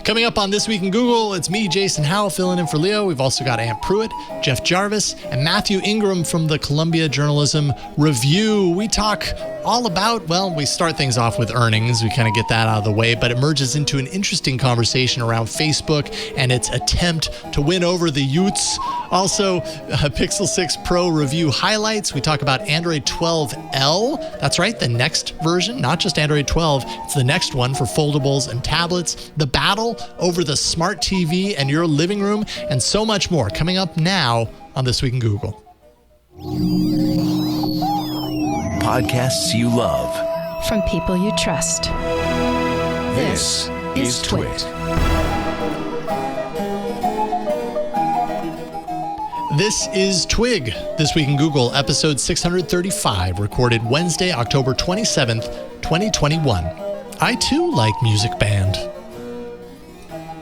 Coming up on This Week in Google, it's me, Jason Howell, filling in for Leo. We've also got Ant Pruitt, Jeff Jarvis, and Matthew Ingram from the Columbia Journalism Review. We talk all about, well, we start things off with earnings. We kind of get that out of the way, but it merges into an interesting conversation around Facebook and its attempt to win over the Utes. Also, Pixel 6 Pro review highlights. We talk about Android 12L. That's right, the next version, not just Android 12. It's the next one for foldables and tablets. The battle over the smart TV and your living room, and so much more coming up now on This Week in Google. Podcasts you love from people you trust. This is Twit. This is Twig, This Week in Google, episode 635, recorded Wednesday, October 27th, 2021. I too like Music Band.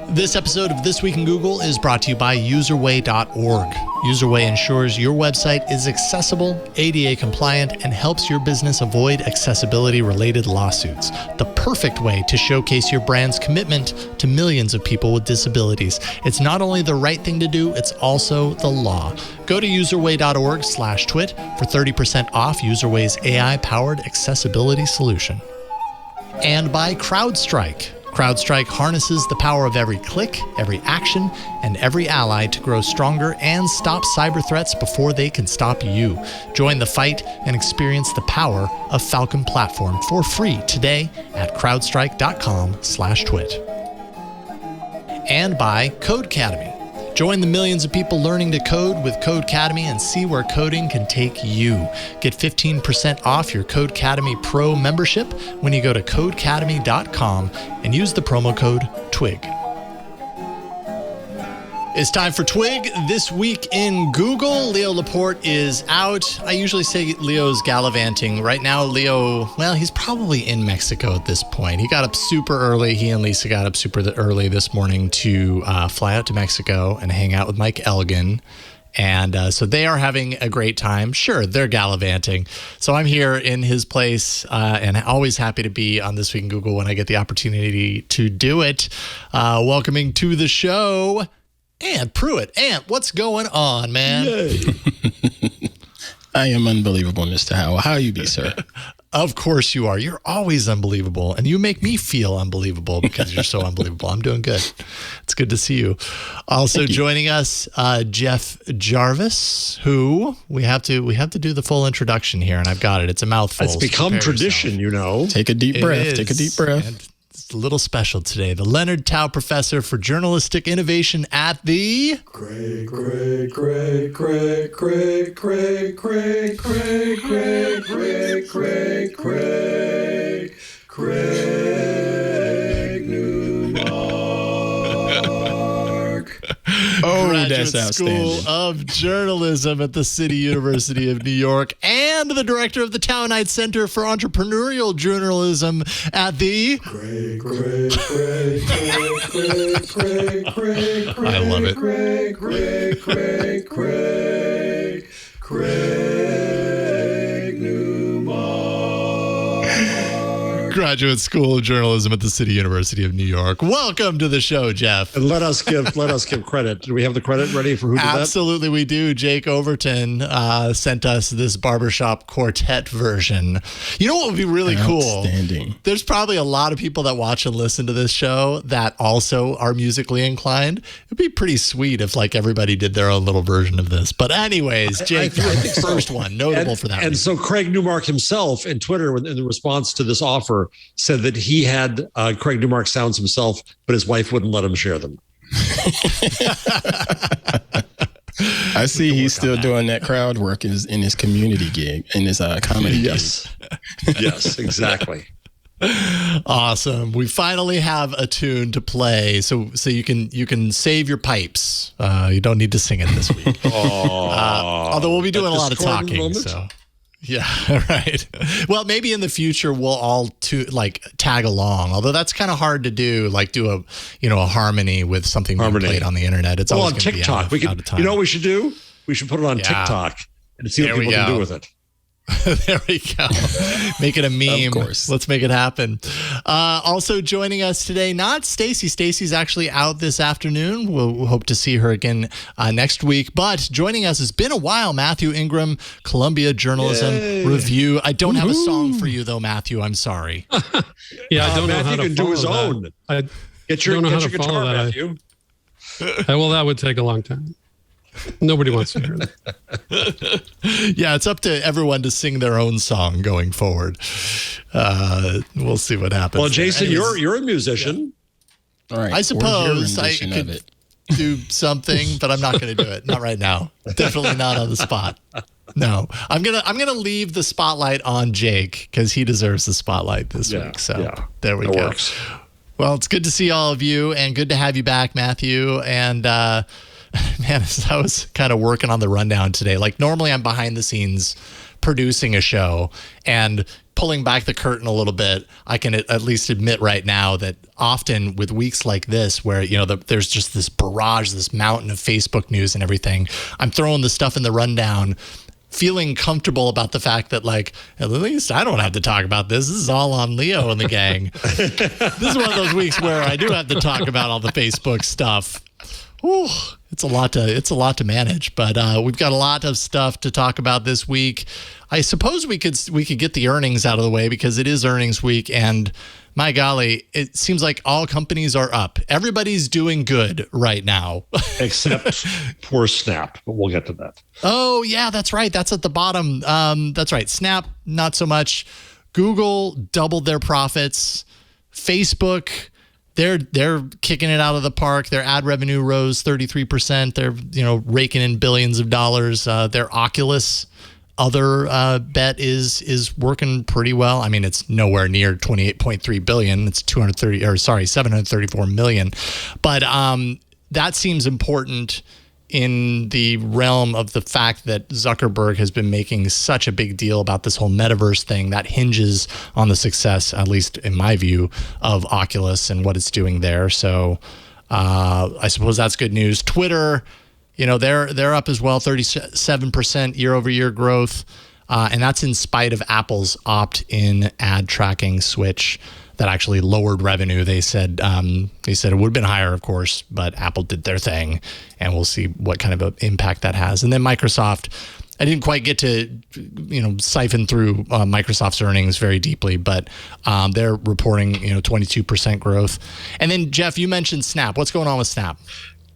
This episode of This Week in Google is brought to you by userway.org. Userway ensures your website is accessible, ADA compliant, and helps your business avoid accessibility-related lawsuits. The perfect way to showcase your brand's commitment to millions of people with disabilities. It's not only the right thing to do, it's also the law. Go to userway.org/twit for 30% off Userway's AI-powered accessibility solution. And by CrowdStrike. CrowdStrike harnesses the power of every click, every action, and every ally to grow stronger and stop cyber threats before they can stop you. Join the fight and experience the power of Falcon Platform for free today at crowdstrike.com/twit. And by Codecademy. Join the millions of people learning to code with Codecademy and see where coding can take you. Get 15% off your Codecademy Pro membership when you go to codecademy.com and use the promo code TWIG. It's time for Twig, This Week in Google. Leo Laporte is out. I usually say Leo's gallivanting. Right now, Leo, well, he's probably in Mexico at this point. He got up super early. He and Lisa got up super early this morning to fly out to Mexico and hang out with Mike Elgin. And so they are having a great time. Sure, they're gallivanting. So I'm here in his place and always happy to be on This Week in Google when I get the opportunity to do it. Welcoming to the show, Ant Pruitt. Ant, what's going on, man? I am unbelievable, Mr. Howell. How you be, sir? Of course you are. You're always unbelievable, and you make me feel unbelievable because you're so unbelievable. I'm doing good. It's good to see you. Also joining us, Jeff Jarvis, who we have to do the full introduction here, and I've got it. It's a mouthful. It's become tradition, you know. Take a deep breath. Take a deep breath. And it's a little special today. The Leonard Tao Professor for Journalistic Innovation at the Craig Newmark. Graduate that's outstanding. School of Journalism at the City University of New York, and the director of the Townite Center for Entrepreneurial Journalism at the I love it. Craig Newmark. Graduate School of Journalism at the City University of New York. Welcome to the show, Jeff. And let us give credit. Do we have the credit ready for who did that? Absolutely, we do. Jake Overton sent us this barbershop quartet version. You know what would be really cool? There's probably a lot of people that watch and listen to this show that also are musically inclined. It'd be pretty sweet if like everybody did their own little version of this. But anyways, Jake, you're the first one, notable for that. And so Craig Newmark himself in Twitter, in the response to this offer, said that he had Craig Newmark sounds himself, but his wife wouldn't let him share them. I see he's still doing that crowd work in his community gig, in his comedy gig. Yes, exactly. Awesome. We finally have a tune to play, so you can save your pipes. You don't need to sing it this week. Although we'll be doing a lot of talking. Moment? So yeah, right. Well, maybe in the future we'll all tag along. Although that's kind of hard to do. Like do a harmony with something being played on the internet. It's always on TikTok. Out of time. You know what we should do? We should put it on TikTok and see what people can do with it. There we go. Make it a meme. Of course. Let's make it happen. Also joining us today, not Stacy. Stacy's actually out this afternoon. We'll hope to see her again next week. But joining us, it's been a while, Matthew Ingram, Columbia Journalism Review. I don't have a song for you, though, Matthew. I'm sorry. Yeah, I don't know how to can do his follow own. that. Get your guitar, Matthew. Well, that would take a long time. Nobody wants to hear that. Yeah, it's up to everyone to sing their own song going forward. We'll see what happens. Well, Jason, Anyways, you're a musician. All right. I suppose I rendition of could it? do something, but I'm not going to do it. Not right now. Definitely not on the spot. No, I'm gonna leave the spotlight on Jake because he deserves the spotlight this week. So there we go. Works. Well, it's good to see all of you and good to have you back, Matthew. And man, as I was kind of working on the rundown today, like normally I'm behind the scenes producing a show and pulling back the curtain a little bit. I can at least admit right now that often with weeks like this, where, you know, there's just this barrage, this mountain of Facebook news and everything, I'm throwing the stuff in the rundown, feeling comfortable about the fact that, like, at least I don't have to talk about this. This is all on Leo and the gang. This is one of those weeks where I do have to talk about all the Facebook stuff. Whew, it's a lot to manage, but we've got a lot of stuff to talk about this week. I suppose we could get the earnings out of the way because it is earnings week, and my golly, it seems like all companies are up. Everybody's doing good right now, except poor Snap. But we'll get to that. Oh yeah, that's right. That's at the bottom. That's right. Snap, not so much. Google doubled their profits. Facebook, they're kicking it out of the park. Their ad revenue rose 33%. They're, you know, raking in billions of dollars. Their Oculus other bet is working pretty well. I mean, it's nowhere near 28.3 billion. It's 734 million. But that seems important in the realm of the fact that Zuckerberg has been making such a big deal about this whole metaverse thing that hinges on the success, at least in my view, of Oculus and what it's doing there. So I suppose that's good news. Twitter, you know, they're up as well, 37% year over year growth. And that's in spite of Apple's opt-in ad tracking switch that actually lowered revenue. They said it would have been higher, of course, but Apple did their thing, and we'll see what kind of an impact that has. And then Microsoft, I didn't quite get to, you know, siphon through Microsoft's earnings very deeply, but they're reporting, you know, 22% growth. And then Jeff, you mentioned Snap. What's going on with Snap?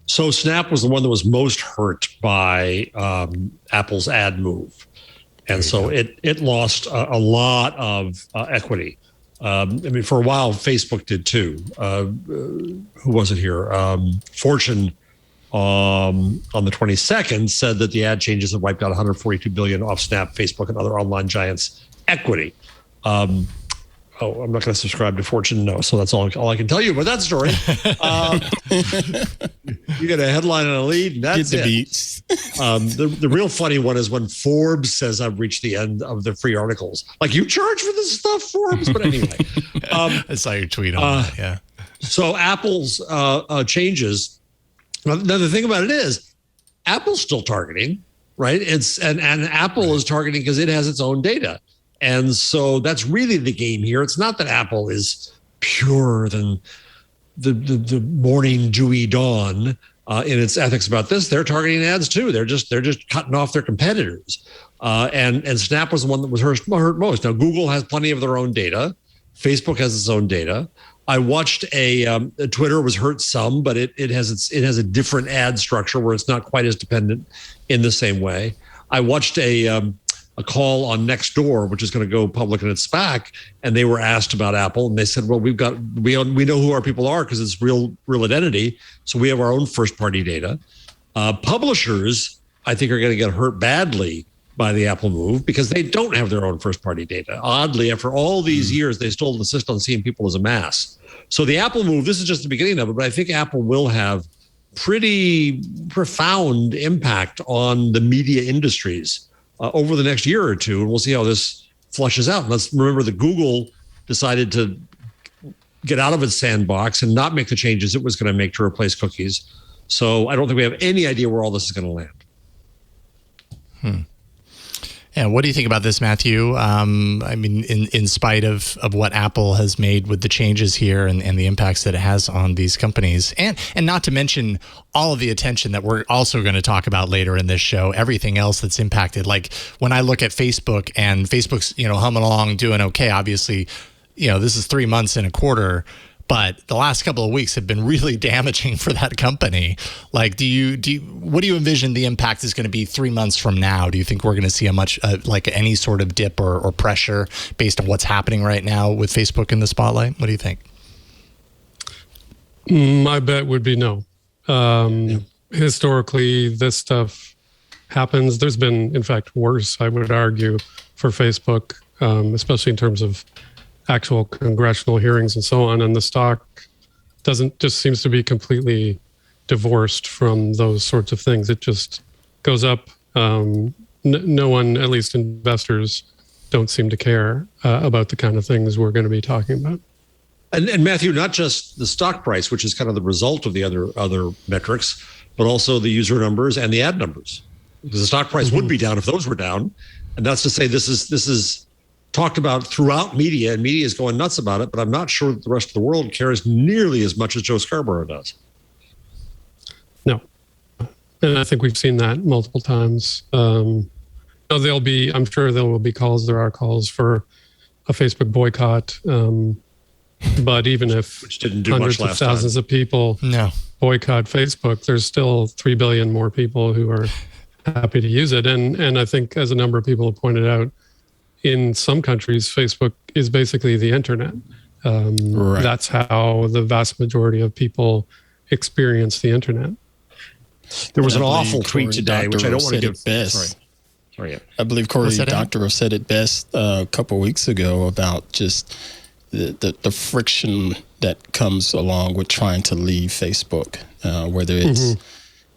So Snap was the one that was most hurt by Apple's ad move, and so it lost a lot of equity. I mean, for a while, Facebook did too. Who was it here? Fortune on the 22nd said that the ad changes have wiped out $142 billion off Snap, Facebook, and other online giants' equity. I'm not going to subscribe to Fortune, no. So that's all I can tell you about that story. You get a headline and a lead, and that's Get the it. beats. The real funny one is when Forbes says I've reached the end of the free articles. Like, you charge for this stuff, Forbes? But anyway. I saw your tweet on that, yeah. So Apple's changes. Now, the thing about it is, Apple's still targeting, right? And Apple is targeting because it has its own data. And so that's really the game here. It's not that Apple is purer than the morning dewy dawn in its ethics about this. They're targeting ads too. They're just cutting off their competitors. And Snap was the one that was hurt most. Now, Google has plenty of their own data. Facebook has its own data. I watched Twitter was hurt some, but it has a different ad structure where it's not quite as dependent in the same way. I watched a call on Nextdoor, which is going to go public in its SPAC, and they were asked about Apple, and they said, "Well, we know who our people are because it's real identity, so we have our own first party data." Publishers, I think, are going to get hurt badly by the Apple move because they don't have their own first party data. Oddly, after all these years, they still insist on seeing people as a mass. So the Apple move, this is just the beginning of it, but I think Apple will have pretty profound impact on the media industries over the next year or two, and we'll see how this flushes out. And let's remember that Google decided to get out of its sandbox and not make the changes it was going to make to replace cookies. So I don't think we have any idea where all this is going to land. And what do you think about this, Matthew? I mean, in spite of what Apple has made with the changes here and the impacts that it has on these companies, and not to mention all of the attention that we're also going to talk about later in this show, everything else that's impacted. Like when I look at Facebook and Facebook's, humming along, doing okay. Obviously, this is 3 months and a quarter. But the last couple of weeks have been really damaging for that company. Like, what do you envision the impact is going to be 3 months from now? Do you think we're going to see any sort of dip or pressure based on what's happening right now with Facebook in the spotlight? What do you think? My bet would be no. Historically, this stuff happens. There's been, in fact, worse, I would argue, for Facebook, especially in terms of actual congressional hearings and so on, and the stock just seems to be completely divorced from those sorts of things. It just goes up. No one, at least investors, don't seem to care about the kind of things we're going to be talking about. And Matthew, not just the stock price, which is kind of the result of the other metrics, but also the user numbers and the ad numbers. Because the stock price would be down if those were down, and that's to say this is talked about throughout media, and media is going nuts about it, but I'm not sure that the rest of the world cares nearly as much as Joe Scarborough does. No. And I think we've seen that multiple times. I'm sure there will be calls. There are calls for a Facebook boycott. But even if which didn't do hundreds much of thousands of people boycott Facebook, there's still 3 billion more people who are happy to use it. And I think, as a number of people have pointed out, in some countries, Facebook is basically the internet. Right. That's how the vast majority of people experience the internet. There was an awful tweet today, which I don't want to give. Best. Sorry. I believe Cory Doctorow said it best a couple of weeks ago about just the friction that comes along with trying to leave Facebook, whether it's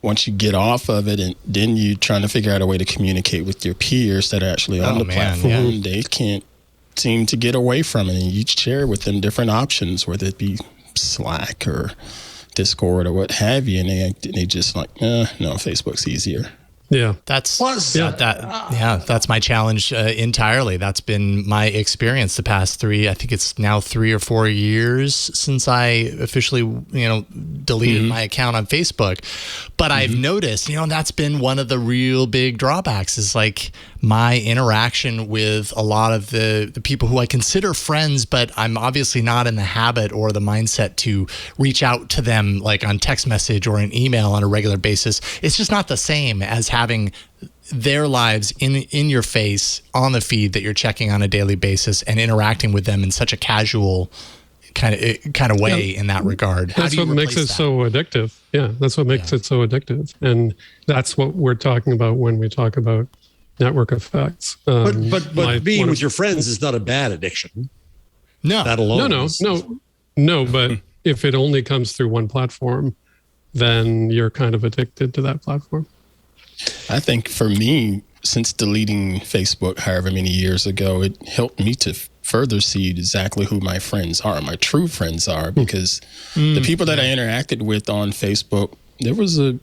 once you get off of it and then you trying to figure out a way to communicate with your peers that are actually on the platform, they can't seem to get away from it. And you share with them different options, whether it be Slack or Discord or what have you. And they just like, no, Facebook's easier. Yeah, that's my challenge entirely. That's been my experience the past I think it's now 3 or 4 years since I officially, deleted my account on Facebook. But I've noticed, that's been one of the real big drawbacks is like my interaction with a lot of the people who I consider friends, but I'm obviously not in the habit or the mindset to reach out to them like on text message or an email on a regular basis. It's just not the same as having their lives in your face on the feed that you're checking on a daily basis and interacting with them in such a casual kind of way in that regard. That's what makes it so addictive. Yeah, that's what makes it so addictive. And that's what we're talking about when we talk about network effects. But being with your friends is not a bad addiction. No. That alone. No, but if it only comes through one platform, then you're kind of addicted to that platform. I think for me, since deleting Facebook however many years ago, it helped me to further see exactly who my friends are, my true friends are, because the people that I interacted with on Facebook, there was a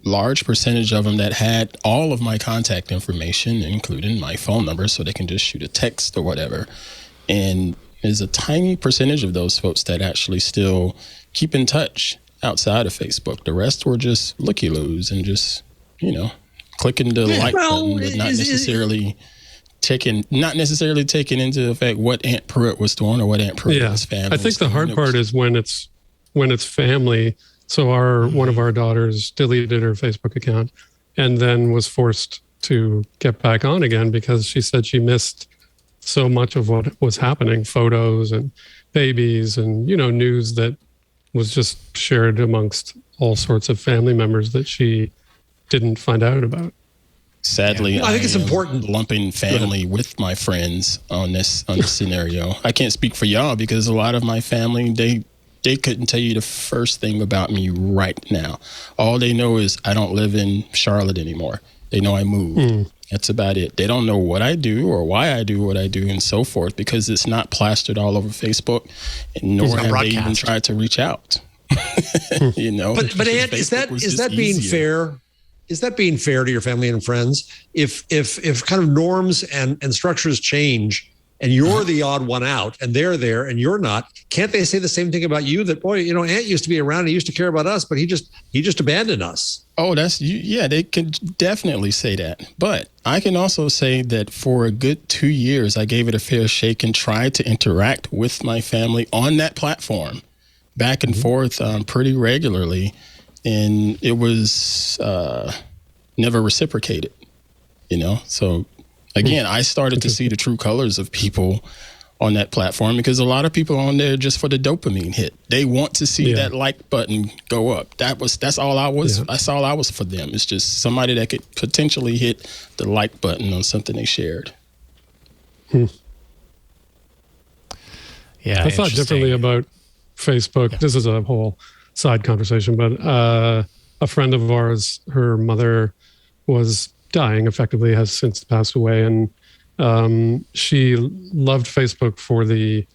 large percentage of them that had all of my contact information, including my phone number, so they can just shoot a text or whatever. And there's a tiny percentage of those folks that actually still keep in touch outside of Facebook. The rest were just looky-loos and just, clicking the like button, but not necessarily taking into effect what Aunt Pruitt was doing or what Aunt Pruitt's family. I think the hard part is when it's family. So one of our daughters deleted her Facebook account and then was forced to get back on again because she said she missed so much of what was happening, photos and babies and, news that was just shared amongst all sorts of family members that she didn't find out about. Sadly, I think it's important lumping family with my friends on this scenario. I can't speak for y'all because a lot of my family, they couldn't tell you the first thing about me right now. All they know is I don't live in Charlotte anymore. They know I moved. That's about it. They don't know what I do or why I do what I do and so forth because it's not plastered all over Facebook, and nor have they even tried to reach out. But Ant, is that being fair? is that being fair to your family and friends? If kind of norms and structures change and you're the odd one out and they're there and you're not, can't they say the same thing about you? That, boy, Ant used to be around, he used to care about us, but he just abandoned us. Oh, they can definitely say that. But I can also say that for a good 2 years, I gave it a fair shake and tried to interact with my family on that platform back and forth pretty regularly. And it was never reciprocated, So again, I started to see the true colors of people on that platform because a lot of people on there just for the dopamine hit. They want to see that like button go up. That's all I was. Yeah. That's all I was for them. It's just somebody that could potentially hit the like button on something they shared. Yeah, I thought differently about Facebook. Yeah. This is a whole side conversation, but a friend of ours, her mother was dying, effectively has since passed away, and she loved Facebook for the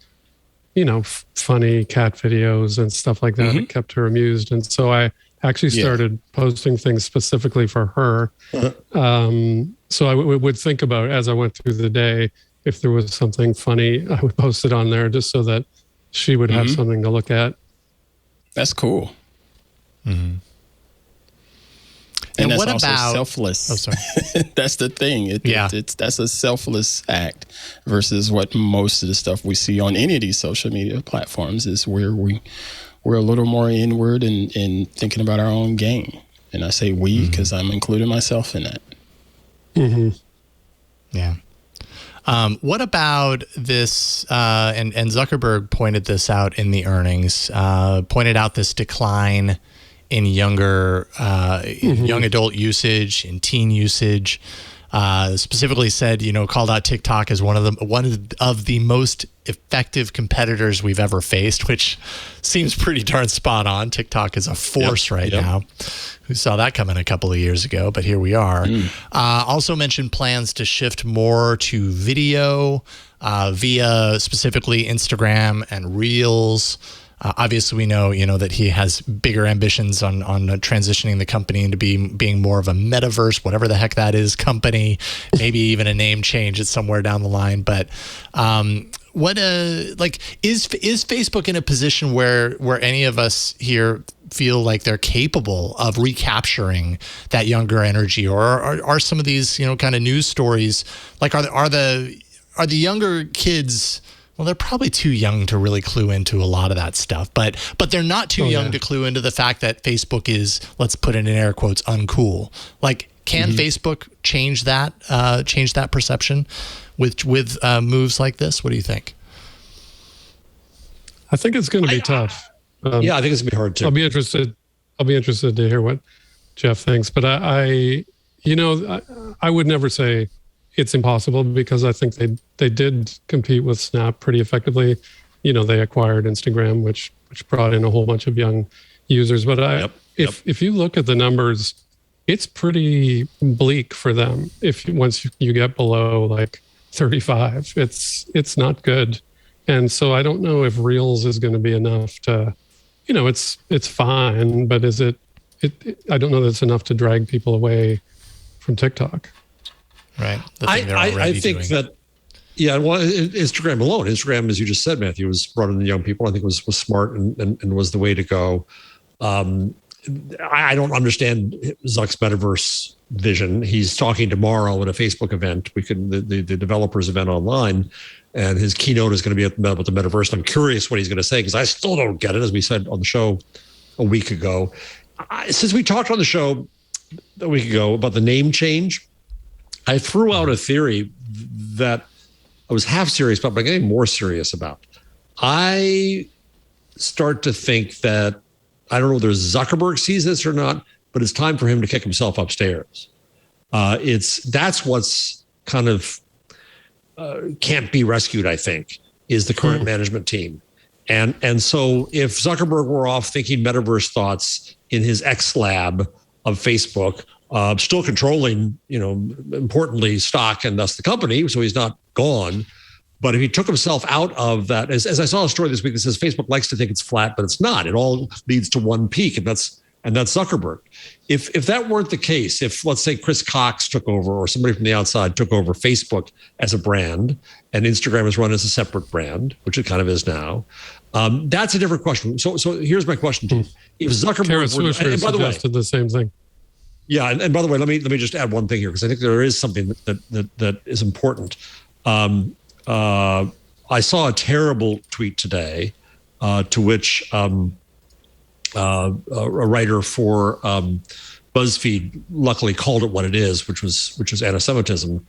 funny cat videos and stuff like that. It kept her amused, and so I actually started posting things specifically for her. So I would think about, as I went through the day, if there was something funny, I would post it on there just so that she would have something to look at. That's cool. And that's what also about selfless? Oh, sorry. That's the thing. That's a selfless act versus what most of the stuff we see on any of these social media platforms is where we're a little more inward and thinking about our own gain. And I say we because I'm including myself in that. Yeah. What about this? And Zuckerberg pointed this out in the earnings. Pointed out this decline in young adult usage, in teen usage. Specifically said, called out TikTok as one of the most effective competitors we've ever faced, which seems pretty darn spot on. TikTok is a force right now. Who saw that coming a couple of years ago, but here we are. Also mentioned plans to shift more to video via specifically Instagram and Reels. Obviously, we know that he has bigger ambitions on transitioning the company into being more of a Metaverse, whatever the heck that is, company. Maybe even a name change at somewhere down the line. But is Facebook in a position where any of us here feel like they're capable of recapturing that younger energy, or are some of these kind of news stories like are the younger kids? Well, they're probably too young to really clue into a lot of that stuff, but they're not too young to clue into the fact that Facebook is, let's put it in air quotes, uncool. Like, can Facebook change that perception with moves like this? What do you think? I think it's going to be tough. I think it's going to be hard too. I'll be interested to hear what Jeff thinks, but I would never say it's impossible because I think they did compete with Snap pretty effectively. They acquired Instagram, which brought in a whole bunch of young users. But if you look at the numbers, it's pretty bleak for them. Once you get below like 35, it's not good. And so I don't know if Reels is going to be enough to, it's fine, but is it? I don't know that it's enough to drag people away from TikTok. Right. I think doing. that, Instagram alone. Instagram, as you just said, Matthew, was brought in the young people. I think was smart and was the way to go. I don't understand Zuck's Metaverse vision. He's talking tomorrow at a Facebook event. The developers event online, and his keynote is going to be about the Metaverse. And I'm curious what he's going to say because I still don't get it, as we said on the show a week ago. Since we talked on the show a week ago about the name change, I threw out a theory that I was half serious about, but I'm getting more serious about. I start to think that, I don't know whether Zuckerberg sees this or not, but it's time for him to kick himself upstairs. That's what's kind of can't be rescued, I think, is the current management team. And so if Zuckerberg were off thinking Metaverse thoughts in his X lab of Facebook, still controlling, importantly, stock and thus the company, so he's not gone. But if he took himself out of that, as I saw a story this week that says Facebook likes to think it's flat, but it's not. It all leads to one peak, and that's and that's Zuckerberg. If that weren't the case, if let's say Chris Cox took over or somebody from the outside took over Facebook as a brand and Instagram is run as a separate brand, which it kind of is now, that's a different question. So here's my question to you: if Zuckerberg were, and by the way, suggested the same thing. Yeah, and by the way, let me just add one thing here because I think there is something that is important. I saw a terrible tweet today, to which a writer for BuzzFeed luckily called it what it is, which was anti-Semitism,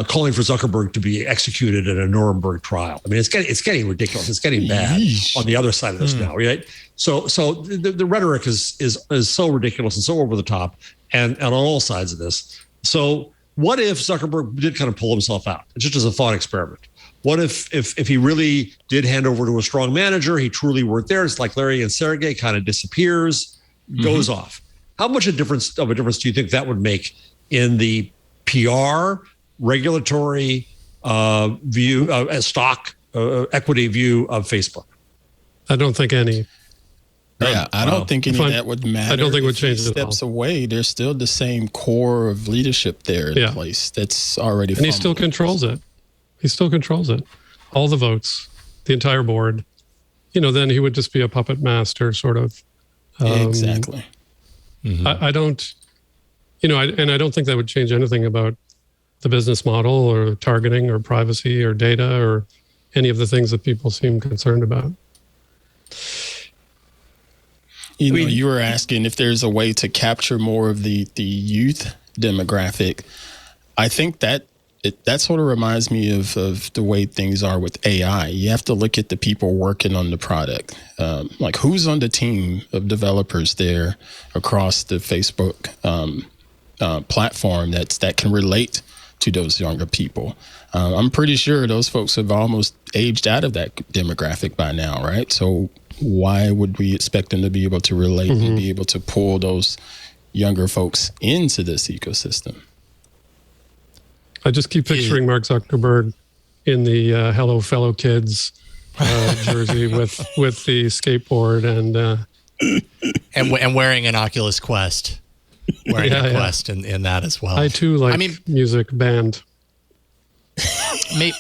calling for Zuckerberg to be executed in a Nuremberg trial. I mean, it's getting ridiculous. It's getting bad on the other side of this now, right? So the rhetoric is so ridiculous and so over the top, and on all sides of this. So what if Zuckerberg did kind of pull himself out, just as a thought experiment? What if he really did hand over to a strong manager, he truly weren't there? It's like Larry and Sergey kind of disappears, goes off. How much of a difference do you think that would make in the PR, regulatory view, stock equity view of Facebook? I don't think any. Yeah, I don't think any of that would matter. I don't think it would change it at all. Steps away, there's still the same core of leadership there in place that's already. And he still controls it. He still controls it. All the votes, the entire board. Then he would just be a puppet master, sort of. Exactly. I don't, and I don't think that would change anything about the business model or targeting or privacy or data or any of the things that people seem concerned about. You were asking if there's a way to capture more of the youth demographic. I think that sort of reminds me of the way things are with AI. You have to look at the people working on the product. Like who's on the team of developers there across the Facebook platform that can relate to those younger people. I'm pretty sure those folks have almost aged out of that demographic by now, right? So why would we expect them to be able to relate and be able to pull those younger folks into this ecosystem? I just keep picturing Mark Zuckerberg in the "Hello, Fellow Kids" jersey with the skateboard and wearing an Oculus Quest, wearing a Quest in that as well. I too like music band. Maybe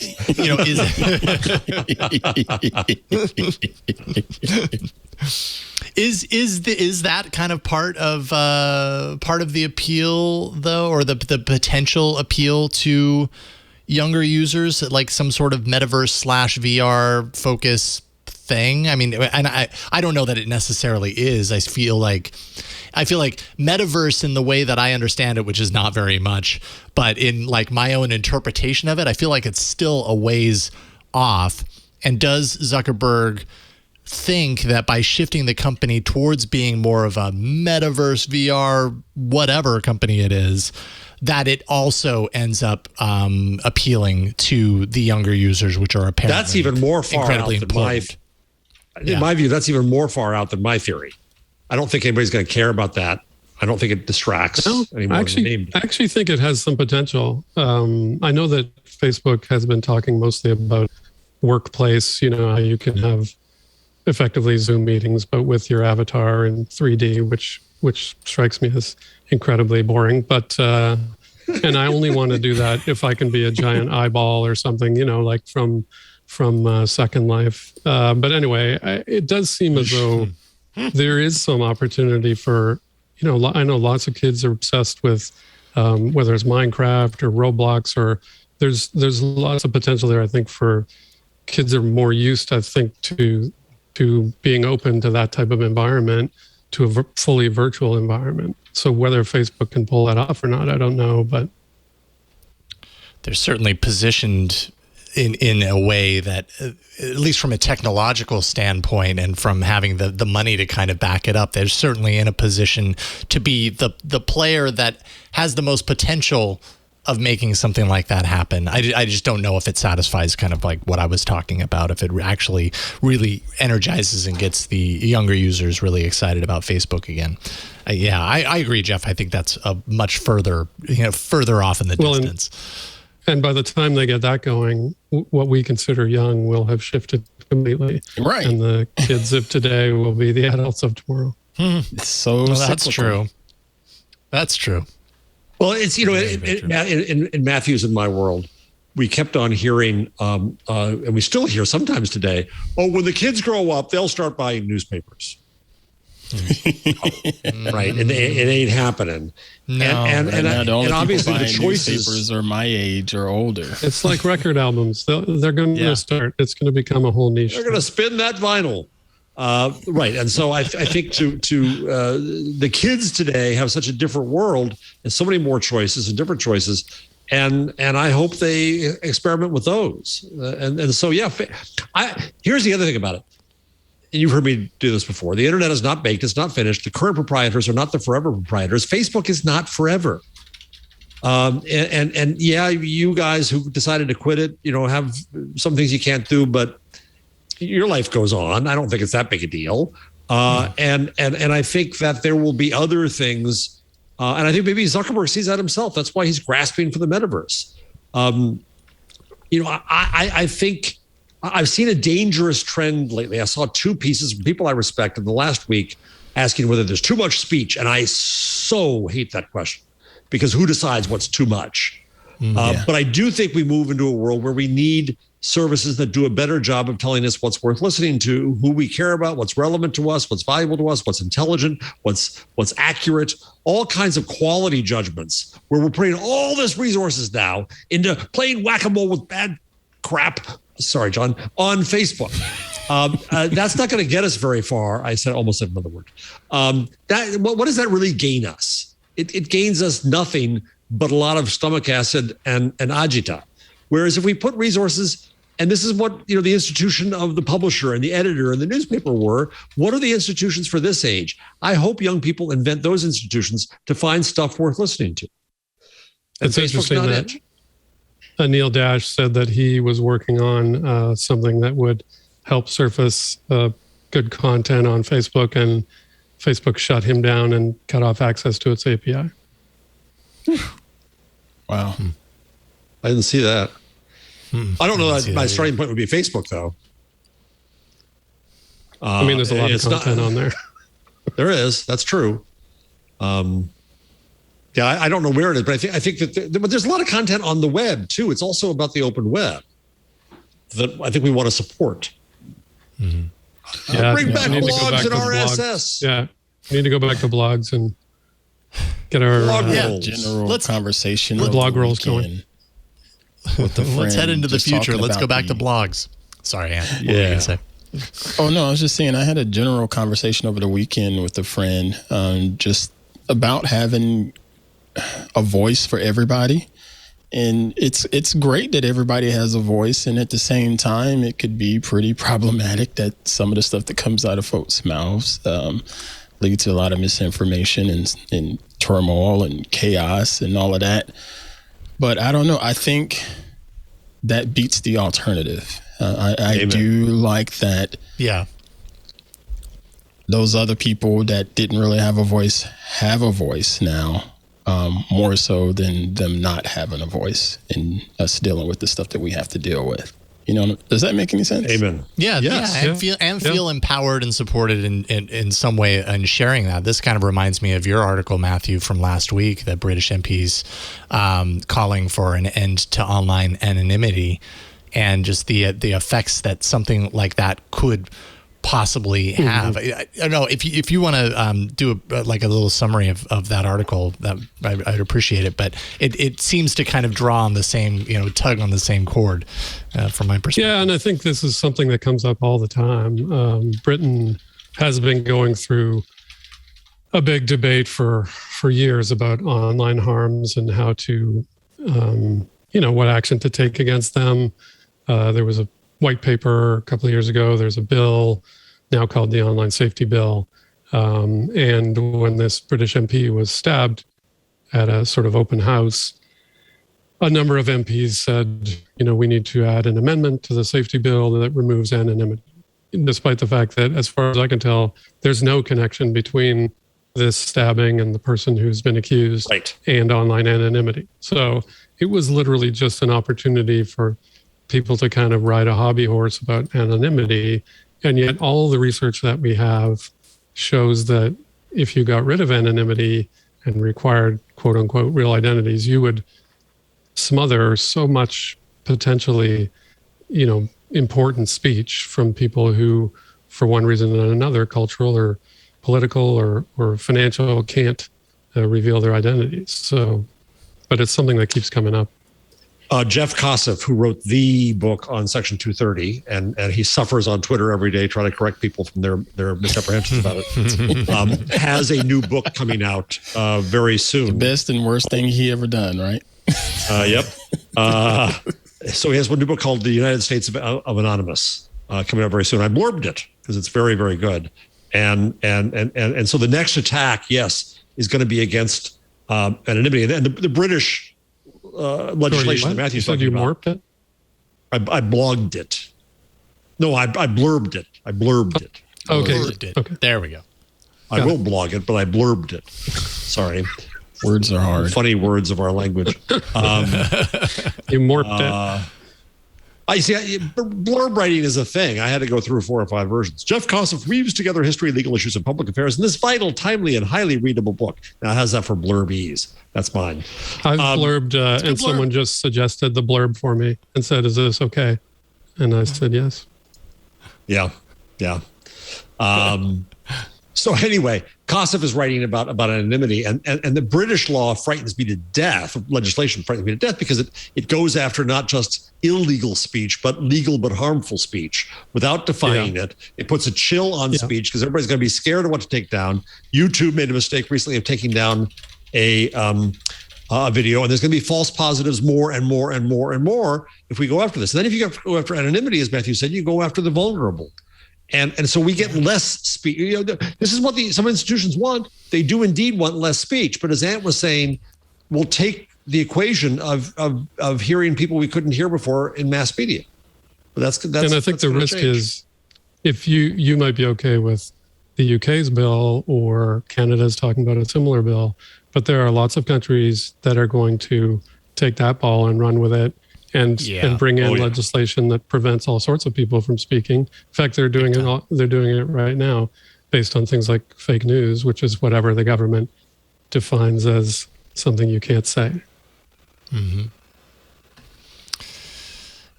is that kind of part of the appeal though, or the potential appeal to younger users, like some sort of metaverse / VR focus thing? I mean, and I don't know that it necessarily is. I feel like metaverse in the way that I understand it, which is not very much, but in like my own interpretation of it, I feel like it's still a ways off. And does Zuckerberg think that by shifting the company towards being more of a metaverse VR, whatever company it is, that it also ends up appealing to the younger users, which are apparently that's even more far out than in my view, that's even more far out than my theory. I don't think anybody's going to care about that. I don't think it distracts anymore. I actually think it has some potential. I know that Facebook has been talking mostly about workplace, how you can have effectively Zoom meetings, but with your avatar in 3D, which strikes me as incredibly boring. But and I only want to do that if I can be a giant eyeball or something, like from Second Life. But anyway, it does seem as though there is some opportunity for, I know lots of kids are obsessed with whether it's Minecraft or Roblox, or there's lots of potential there. I think for kids are more used, I think, to being open to that type of environment, to a fully virtual environment. So whether Facebook can pull that off or not, I don't know, but they're certainly positioned in a way that, at least from a technological standpoint and from having the money to kind of back it up, they're certainly in a position to be the player that has the most potential of making something like that happen. I just don't know if it satisfies kind of like what I was talking about, if it actually really energizes and gets the younger users really excited about Facebook again. I agree, Jeff. I think that's a much further off in the distance. And by the time they get that going, what we consider young will have shifted completely. Right. And the kids of today will be the adults of tomorrow. It's so Well, that's cyclical. true. That's true. Well, it's, in Matthew's in my world, we kept on hearing, and we still hear sometimes today, oh, when the kids grow up, they'll start buying newspapers. Right. And it ain't happening. No. Right now, the only and obviously people the buying choices newspapers are my age or older. It's like record albums. They're going to start. It's going to become a whole niche. they're going to spin that vinyl. Right. And so I think to the kids today have such a different world and so many more choices and different choices. And I hope they experiment with those. And so, yeah, here's the other thing about it. And you've heard me do this before. The internet is not baked. It's not finished. The current proprietors are not the forever proprietors. Facebook is not forever. And yeah, you guys who decided to quit it, have some things you can't do, but your life goes on. I don't think it's that big a deal. And I think that there will be other things. And I think maybe Zuckerberg sees that himself. That's why he's grasping for the metaverse. I think I've seen a dangerous trend lately. I saw two pieces from people I respect in the last week asking whether there's too much speech. And I so hate that question because who decides what's too much? But I do think we move into a world where we need services that do a better job of telling us what's worth listening to, who we care about, what's relevant to us, what's valuable to us, what's intelligent, what's accurate, all kinds of quality judgments where we're putting all this resources now into playing whack-a-mole with bad crap. Sorry, John, on Facebook. That's not going to get us very far. I almost said another word. What does that really gain us? It gains us nothing but a lot of stomach acid and agita. Whereas if we put resources, and this is what the institution of the publisher and the editor and the newspaper were, what are the institutions for this age? I hope young people invent those institutions to find stuff worth listening to. And It's interesting that Neil Dash said that he was working on something that would help surface good content on Facebook, and Facebook shut him down and cut off access to its API. Wow. I didn't see that. I don't know that my starting point would be Facebook, though. I mean, there's a lot of content on there. There is. That's true. Yeah, I don't know where it is, but I think that but there's a lot of content on the web, too. It's also about the open web that I think we want to support. Yeah, bring back we need to go blogs back and to RSS. Blogs. Yeah, we need to go back to blogs and get our general conversation. blog rolls going. With the Let's head into the just future. talking Let's go about back to blogs. Sorry, Ant. What were you gonna say? Oh, no, I was just saying I had a general conversation over the weekend with a friend just about having a voice for everybody. And it's great that everybody has a voice. And at the same time, it could be pretty problematic that some of the stuff that comes out of folks' mouths leads to a lot of misinformation and turmoil and chaos and all of that. But I don't know. I think that beats the alternative. I do like that. Yeah. Those other people that didn't really have a voice have a voice now, more so than them not having a voice in us dealing with the stuff that we have to deal with. Does that make any sense? Amen. Yeah, Yes. Feel empowered and supported in some way and sharing that. This kind of reminds me of your article, Matthew, from last week, that British MPs calling for an end to online anonymity and just the effects that something like that could possibly have. I don't know if you want to do a little summary of that article, that I'd appreciate it. But it seems to kind of draw on the same, tug on the same chord from my perspective. Yeah, and I think this is something that comes up all the time. Britain has been going through a big debate for years about online harms and how to, what action to take against them. There was a white paper a couple of years ago. There's a bill now called the Online Safety Bill. And when this British MP was stabbed at a sort of open house, a number of MPs said, we need to add an amendment to the safety bill that removes anonymity, despite the fact that, as far as I can tell, there's no connection between this stabbing and the person who's been accused and online anonymity. So it was literally just an opportunity for people to kind of ride a hobby horse about anonymity. And yet all the research that we have shows that if you got rid of anonymity and required quote unquote real identities, you would smother so much potentially, important speech from people who, for one reason or another, cultural or political or financial, can't reveal their identities. So, but it's something that keeps coming up. Jeff Kosseff, who wrote the book on Section 230, and he suffers on Twitter every day trying to correct people from their misapprehensions about it, has a new book coming out very soon. The best and worst thing he ever done, right? Yep. So he has one new book called The United States of Anonymous coming out very soon. I blurbed it because it's very, very good. And so the next attack, yes, is going to be against anonymity. And the British legislation that Matthew's talking about. You morphed it? I blogged it. No, I blurbed it. I blurbed it. Okay. There we go. I will blog it, but I blurbed it. Sorry. Words are hard. Funny words of our language. You morphed it. I see. Blurb writing is a thing. I had to go through 4 or 5 versions. Jeff Kosseff weaves together history, legal issues, and public affairs in this vital, timely, and highly readable book. Now, how's that for blurbies? That's mine. I've blurbed, and someone just suggested the blurb for me and said, "Is this okay?" And I said, "Yes." Yeah. So anyway, Kosseff is writing about anonymity, and the British law frightens me to death. Legislation frightens me to death because it goes after not just illegal speech, but legal but harmful speech without defining it. It puts a chill on speech because everybody's going to be scared of what to take down. YouTube made a mistake recently of taking down a video, and there's going to be false positives more and more and more and more if we go after this. And then if you go after anonymity, as Matthew said, you go after the vulnerable. And so we get less speech. This is what some institutions want. They do indeed want less speech. But as Ant was saying, we'll take the equation of hearing people we couldn't hear before in mass media. But that's and I think the risk change. is, if you might be okay with the UK's bill or Canada's talking about a similar bill, but there are lots of countries that are going to take that ball and run with it. And bring in legislation that prevents all sorts of people from speaking. In fact, they're doing it. They're doing it right now, based on things like fake news, which is whatever the government defines as something you can't say. Mm-hmm.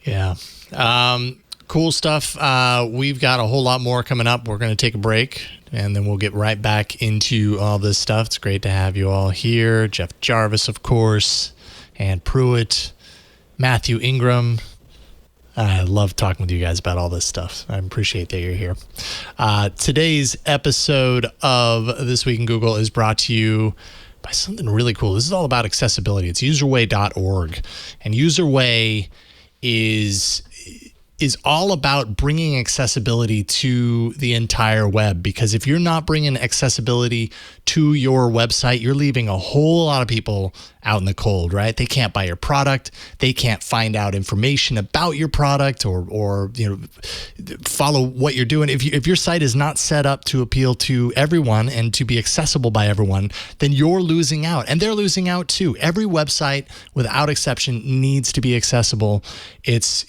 Yeah, cool stuff. We've got a whole lot more coming up. We're going to take a break, and then we'll get right back into all this stuff. It's great to have you all here. Jeff Jarvis, of course, and Pruitt. Matthew Ingram. I love talking with you guys about all this stuff. I appreciate that you're here. Today's episode of This Week in Google is brought to you by something really cool. This is all about accessibility. It's userway.org. And Userway is all about bringing accessibility to the entire web, because if you're not bringing accessibility to your website, you're leaving a whole lot of people out in the cold, right? They can't buy your product. They can't find out information about your product or follow what you're doing. If your site is not set up to appeal to everyone and to be accessible by everyone, then you're losing out, and they're losing out too. Every website, without exception, needs to be accessible. It's,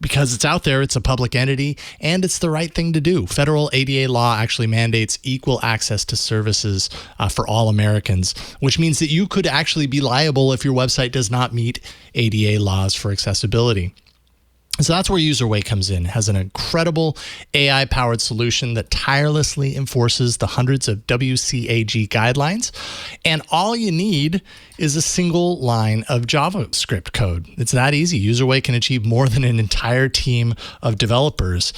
because it's out there, it's a public entity, and it's the right thing to do. Federal ADA law actually mandates equal access to services for all Americans, which means that you could actually be liable if your website does not meet ADA laws for accessibility. So that's where Userway comes in. It has an incredible AI-powered solution that tirelessly enforces the hundreds of WCAG guidelines. And all you need is a single line of JavaScript code. It's that easy. Userway can achieve more than an entire team of developers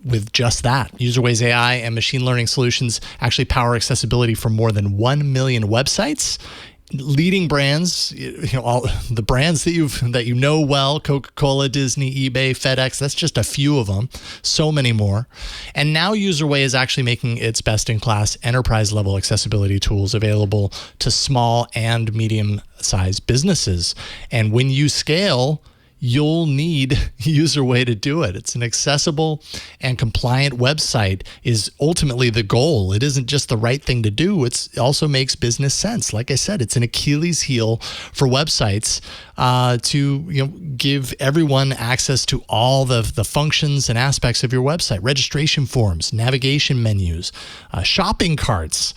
with just that. Userway's AI and machine learning solutions actually power accessibility for more than 1 million websites. Leading brands, all the brands that you know well, Coca-Cola, Disney, eBay, FedEx, that's just a few of them, so many more. And now Userway is actually making its best-in-class enterprise-level accessibility tools available to small and medium-sized businesses. And when you scale, you'll need Userway to do it. It's an accessible and compliant website is ultimately the goal. It isn't just the right thing to do. It also makes business sense. Like I said, it's an Achilles heel for websites to give everyone access to all the functions and aspects of your website. Registration forms, navigation menus, shopping carts,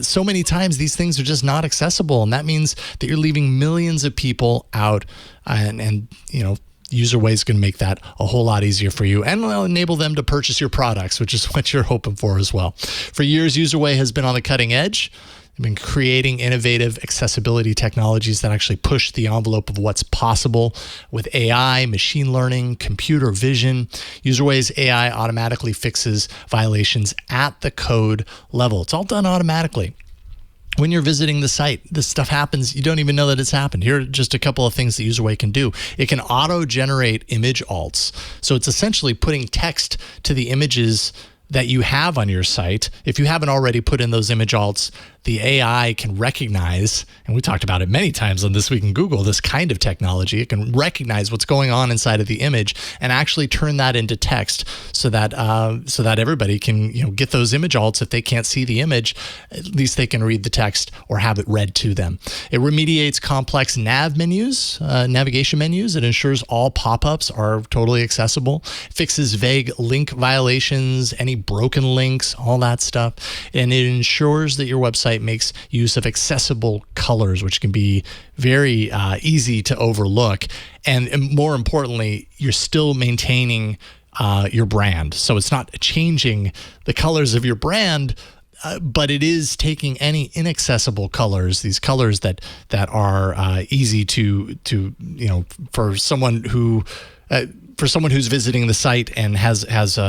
so many times these things are just not accessible, and that means that you're leaving millions of people out, and UserWay is going to make that a whole lot easier for you, and will enable them to purchase your products, which is what you're hoping for as well. For years, UserWay has been on the cutting edge. They've been creating innovative accessibility technologies that actually push the envelope of what's possible with AI, machine learning, computer vision. UserWay's AI automatically fixes violations at the code level. It's all done automatically. When you're visiting the site, this stuff happens. You don't even know that it's happened. Here are just a couple of things that UserWay can do. It can auto-generate image alts. So it's essentially putting text to the images that you have on your site. If you haven't already put in those image alts, the AI can recognize, and we talked about it many times on This Week in Google, this kind of technology. It can recognize what's going on inside of the image and actually turn that into text so that everybody can get those image alts. If they can't see the image, at least they can read the text or have it read to them. It remediates complex navigation menus. It ensures all pop-ups are totally accessible. It fixes vague link violations, any broken links, all that stuff. And it ensures that your website makes use of accessible colors, which can be very easy to overlook. And more importantly, you're still maintaining your brand. So it's not changing the colors of your brand, but it is taking any inaccessible colors, these colors that are easy to for someone who's visiting the site and has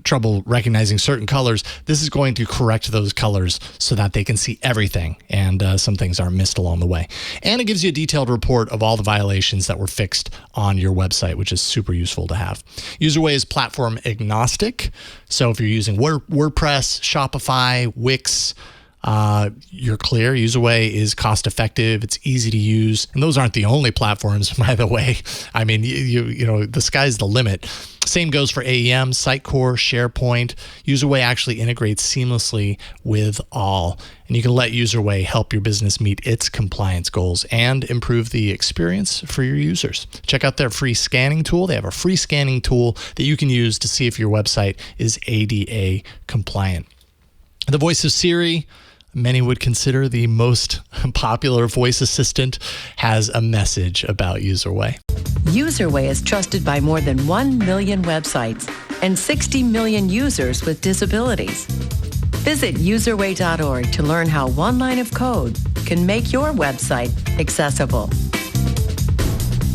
trouble recognizing certain colors, this is going to correct those colors so that they can see everything and some things aren't missed along the way. And it gives you a detailed report of all the violations that were fixed on your website, which is super useful to have. UserWay is platform agnostic. So if you're using WordPress, Shopify, Wix, you're clear. UserWay is cost effective. It's easy to use. And those aren't the only platforms, by the way. I mean, the sky's the limit. Same goes for AEM, Sitecore, SharePoint. UserWay actually integrates seamlessly with all. And you can let UserWay help your business meet its compliance goals and improve the experience for your users. Check out their free scanning tool. They have a free scanning tool that you can use to see if your website is ADA compliant. The voice of Siri, many would consider the most popular voice assistant, has a message about UserWay. UserWay is trusted by more than 1 million websites and 60 million users with disabilities. Visit userway.org to learn how one line of code can make your website accessible.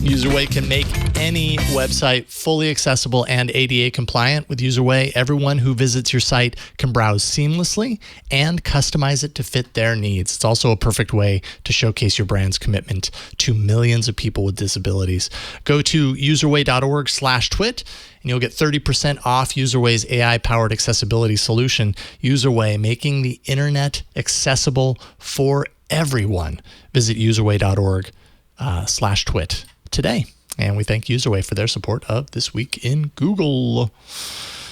UserWay can make any website fully accessible and ADA compliant. With UserWay, everyone who visits your site can browse seamlessly and customize it to fit their needs. It's also a perfect way to showcase your brand's commitment to millions of people with disabilities. Go to userway.org/twit and you'll get 30% off UserWay's AI-powered accessibility solution. UserWay, making the internet accessible for everyone. Visit userway.org/twit. today. And we thank UserWay for their support of This Week in Google.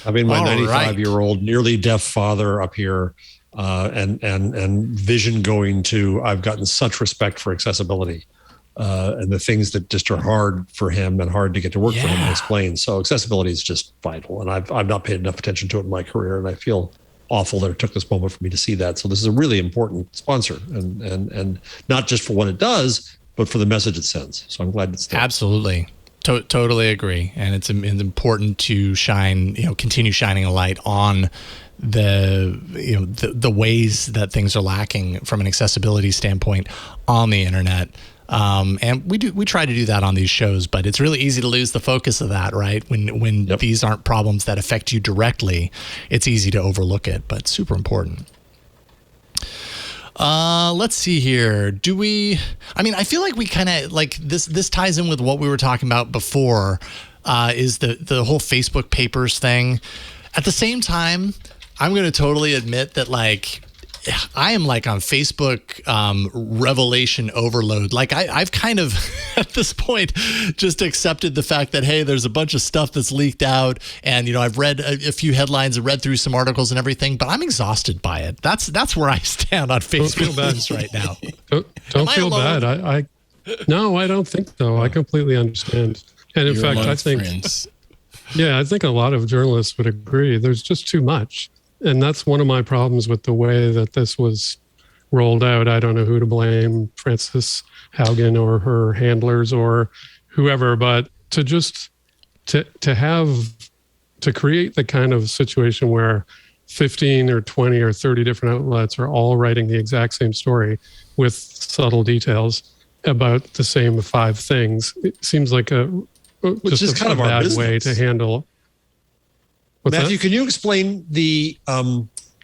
I mean, my 95-year-old nearly deaf father up here and vision going to, I've gotten such respect for accessibility and the things that just are hard for him and hard to get to work for him and explain. So accessibility is just vital. And I've not paid enough attention to it in my career. And I feel awful that it took this moment for me to see that. So this is a really important sponsor and not just for what it does, but for the message it sends. So I'm glad it's there. Absolutely. Totally agree. And it's important to continue shining a light on the ways that things are lacking from an accessibility standpoint on the internet. And we try to do that on these shows, but it's really easy to lose the focus of that, right? When these aren't problems that affect you directly, it's easy to overlook it, but super important. Let's see here. I feel like we kind of like this ties in with what we were talking about before, is the whole Facebook Papers thing. At the same time, I'm going to totally admit that I am on Facebook revelation overload. I've kind of at this point just accepted the fact that, hey, there's a bunch of stuff that's leaked out, and I've read a few headlines and read through some articles and everything, but I'm exhausted by it. That's where I stand on Facebook news right now. Don't feel bad. No, I don't think so. I completely understand. And in fact, I think a lot of journalists would agree. There's just too much. And that's one of my problems with the way that this was rolled out. I don't know who to blame, Frances Haugen or her handlers or whoever, but to create the kind of situation where 15 or 20 or 30 different outlets are all writing the exact same story with subtle details about the same 5 things. It seems like which is kind of our bad business way to handle. What's Matthew, that? can you explain the,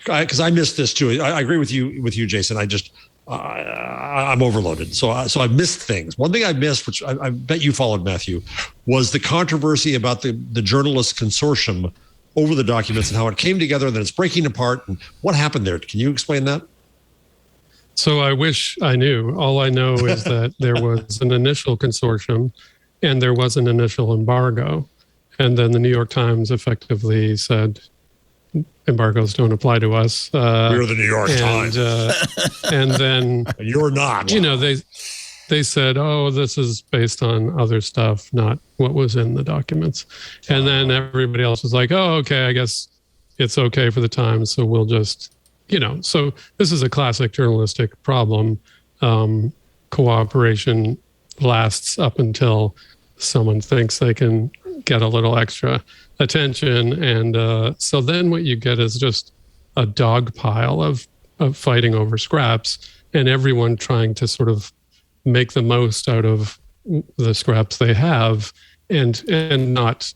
because I missed this too. I agree with you, Jason. I'm overloaded. So I missed things. One thing I missed, which I bet you followed, Matthew, was the controversy about the journalist consortium over the documents and how it came together and then it's breaking apart. And what happened there? Can you explain that? So I wish I knew. All I know is that there was an initial consortium and there was an initial embargo. And then the New York Times effectively said, embargoes don't apply to us. We're the New York Times. And then you're not. They said, oh, this is based on other stuff, not what was in the documents. And then everybody else was like, oh, okay, I guess it's okay for the Times. So we'll just, so this is a classic journalistic problem. Cooperation lasts up until someone thinks they can get a little extra attention. And so then what you get is just a dog pile of fighting over scraps and everyone trying to sort of make the most out of the scraps they have and not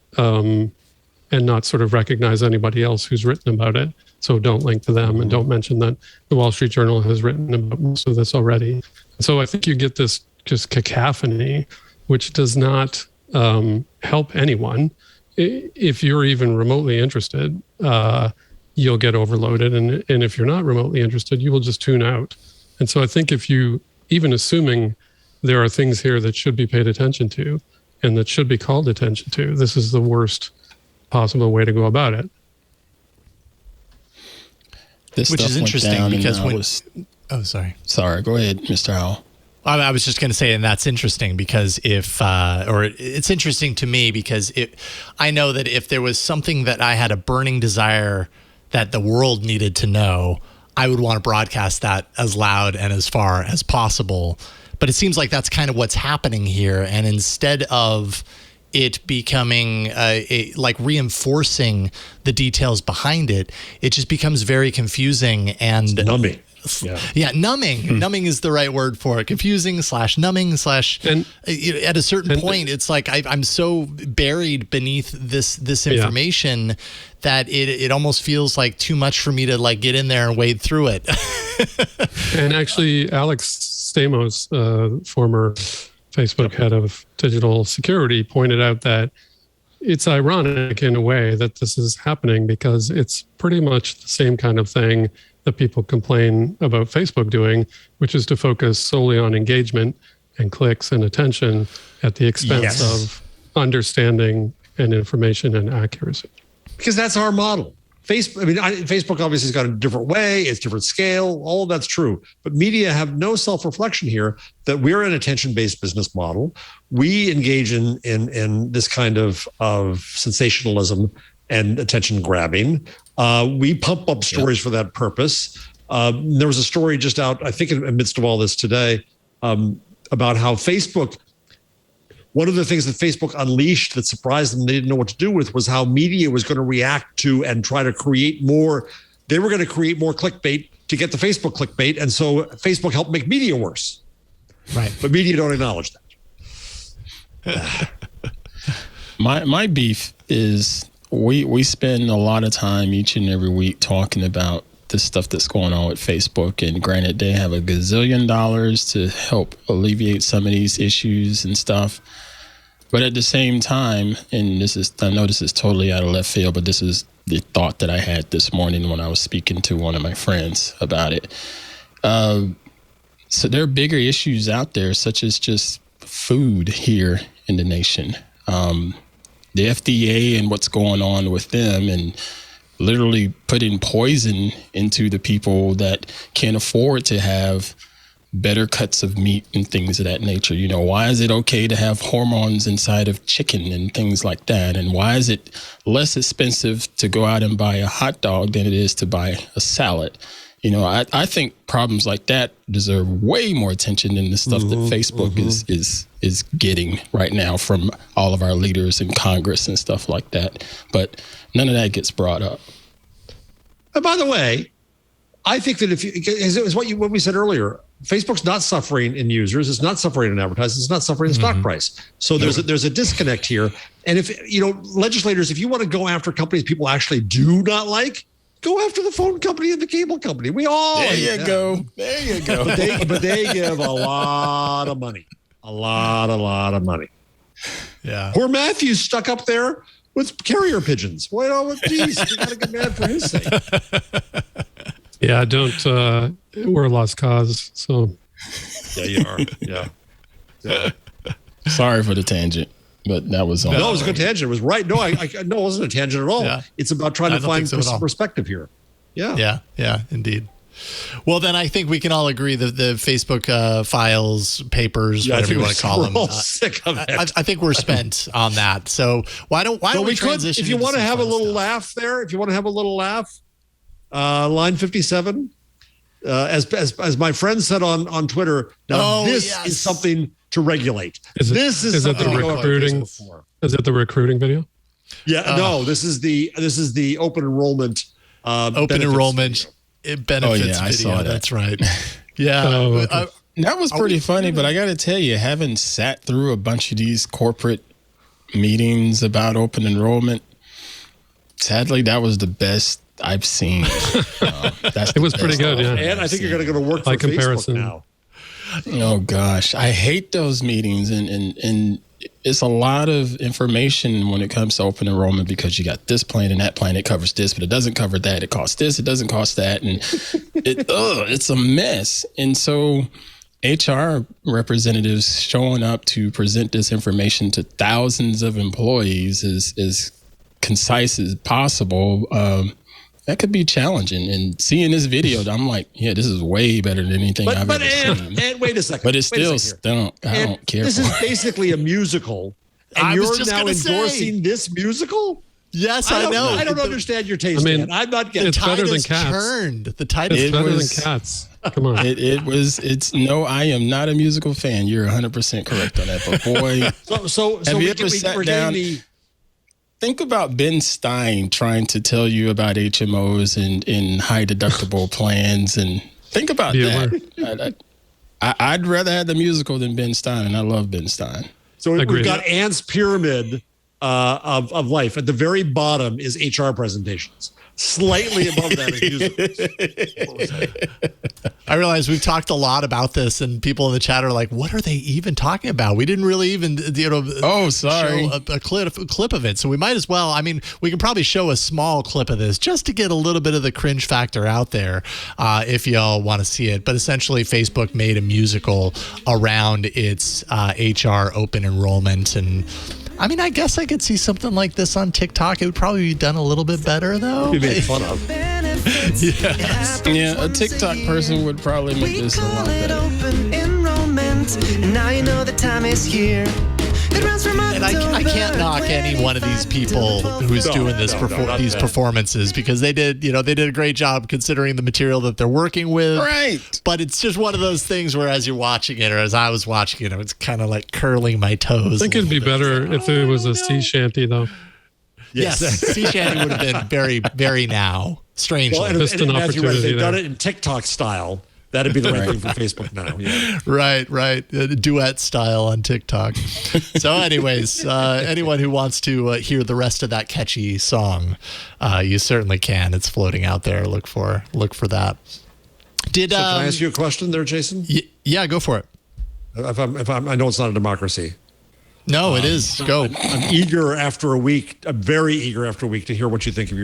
sort of recognize anybody else who's written about it. So don't link to them and don't mention that the Wall Street Journal has written about most of this already. So I think you get this just cacophony, which does not help anyone. If you're even remotely interested, you'll get overloaded. And if you're not remotely interested, you will just tune out. And so I think if you, even assuming there are things here that should be paid attention to and that should be called attention to, this is the worst possible way to go about it. Which is interesting because Sorry, go ahead, Mr. Howell. I was just going to say, and that's interesting because it's interesting to me because I know that if there was something that I had a burning desire that the world needed to know, I would want to broadcast that as loud and as far as possible. But it seems like that's kind of what's happening here. And instead of it becoming like reinforcing the details behind it, it just becomes very confusing and numbing. Yeah, numbing. Numbing is the right word for it. Confusing / numbing / and at a certain point, it's like I'm so buried beneath this information that it almost feels like too much for me to like get in there and wade through it. And actually, Alex Stamos, former Facebook head of digital security, pointed out that it's ironic in a way that this is happening because it's pretty much the same kind of thing that people complain about Facebook doing, which is to focus solely on engagement and clicks and attention at the expense of understanding and information and accuracy. Because that's our model. Facebook obviously has got a different way, it's different scale, all of that's true. But media have no self-reflection here that we're an attention-based business model. We engage in this kind of sensationalism and attention grabbing. We pump up stories for that purpose. There was a story just out, I think in the midst of all this today, about how Facebook, one of the things that Facebook unleashed that surprised them, they didn't know what to do with, was how media was going to react to and try to create more. They were going to create more clickbait to get the Facebook clickbait. And so Facebook helped make media worse. Right. But media don't acknowledge that. My beef is we spend a lot of time each and every week talking about the stuff that's going on with Facebook. And granted, they have a gazillion dollars to help alleviate some of these issues and stuff. But at the same time, and I know this is totally out of left field, but this is the thought that I had this morning when I was speaking to one of my friends about it. So there are bigger issues out there, such as just food here in the nation. The FDA and what's going on with them and literally putting poison into the people that can't afford to have better cuts of meat and things of that nature? You know, why is it okay to have hormones inside of chicken and things like that? And why is it less expensive to go out and buy a hot dog than it is to buy a salad? You know, I think problems like that deserve way more attention than the stuff that Facebook is getting right now from all of our leaders in Congress and stuff like that. But none of that gets brought up. And by the way, I think that it's what we said earlier, Facebook's not suffering in users, it's not suffering in advertising, it's not suffering in stock price. So there's a disconnect here. And if legislators, if you want to go after companies people actually do not like, go after the phone company and the cable company. We all There you go. But they give a lot of money. A lot of money. Yeah. Poor Matthew's stuck up there with carrier pigeons. Well, geez, we got to get mad for his sake. Yeah, we're a lost cause. So Yeah, you are. Yeah. Sorry for the tangent, but that was on. No, it was a good tangent. It was right. No, no, it wasn't a tangent at all. Yeah. It's about trying to find so perspective here. Yeah. Yeah, indeed. Well, then I think we can all agree that the Facebook files, papers, whatever you want to call them, We're all sick of it. I think we're spent on that. So why don't we transition? If you want to have a little laugh. line 57, as my friend said on Twitter, now this is something to regulate. Is it the recruiting video? Yeah, no, this is the open enrollment. Open enrollment benefits I video. saw that. That's right. Yeah. Okay. That was pretty funny, but I got to tell you, having sat through a bunch of these corporate meetings about open enrollment, sadly, that was the best I've seen. It was pretty good, yeah. And I think you're going to go to work for comparison. Facebook now. Oh gosh, I hate those meetings, and it's a lot of information when it comes to open enrollment because you got this plan and that plan. It covers this, but it doesn't cover that. It costs this, it doesn't cost that, and it's a mess. And so, HR representatives showing up to present this information to thousands of employees as concise as possible. That could be challenging. And seeing this video, I'm like, yeah, this is way better than anything I've ever seen. And wait a second. But it's still I don't care. This for is it. basically a musical. And I was you're just now gonna endorsing this musical? Yes, I know. I don't understand your taste. I mean, man. I'm not getting it's better than is Cats. turned. The tide It's is better than Cats. Come on. I am not a musical fan. You're 100% correct on that. But boy, So have you ever sat down? Think about Ben Stein trying to tell you about HMOs and high deductible plans, and think about that. I'd rather have the musical than Ben Stein, and I love Ben Stein. So Agreed. we've got Ant's pyramid of life. At the very bottom is HR presentations. Slightly above that is music. I realize we've talked a lot about this, and people in the chat are like, "What are they even talking about?" We didn't really even, Oh, sorry. show a clip of it. So we might as well. I mean, we can probably show a small clip of this just to get a little bit of the cringe factor out there, if y'all want to see it. But essentially, Facebook made a musical around its HR open enrollment, and I mean, I guess I could see something like this on TikTok. It would probably be done a little bit better, though. Be made fun of. Yes. Yeah, a TikTok person would probably make this a lot better. Open enrollment. Now you know the time is here. It runs from And I can't knock any one of these people who's doing this these performances, because they did a great job considering the material that they're working with. Right. But it's just one of those things where as you're watching it, or as I was watching it, it's kind of like curling my toes. I think it'd be better if it was a sea shanty, though. Yes, sea shanty would have been very, very now. Strangely. Well, Missed an Matthew, right, opportunity they've done there. it in TikTok style. That'd be the right thing for Facebook now. Yeah. Right. Duet style on TikTok. So anyways, anyone who wants to hear the rest of that catchy song, you certainly can. It's floating out there. Look for that. Can I ask you a question there, Jason? Yeah, go for it. I know it's not a democracy. No, it is. Go. I'm eager after a week. I'm very eager after a week to hear what you think of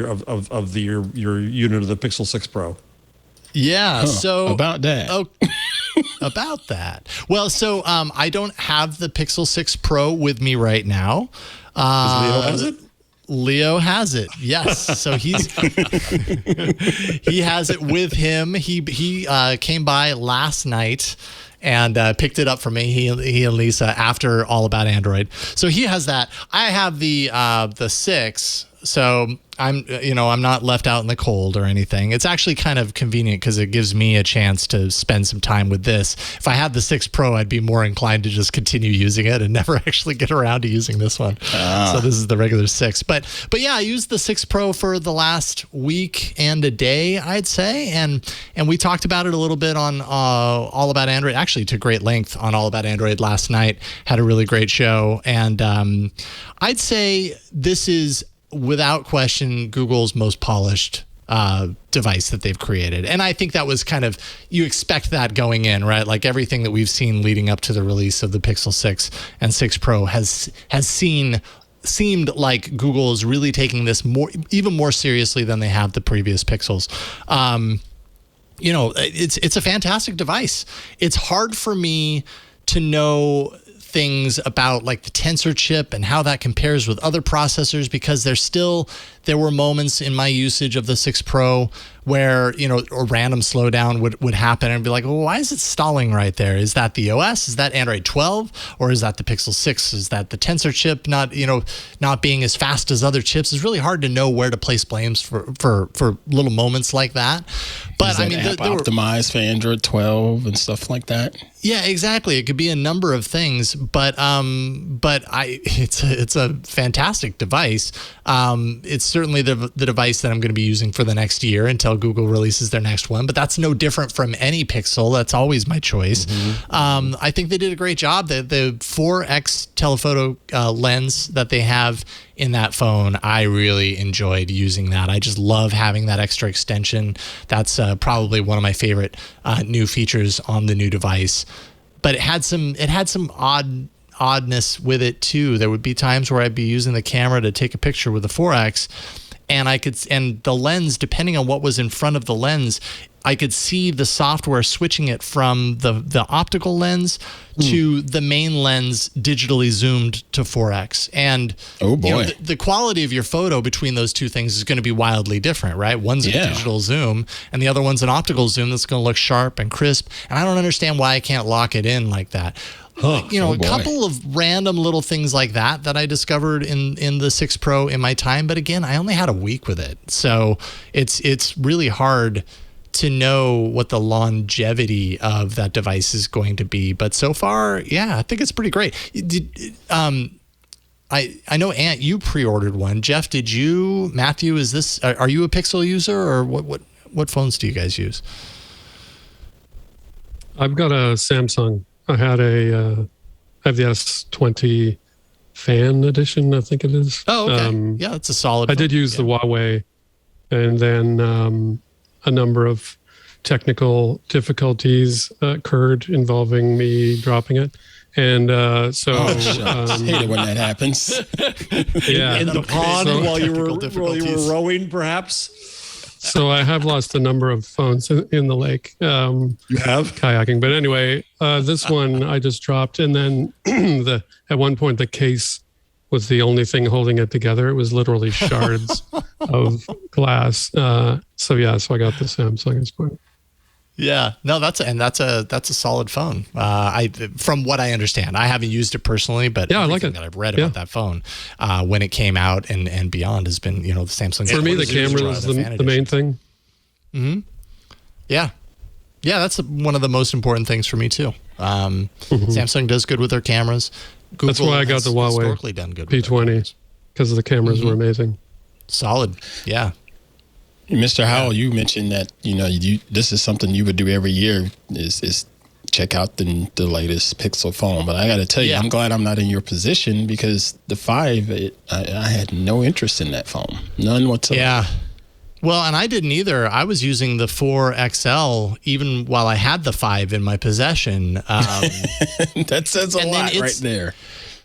your unit of the Pixel 6 Pro. Yeah. So about that. Oh, about that. Well, so I don't have the Pixel 6 Pro with me right now. Leo has it? Leo has it. Yes. So he has it with him. He came by last night and picked it up for me. He and Lisa after All About Android. So he has that. I have the 6. So I'm not left out in the cold or anything. It's actually kind of convenient because it gives me a chance to spend some time with this. If I had the 6 Pro, I'd be more inclined to just continue using it and never actually get around to using this one. So this is the regular 6. But yeah, I used the 6 Pro for the last week and a day, I'd say. And we talked about it a little bit on All About Android, actually to great length on All About Android last night. Had a really great show. And I'd say this is, without question, Google's most polished device that they've created. And I think that was kind of, you expect that going in, right? Like everything that we've seen leading up to the release of the Pixel 6 and 6 Pro has seemed like Google is really taking this even more seriously than they have the previous Pixels. It's a fantastic device. It's hard for me to know things about like the tensor chip and how that compares with other processors, because there were moments in my usage of the 6 Pro where, a random slowdown would happen and be like, well, why is it stalling right there? Is that the OS? Is that Android 12? Or is that the Pixel 6? Is that the tensor chip not being as fast as other chips? It's really hard to know where to place blames for little moments like that. But is that app optimized for Android 12 and stuff like that? Yeah, exactly. It could be a number of things, but it's a fantastic device. It's certainly the device that I'm going to be using for the next year until Google releases their next one. But that's no different from any Pixel. That's always my choice. Mm-hmm. I think they did a great job. The 4x telephoto lens that they have in that phone, I really enjoyed using that. I just love having that extra extension. That's probably one of my favorite new features on the new device. But it had some oddness with it too. There would be times where I'd be using the camera to take a picture with the 4x, and the lens, depending on what was in front of the lens, I could see the software switching it from the optical lens to the main lens digitally zoomed to 4x. And oh boy, the quality of your photo between those two things is going to be wildly different, right? One's a digital zoom and the other one's an optical zoom that's going to look sharp and crisp. And I don't understand why I can't lock it in like that. A couple of random little things like that I discovered in the 6 Pro in my time. But again, I only had a week with it. So it's really hard to know what the longevity of that device is going to be. But so far, yeah, I think it's pretty great. I know, Ant, you pre-ordered one. Jeff, did you? Matthew, are you a Pixel user, or what phones do you guys use? I've got a Samsung. I have the S20 Fan Edition, I think it is. Oh, okay. Yeah, it's a solid I did use the Huawei, and then a number of technical difficulties occurred involving me dropping it. And I hate it when that happens. Yeah. In the pond while you were rowing, perhaps? So I have lost a number of phones in the lake. You have? Kayaking. But anyway, this one I just dropped. And then at one point, the case was the only thing holding it together. It was literally shards of glass. So I got the Samsung as point. Yeah, no, that's a solid phone. From what I understand, I haven't used it personally, but I like it. That I've read about that phone when it came out and beyond has been, the Samsung. For me, the camera is the main thing. Mm-hmm. Yeah, that's one of the most important things for me too. Samsung does good with their cameras. Google that's why I got the Huawei historically done good P20 because the cameras were amazing. Solid, yeah. Mr. Howell, you mentioned that this is something you would do every year is check out the latest Pixel phone. But I got to tell you, I'm glad I'm not in your position, because the 5, I had no interest in that phone, none whatsoever. Yeah. Well, and I didn't either. I was using the 4 XL even while I had the 5 in my possession. That says a lot right there.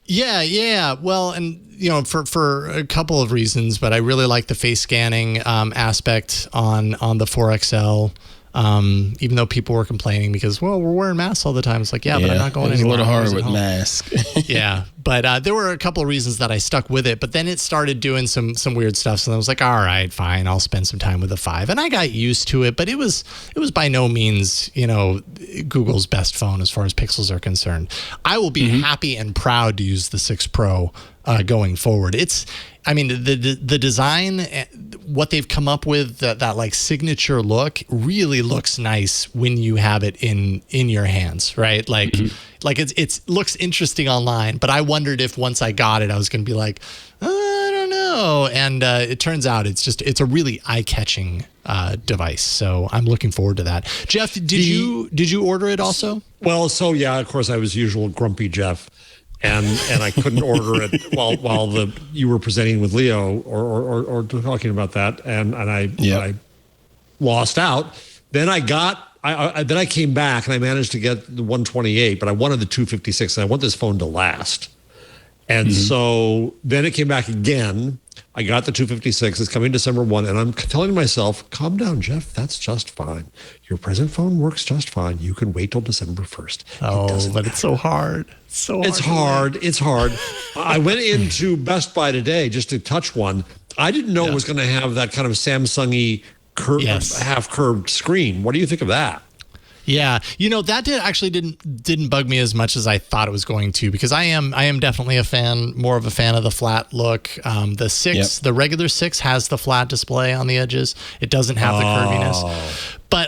Yeah. Well, and for a couple of reasons, but I really like the face scanning aspect on the 4XL. Even though people were complaining because, well, we're wearing masks all the time. It's like, but I'm not going anywhere. It's a little hard with masks. Yeah. But there were a couple of reasons that I stuck with it. But then it started doing some weird stuff. So I was like, all right, fine. I'll spend some time with the 5. And I got used to it. But it was by no means, Google's best phone as far as pixels are concerned. I will be happy and proud to use the 6 Pro going forward. The design, what they've come up with, that like signature look really looks nice when you have it in your hands, right? Like it looks interesting online, but I wondered if once I got it, I was going to be like, I don't know. And it turns out it's a really eye-catching device. So I'm looking forward to that. Jeff, did you order it also? Well, so yeah, of course I was usual grumpy Jeff. And I couldn't order it while you were presenting with Leo or talking about that, and I lost out. Then I came back and I managed to get the 128, but I wanted the 256, and I want this phone to last. And so then it came back again. I got the 256. It's coming December 1, and I'm telling myself, calm down, Jeff. That's just fine. Your present phone works just fine. You can wait till December 1st. But it's so hard. It's hard. I went into Best Buy today just to touch one. I didn't know it was going to have that kind of Samsung-y half curved screen. What do you think of that? Yeah, that didn't bug me as much as I thought it was going to, because I am definitely more of a fan of the flat look. The 6, the regular 6 has the flat display on the edges. It doesn't have the curviness. But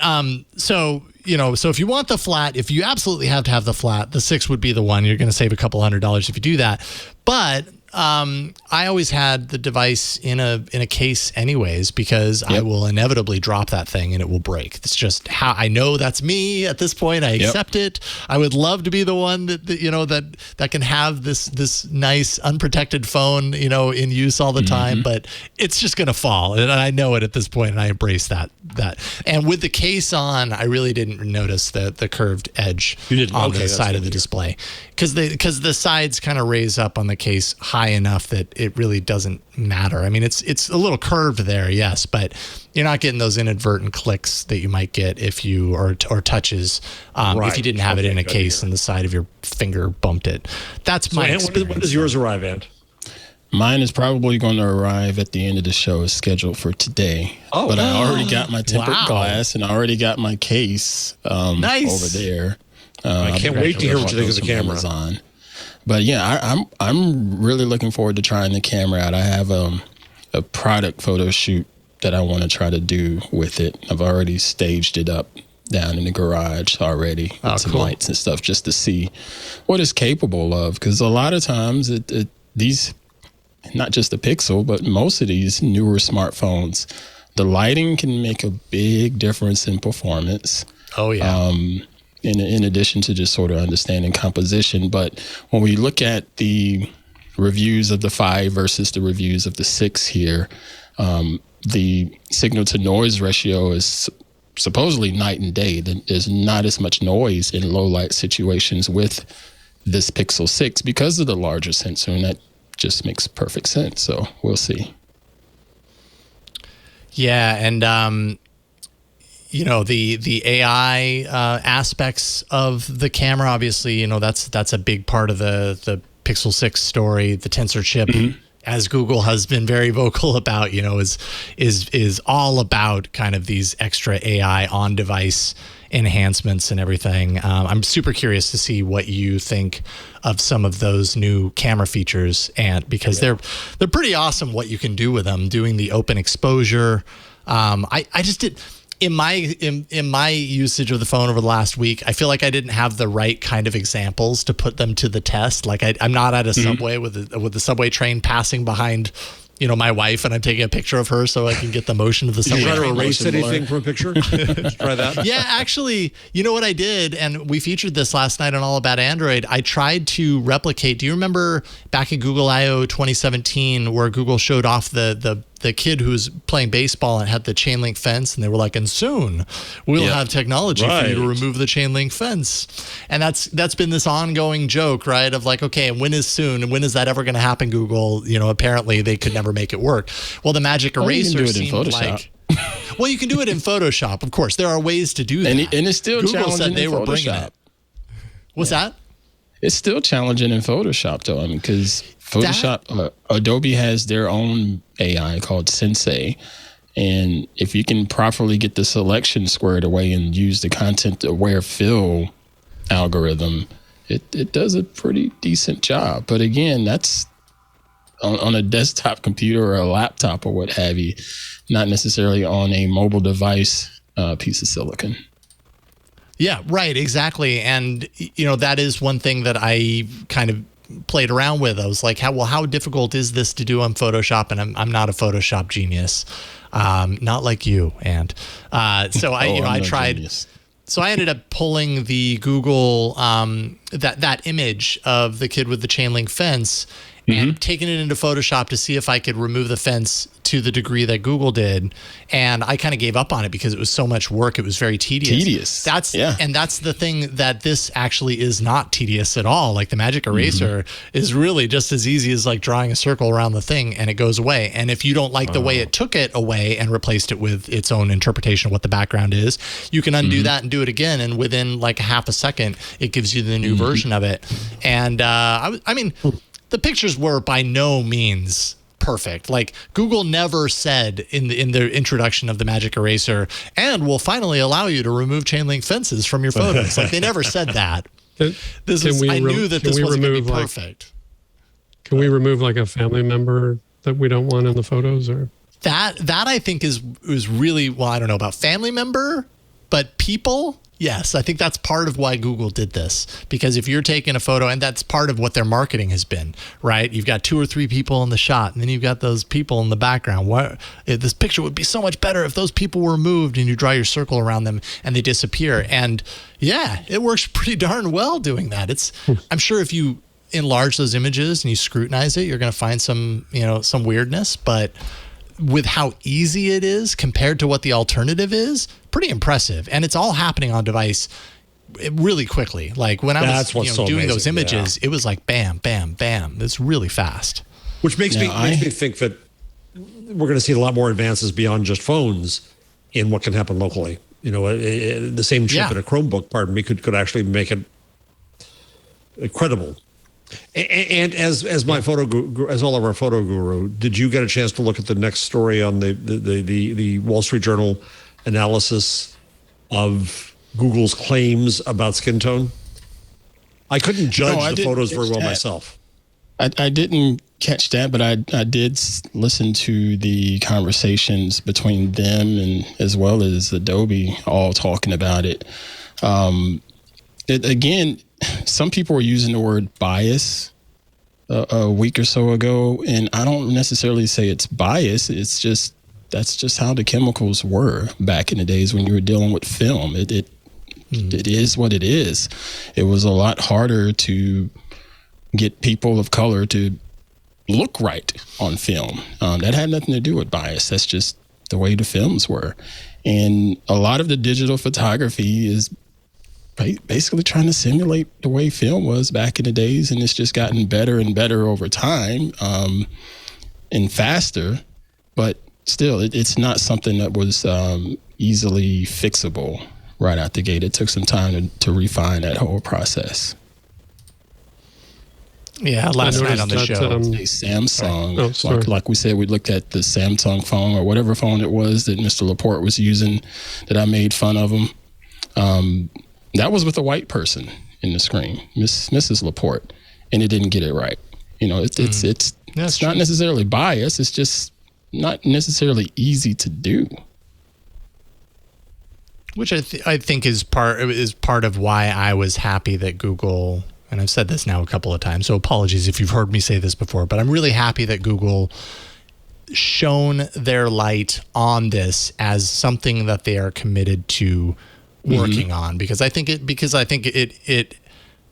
so if you want the flat, if you absolutely have to have the flat, the 6 would be the one. You're going to save a couple $100 if you do that. But I always had the device in a case anyways, because I will inevitably drop that thing and it will break. It's just how I know that's me at this point. I accept it. I would love to be the one that can have this nice unprotected phone, in use all the time, but it's just going to fall. And I know it at this point, and I embrace that. And with the case on, I really didn't notice the curved edge on the side of the display, because the sides kind of raise up on the case high enough that it really doesn't matter. I mean, it's a little curved there, yes, but you're not getting those inadvertent clicks that you might get if you or touches if you didn't have it in a case and the side of your finger bumped it. That's my experience. When does yours arrive, Ant? Mine is probably going to arrive at the end of the show. It's scheduled for today. But I already got my tempered glass, and I already got my case nice. over there. I can't wait to hear what you think of the camera. Amazon. But yeah, I'm really looking forward to trying the camera out. I have a product photo shoot that I want to try to do with it. I've already staged it up down in the garage already with some lights and stuff, just to see what it's capable of. Because a lot of times these, not just the Pixel, but most of these newer smartphones, the lighting can make a big difference in performance. Oh yeah. In addition to just sort of understanding composition. But when we look at the reviews of the 5 versus the reviews of the 6 here, the signal to noise ratio is supposedly night and day. There's not as much noise in low light situations with this Pixel 6 because of the larger sensor, and that just makes perfect sense. So we'll see. Yeah, and the AI aspects of the camera, obviously, that's a big part of the Pixel 6 story. The tensor chip, as Google has been very vocal about, is all about kind of these extra AI on device enhancements and everything. I'm super curious to see what you think of some of those new camera features, and because they're pretty awesome what you can do with them, doing the open exposure. I just did. In my usage of the phone over the last week, I feel like I didn't have the right kind of examples to put them to the test. Like I'm not at a subway with the subway train passing behind, my wife, and I'm taking a picture of her so I can get the motion of the subway. You try to train. erase anything from a picture? Try that? Yeah, actually, you know what I did, and we featured this last night on All About Android. I tried to replicate. Do you remember back in Google I/O 2017 where Google showed off the kid who was playing baseball and had the chain link fence, and they were like, and soon we'll have technology for you to remove the chain link fence. And that's been this ongoing joke, right? Of like, okay, and when is soon? And when is that ever going to happen, Google? Apparently they could never make it work. Well, the magic eraser seemed like... Well, you can do it in Photoshop, of course. There are ways to do that. And it's still Google challenging said they in were bringing Photoshop. it. What's that? It's still challenging in Photoshop, though. I mean, because Photoshop, Adobe has their own AI called Sensei. And if you can properly get the selection squared away and use the content-aware fill algorithm, it does a pretty decent job. But again, that's on a desktop computer or a laptop or what have you, not necessarily on a mobile device piece of silicon. Yeah, right, exactly. And, that is one thing that I kind of played around with. I was like, how difficult is this to do on Photoshop? And I'm not a Photoshop genius, not like you. And so I tried. Genius. So I ended up pulling the Google that image of the kid with the chain link fence and taking it into Photoshop to see if I could remove the fence to the degree that Google did. And I kind of gave up on it because it was so much work. It was very tedious. And that's the thing, that this actually is not tedious at all. Like the magic eraser is really just as easy as like drawing a circle around the thing and it goes away. And if you don't like the way it took it away and replaced it with its own interpretation of what the background is, you can undo that and do it again. And within like a half a second, it gives you the new version of it. And I mean, the pictures were by no means perfect. Like Google never said in their introduction of the magic eraser, and will finally allow you to remove chain link fences from your photos. Like they never said that. I knew that this wasn't going to be perfect. Can we remove like a family member that we don't want in the photos, or that I think is really, well, I don't know about family member, but people. Yes, I think that's part of why Google did this, because if you're taking a photo, and that's part of what their marketing has been, right? You've got 2 or 3 people in the shot, and then you've got those people in the background. This picture would be so much better if those people were moved, and you draw your circle around them and they disappear. And yeah, it works pretty darn well doing that. I'm sure if you enlarge those images and you scrutinize it, you're going to find some weirdness, but with how easy it is compared to what the alternative is, pretty impressive. And it's all happening on device really quickly. Like when I was doing those images, it was like bam, bam, bam. It's really fast. Which makes me think that we're going to see a lot more advances beyond just phones in what can happen locally. The same chip in a Chromebook, could actually make it credible. And as all of our photo guru, did you get a chance to look at the next story on the Wall Street Journal analysis of Google's claims about skin tone? I couldn't judge the photos very well myself. I didn't catch that, but I did listen to the conversations between them and as well as Adobe all talking about it. Again, some people were using the word bias a week or so ago, and I don't necessarily say it's bias. It's just that's just how the chemicals were back in the days when you were dealing with film. It is what it is. It was a lot harder to get people of color to look right on film. That had nothing to do with bias. That's just the way the films were. And a lot of the digital photography is basically trying to simulate the way film was back in the days, and it's just gotten better and better over time, and faster, but still it's not something that was easily fixable right out the gate. It took some time to refine that whole process. Yeah, last night on the show, Samsung, like we said, we looked at the Samsung phone or whatever phone it was that Mr. Laporte was using that I made fun of him. That was with a white person in the screen, Mrs. Laporte, and it didn't get it right. It's not necessarily bias. It's just not necessarily easy to do. Which I think is part of why I was happy that Google, and I've said this now a couple of times, so apologies if you've heard me say this before, but I'm really happy that Google shone their light on this as something that they are committed to working on, because I think it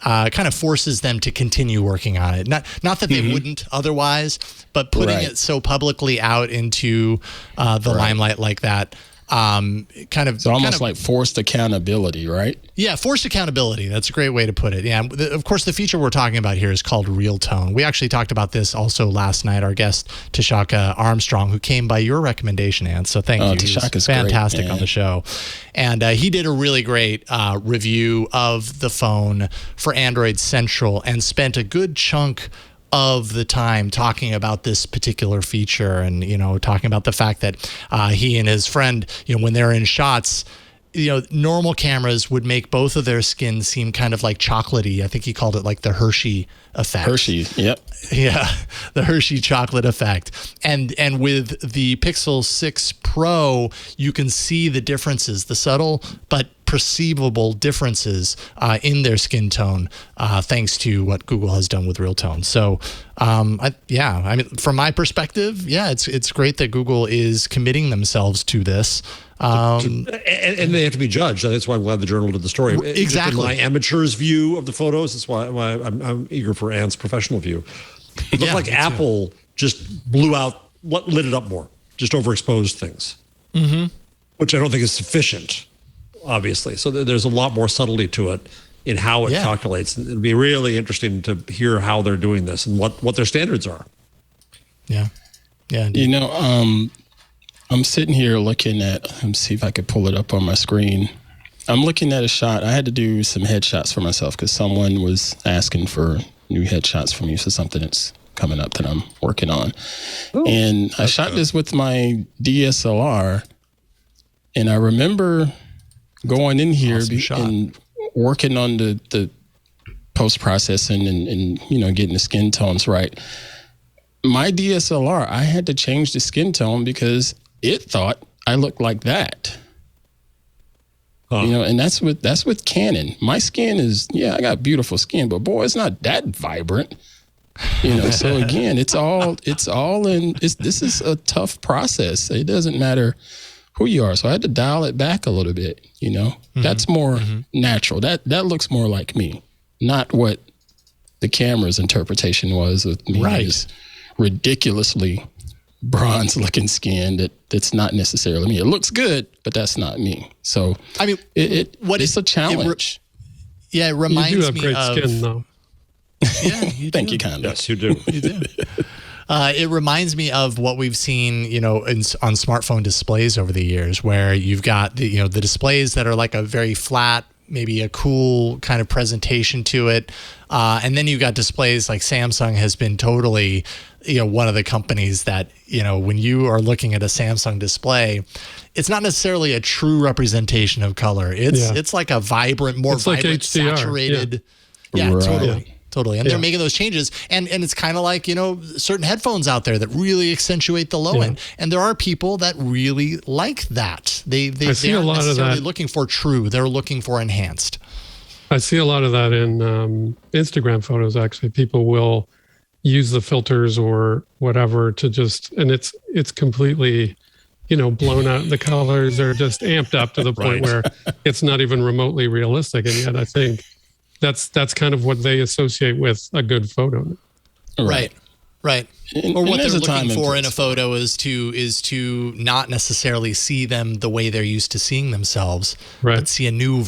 kind of forces them to continue working on it. Not that they wouldn't otherwise, but putting it so publicly out into the limelight like that, It's almost like forced accountability, right? Yeah, forced accountability. That's a great way to put it. Yeah, of course, the feature we're talking about here is called Real Tone. We actually talked about this also last night. Our guest, Tashaka Armstrong, who came by your recommendation, Ann. So thank you. Tashaka's fantastic great, on the show. And he did a really great review of the phone for Android Central and spent a good chunk of the time talking about this particular feature and, talking about the fact that he and his friend, when they're in shots, normal cameras would make both of their skins seem kind of like chocolatey. I think he called it like the Hershey effect. Hershey, yep. Yeah, the Hershey chocolate effect. And with the Pixel 6 Pro, you can see the differences, the subtle but perceivable differences in their skin tone, thanks to what Google has done with Real Tone. So, from my perspective, it's great that Google is committing themselves to this. And they have to be judged. That's why I'm glad the Journal did the story. Exactly. Just in my amateur's view of the photos, that's why I'm eager for Ann's professional view. It looked like Apple just lit it up more, just overexposed things, which I don't think is sufficient, obviously. So there's a lot more subtlety to it in how it calculates. It'd be really interesting to hear how they're doing this and what their standards are. Yeah. Yeah. Indeed. I'm sitting here looking at, let me see if I could pull it up on my screen. I'm looking at a shot. I had to do some headshots for myself because someone was asking for new headshots for me for something that's coming up that I'm working on. Ooh, and I shot this with my DSLR. And I remember going in here and working on the post-processing and getting the skin tones right. My DSLR, I had to change the skin tone because it thought I looked like that. And that's with Canon. My skin is, I got beautiful skin, but boy, it's not that vibrant. So again, it's all in, this is a tough process. It doesn't matter who you are. So I had to dial it back a little bit, That's more natural. That looks more like me, not what the camera's interpretation was with me. Right. This ridiculously bronze looking skin that's not necessarily me. It looks good, but that's not me. So I mean, it's a challenge. It reminds me of. You do have great skin, though. Yeah, you do. Thank you, kind of. Yes, you do. You do. It reminds me of what we've seen, on smartphone displays over the years, where you've got the displays that are like a very flat, maybe a cool kind of presentation to it, and then you've got displays like Samsung has been totally, one of the companies that when you are looking at a Samsung display, it's not necessarily a true representation of color. It's like a vibrant, more vibrant, like HDR, saturated. Yeah, right. Totally. And they're making those changes. And it's kind of like, certain headphones out there that really accentuate the low end. And there are people that really like that. They aren't necessarily looking for true. They're looking for enhanced. I see a lot of that in Instagram photos, actually. People will use the filters or whatever to just, and it's completely, blown out. The colors are just amped up to the point where it's not even remotely realistic. And yet I think that's kind of what they associate with a good photo. Right. Or what they're looking for in a photo is to not necessarily see them the way they're used to seeing themselves, but see a new,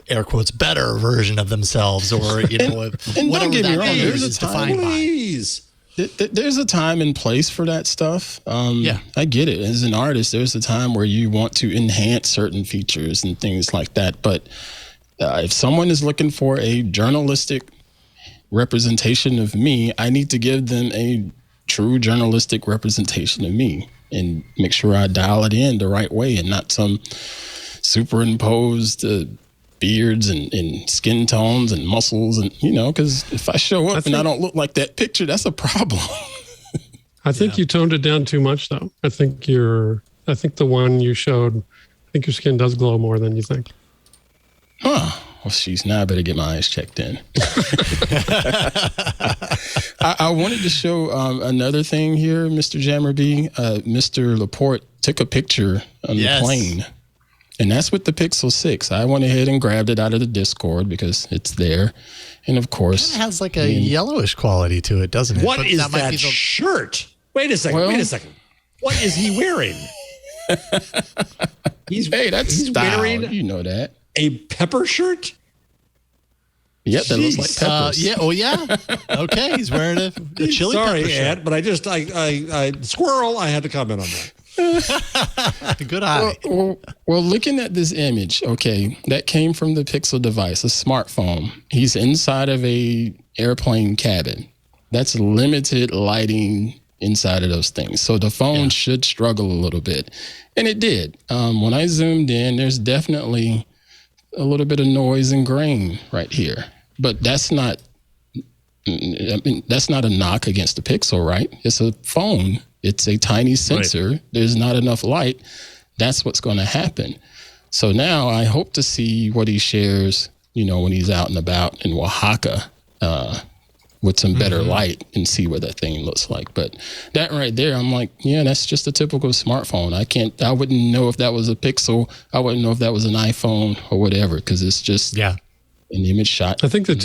air quotes, better version of themselves, or and don't get me wrong, there's a time. There's a time and place for that stuff. I get it. As an artist, there's a time where you want to enhance certain features and things like that, but if someone is looking for a journalistic representation of me, I need to give them a true journalistic representation of me and make sure I dial it in the right way and not some superimposed beards and skin tones and muscles. And, because if I show up and I don't look like that picture, that's a problem. I think you toned it down too much, though. I think the one you showed, I think your skin does glow more than you think. Huh. Well, now I better get my eyes checked in. I wanted to show another thing here, Mr. Jammer B. Mr. Laporte took a picture on the plane, and that's with the Pixel 6. I went ahead and grabbed it out of the Discord because it's there. And of course, it has like a yellowish quality to it, doesn't it? What is that shirt? Wait a second. What is he wearing? He's that's style. wearing You know that. a pepper shirt. Yep, that looks like Jeez. peppers. Yeah. Oh, yeah. Okay. He's wearing a chili Sorry, pepper shirt. Ant, but I squirrel. I had to comment on that. Good eye. Well, looking at this image, okay, that came from the Pixel device, a smartphone. He's inside of a airplane cabin. That's limited lighting inside of those things. So the phone should struggle a little bit. And it did. When I zoomed in, there's definitely a little bit of noise and grain right here. But that's not a knock against the Pixel, right? It's a phone. It's a tiny sensor. Right. There's not enough light. That's what's going to happen. So now I hope to see what he shares, when he's out and about in Oaxaca with some better light and see what that thing looks like. But that right there, I'm like, yeah, that's just a typical smartphone. I wouldn't know if that was a Pixel. I wouldn't know if that was an iPhone or whatever, because it's just an image shot. I think the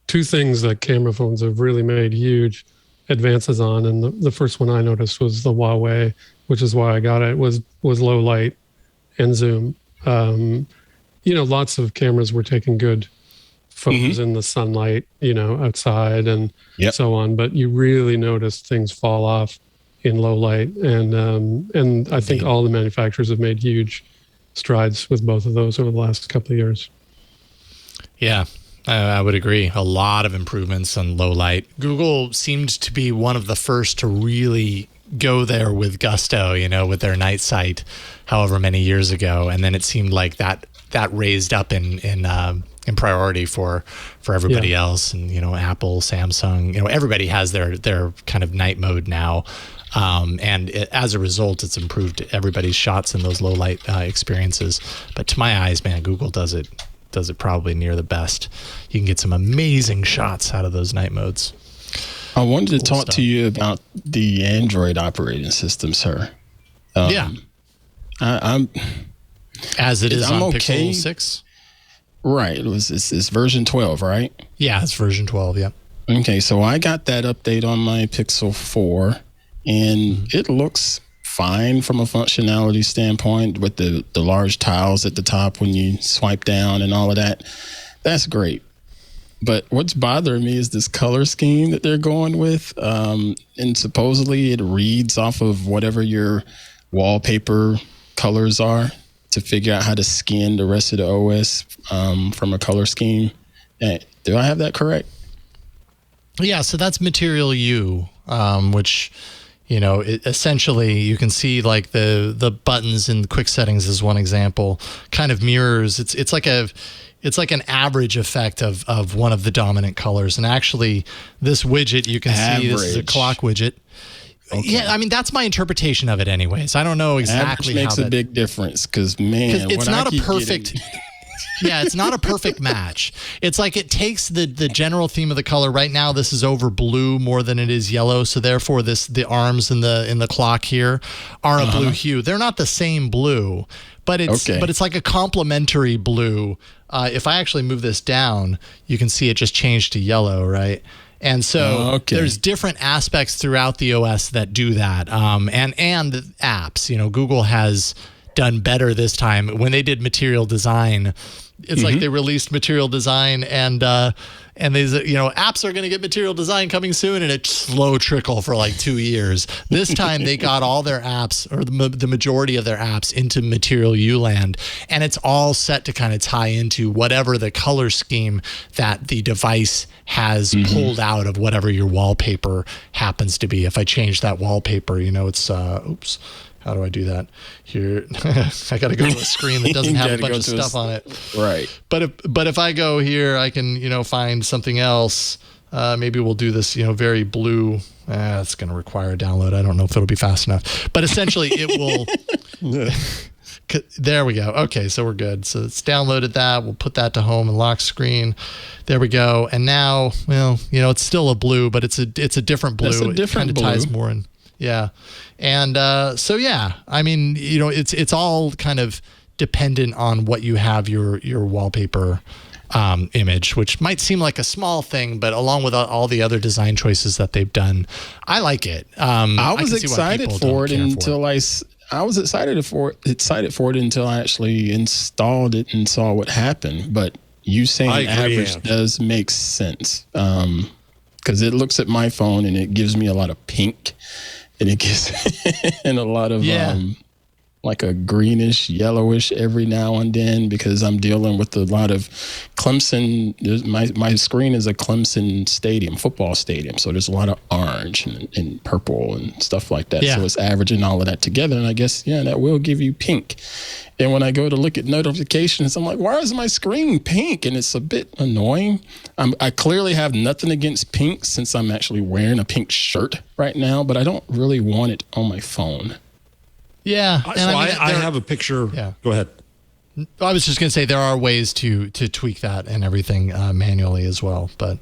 two things that camera phones have really made huge advances on, and the first one I noticed was the Huawei, which is why I got it, was low light and zoom. Lots of cameras were taking good photos in the sunlight, outside and so on, but you really notice things fall off in low light, and I think all the manufacturers have made huge strides with both of those over the last couple of years. Yeah, I would agree. A lot of improvements on low light. Google seemed to be one of the first to really go there with gusto, with their night sight, however many years ago, and then it seemed like that raised up in priority for everybody else. And Apple, Samsung, everybody has their kind of night mode now, and as a result, it's improved everybody's shots in those low light experiences. But to my eyes, man, Google does it probably near the best. You can get some amazing shots out of those night modes. I wanted to talk to you about the Android operating system, sir. I'm as it is on okay. Pixel 6. Right. It's version 12, right? Yeah, it's version 12. Yeah. Okay, so I got that update on my Pixel 4, and it looks fine from a functionality standpoint with the large tiles at the top when you swipe down and all of that. That's great. But what's bothering me is this color scheme that they're going with. And supposedly it reads off of whatever your wallpaper colors are to figure out how to skin the rest of the OS from a color scheme. Do I have that correct? Yeah, so that's Material U, which, essentially you can see like the buttons in quick settings is one example, kind of mirrors. It's like an average effect of one of the dominant colors. And actually this widget, you can see this is a clock widget. Okay. Yeah, I mean, that's my interpretation of it anyways. I don't know exactly average makes a big difference because, man, it's not a perfect... Yeah, it's not a perfect match. It's like it takes the general theme of the color. Right now, this is over blue more than it is yellow. So therefore, the arms in the clock here are a blue hue. They're not the same blue, but it's like a complementary blue. If I actually move this down, you can see it just changed to yellow, right? And so there's different aspects throughout the OS that do that. And apps, Google has done better this time. When they did material design, it's like they released material design and they apps are going to get material design coming soon, and it's slow trickle for like 2 years. This time they got all their apps, or the majority of their apps, into Material U land, and it's all set to kind of tie into whatever the color scheme that the device has pulled out of whatever your wallpaper happens to be. If I change that wallpaper, it's oops. How do I do that? Here, I got to go to a screen that doesn't have a bunch of stuff on it. Right. But if I go here, I can find something else. Maybe we'll do this very blue. It's going to require a download. I don't know if it'll be fast enough. But essentially, it will. There we go. Okay, so we're good. So it's downloaded that. We'll put that to home and lock screen. There we go. And now, it's still a blue, but it's a different blue. It's a different blue. It kind of ties more in. Yeah. And so, yeah, I mean, it's all kind of dependent on what you have your wallpaper image, which might seem like a small thing, but along with all the other design choices that they've done, I like it. I was excited for it until I I was excited for it until I actually installed it and saw what happened. But you saying average does make sense, because it looks at my phone and it gives me a lot of pink, and it gives and a lot of like a greenish, yellowish every now and then, because I'm dealing with a lot of Clemson. My screen is a Clemson stadium, football stadium. So there's a lot of orange and purple and stuff like that. Yeah. So it's averaging all of that together. And I guess, that will give you pink. And when I go to look at notifications, I'm like, why is my screen pink? And it's a bit annoying. I clearly have nothing against pink, since I'm actually wearing a pink shirt right now, but I don't really want it on my phone. Yeah. So I have a picture. Yeah. Go ahead. I was just going to say there are ways to tweak that and everything manually as well. But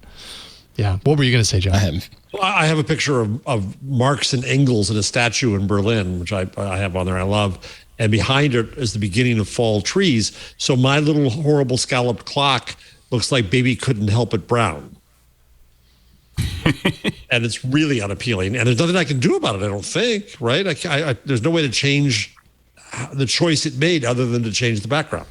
yeah, what were you going to say, John? I have a picture of Marx and Engels in a statue in Berlin, which I have on there. I love. And behind it is the beginning of fall trees. So my little horrible scalloped clock looks like baby couldn't help it brown. And it's really unappealing, and there's nothing I can do about it, I don't think, right? There's no way to change the choice it made other than to change the background.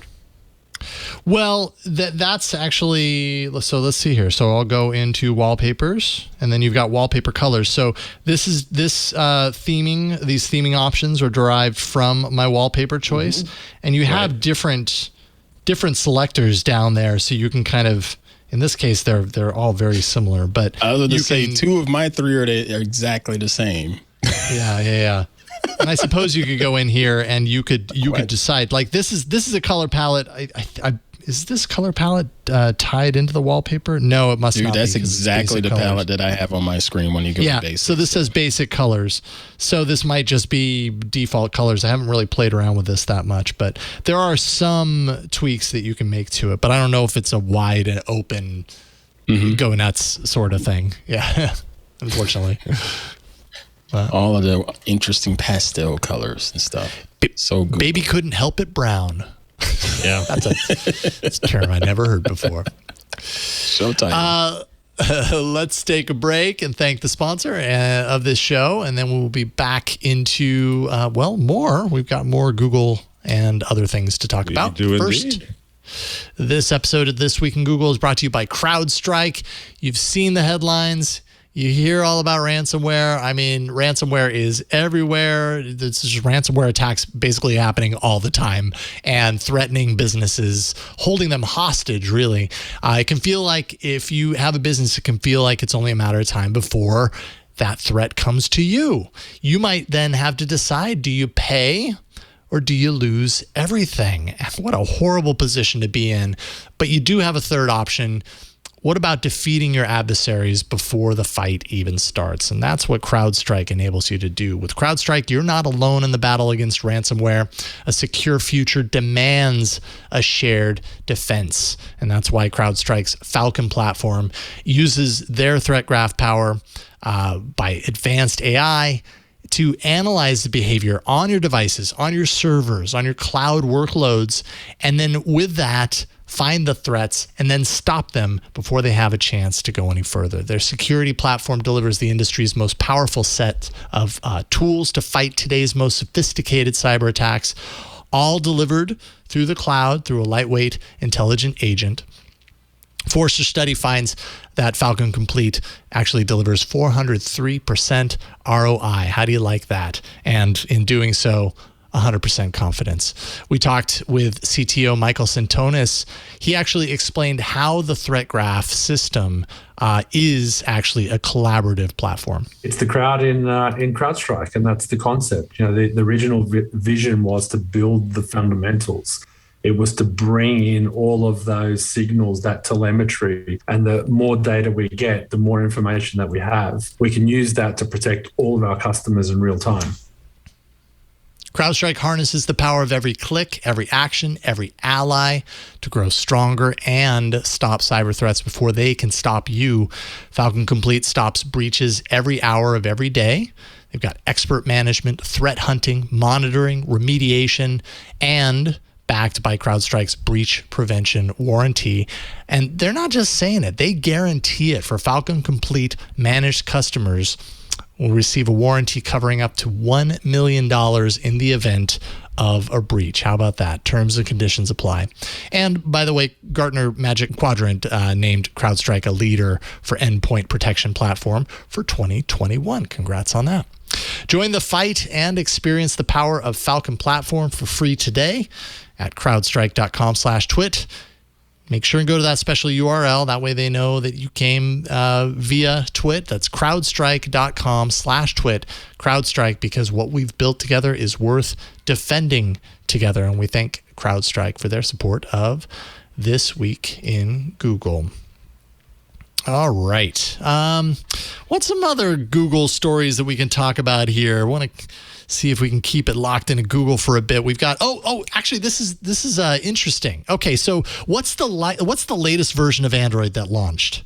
Well, that's actually, so let's see here. So I'll go into wallpapers, and then you've got wallpaper colors. So these theming options are derived from my wallpaper choice, and you have different selectors down there, so you can kind of, in this case, they're all very similar. But I was going to say 2 of my 3 are exactly the same. Yeah. And I suppose you could go in here and you could decide, like, this is a color palette. Is this color palette tied into the wallpaper? No, it must not be. That's exactly the palette that I have on my screen when you go to basic. So this says basic colors. So this might just be default colors. I haven't really played around with this that much, but there are some tweaks that you can make to it. But I don't know if it's a wide and open, go nuts sort of thing. Yeah, unfortunately. All of the interesting pastel colors and stuff. So good. Baby couldn't help it brown. Yeah. That's a term I never heard before. Showtime. Let's take a break and thank the sponsor of this show, and then we'll be back into, more. We've got more Google and other things to talk about. First, indeed. This episode of This Week in Google is brought to you by CrowdStrike. You've seen the headlines. You hear all about ransomware. I mean, ransomware is everywhere. This is ransomware attacks basically happening all the time and threatening businesses, holding them hostage, really. It can feel like, if you have a business, it can feel like it's only a matter of time before that threat comes to you. You might then have to decide, do you pay or do you lose everything? What a horrible position to be in. But you do have a third option. What about defeating your adversaries before the fight even starts? And that's what CrowdStrike enables you to do. With CrowdStrike, you're not alone in the battle against ransomware. A secure future demands a shared defense. And that's why CrowdStrike's Falcon platform uses their threat graph power by advanced AI to analyze the behavior on your devices, on your servers, on your cloud workloads, and then with that, find the threats, and then stop them before they have a chance to go any further. Their security platform delivers the industry's most powerful set of tools to fight today's most sophisticated cyber attacks, all delivered through the cloud through a lightweight, intelligent agent. Forrester study finds that Falcon Complete actually delivers 403% ROI. How do you like that? And in doing so, 100% confidence. We talked with CTO Michael Santonis. He actually explained how the threat graph system is actually a collaborative platform. It's the crowd in CrowdStrike, and that's the concept. The original vision was to build the fundamentals. It was to bring in all of those signals, that telemetry, and the more data we get, the more information that we have. We can use that to protect all of our customers in real time. CrowdStrike harnesses the power of every click, every action, every ally to grow stronger and stop cyber threats before they can stop you. Falcon Complete stops breaches every hour of every day. They've got expert management, threat hunting, monitoring, remediation, and backed by CrowdStrike's breach prevention warranty. And they're not just saying it, they guarantee it for Falcon Complete managed customers. will receive a warranty covering up to $1 million in the event of a breach. How about that? Terms and conditions apply. And by the way, Gartner Magic Quadrant named CrowdStrike a leader for endpoint protection platform for 2021. Congrats on that. Join the fight and experience the power of Falcon Platform for free today at crowdstrike.com/twit. Make sure and go to that special URL. That way they know that you came via Twit. That's crowdstrike.com/twit. CrowdStrike, because what we've built together is worth defending together. And we thank CrowdStrike for their support of This Week in Google. All right. What's some other Google stories that we can talk about here? I want to see if we can keep it locked into Google for a bit. We've got actually this is interesting. Okay, so what's the latest version of Android that launched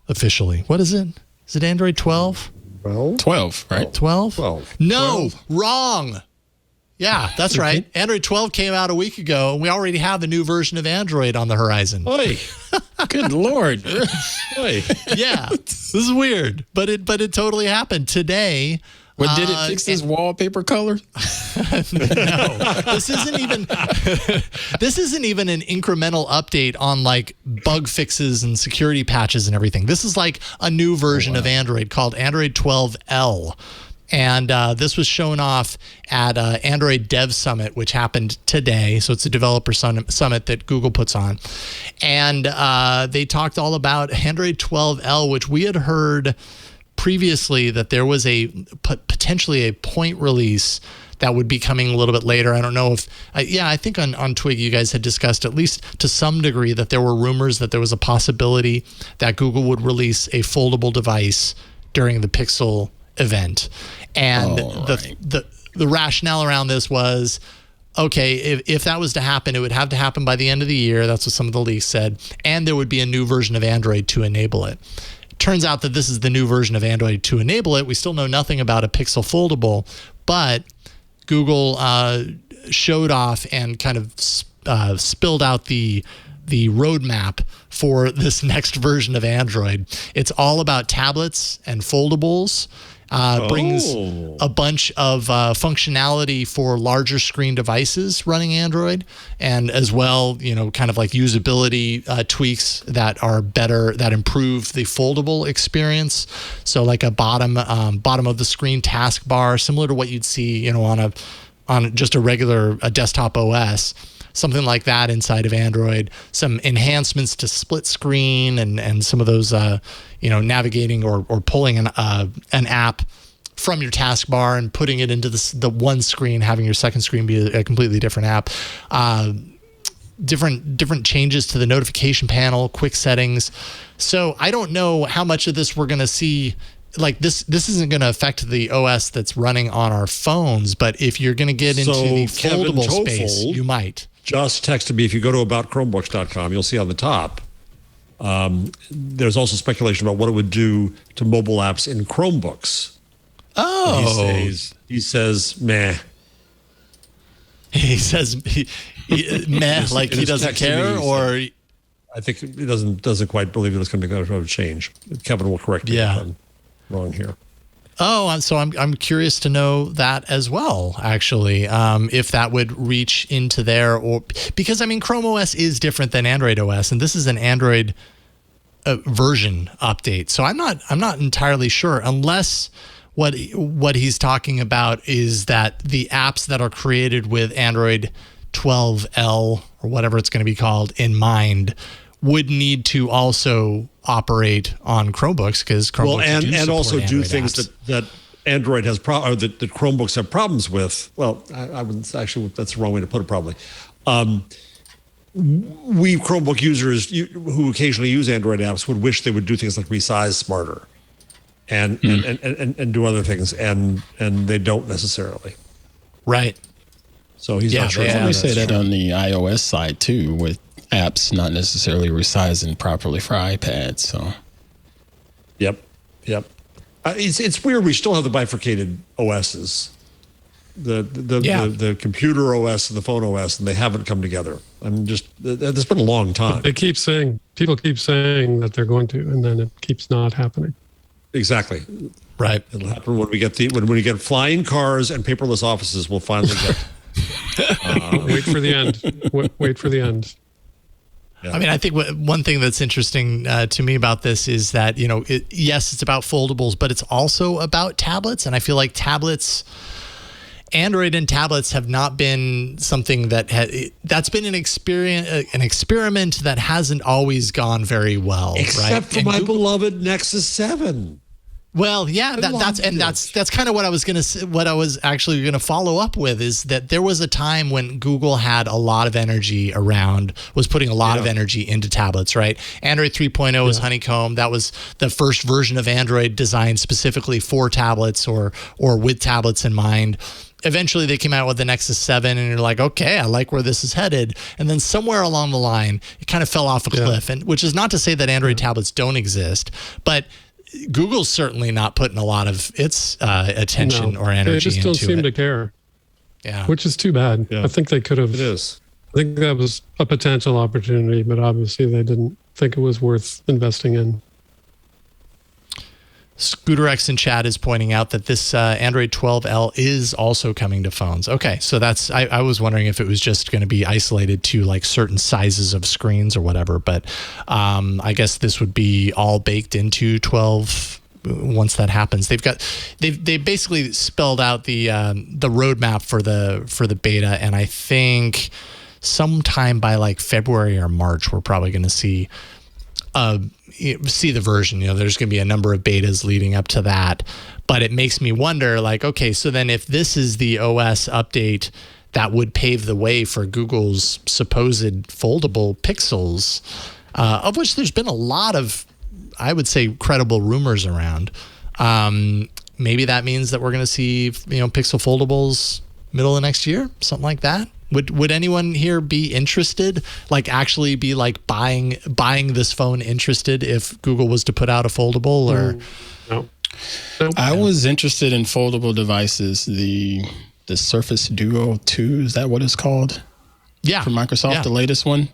officially? What is it? Is it Android 12? 12, right? 12? 12. No, wrong. Yeah, that's right. Android 12 came out a week ago, and we already have a new version of Android on the horizon. Oy. Good Lord. Oy. Yeah, this is weird, but it totally happened today. But did it fix this wallpaper color? No, this isn't even an incremental update on like bug fixes and security patches and everything. This is like a new version of Android called Android 12L. And this was shown off at Android Dev Summit, which happened today. So it's a developer summit that Google puts on. And they talked all about Android 12L, which we had heard previously that there was potentially a point release that would be coming a little bit later. I don't know if, I think on Twig you guys had discussed at least to some degree that there were rumors that there was a possibility that Google would release a foldable device during the Pixel event. And the rationale around this was, okay, if that was to happen, it would have to happen by the end of the year. That's what some of the leaks said. And there would be a new version of Android to enable it. Turns out that this is the new version of Android to enable it. We still know nothing about a Pixel Foldable, but Google showed off and kind of spilled out the roadmap for this next version of Android. It's all about tablets and foldables. Brings a bunch of functionality for larger screen devices running Android, and as well, kind of like usability tweaks that are better, that improve the foldable experience. So like a bottom of the screen taskbar, similar to what you'd see, on just a regular desktop OS. Something like that inside of Android, some enhancements to split screen and some of those, navigating or pulling an app from your taskbar and putting it into the one screen, having your second screen be a completely different app. Different changes to the notification panel, quick settings. So I don't know how much of this we're going to see. Like this isn't going to affect the OS that's running on our phones, but if you're going to get into the foldable space, you might. Just texted me, if you go to aboutchromebooks.com, you'll see on the top, there's also speculation about what it would do to mobile apps in Chromebooks. Oh. He says, meh. He says, meh, like he doesn't care, or... I think he doesn't quite believe that it's going to be a change. Kevin will correct me if I'm wrong here. Oh, so I'm curious to know that as well, actually, if that would reach into there, or because Chrome OS is different than Android OS, and this is an Android version update. So I'm not entirely sure, unless what he's talking about is that the apps that are created with Android 12L or whatever it's going to be called in mind would need to also operate on Chromebooks, because Chromebooks and also do things that Android has or that Chromebooks have problems with. Well, I wouldn't actually. That's the wrong way to put it. Probably. We Chromebook users who occasionally use Android apps would wish they would do things like resize smarter, and do other things, and they don't necessarily. Right. So he's not sure. They say that on the iOS side too, with apps not necessarily resizing properly for iPads. So, yep. It's weird. We still have the bifurcated OSs, the computer OS and the phone OS, and they haven't come together. It's been a long time. People keep saying that they're going to, and then it keeps not happening. Exactly. Right. It'll happen when we get when we get flying cars and paperless offices. We'll finally get. Wait for the end. Wait for the end. Yeah. I mean, I think one thing that's interesting to me about this is that, yes, it's about foldables, but it's also about tablets. And I feel like Android and tablets have not been something that's been an experiment that hasn't always gone very well. Except for my beloved Nexus 7. Well, yeah, that's kind of what I was actually gonna follow up with, is that there was a time when Google had a lot of energy was putting a lot of energy into tablets, right? Android 3.0 was Honeycomb. That was the first version of Android designed specifically for tablets or with tablets in mind. Eventually, they came out with the Nexus 7, and you're like, okay, I like where this is headed. And then somewhere along the line, it kind of fell off a cliff, and which is not to say that Android tablets don't exist, but Google's certainly not putting a lot of its attention or energy into it. They just don't seem to care. Yeah. Which is too bad. Yeah. I think they could have. It is. I think that was a potential opportunity, but obviously they didn't think it was worth investing in. ScooterX in chat is pointing out that this Android 12L is also coming to phones. Okay, so that's I was wondering if it was just going to be isolated to like certain sizes of screens or whatever, but I guess this would be all baked into 12 once that happens. They basically spelled out the roadmap for the beta, and I think sometime by like February or March we're probably going to see the version. There's going to be a number of betas leading up to that, but it makes me wonder, like, okay, so then if this is the OS update that would pave the way for Google's supposed foldable Pixels, of which there's been a lot of, I would say, credible rumors around, maybe that means that we're going to see Pixel foldables middle of next year, something like that. Would anyone here be interested, like actually be like buying this phone interested if Google was to put out a foldable? Or no. I was interested in foldable devices. The Surface Duo 2, is that what it's called? Yeah. From Microsoft, the latest one.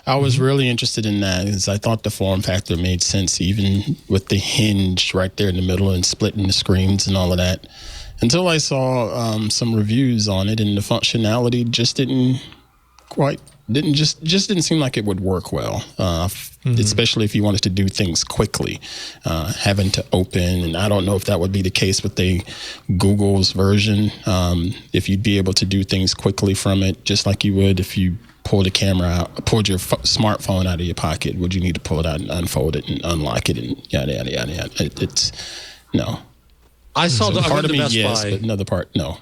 I was really interested in that because I thought the form factor made sense, even with the hinge right there in the middle and splitting the screens and all of that. Until I saw some reviews on it, and the functionality just didn't seem like it would work well, especially if you wanted to do things quickly, having to open. And I don't know if that would be the case with Google's version, if you'd be able to do things quickly from it, just like you would if you pulled your smartphone out of your pocket. Would you need to pull it out and unfold it and unlock it and yada, yada, yada, yada. It's no. I saw the part of me, Best yes, Buy. But another part, no.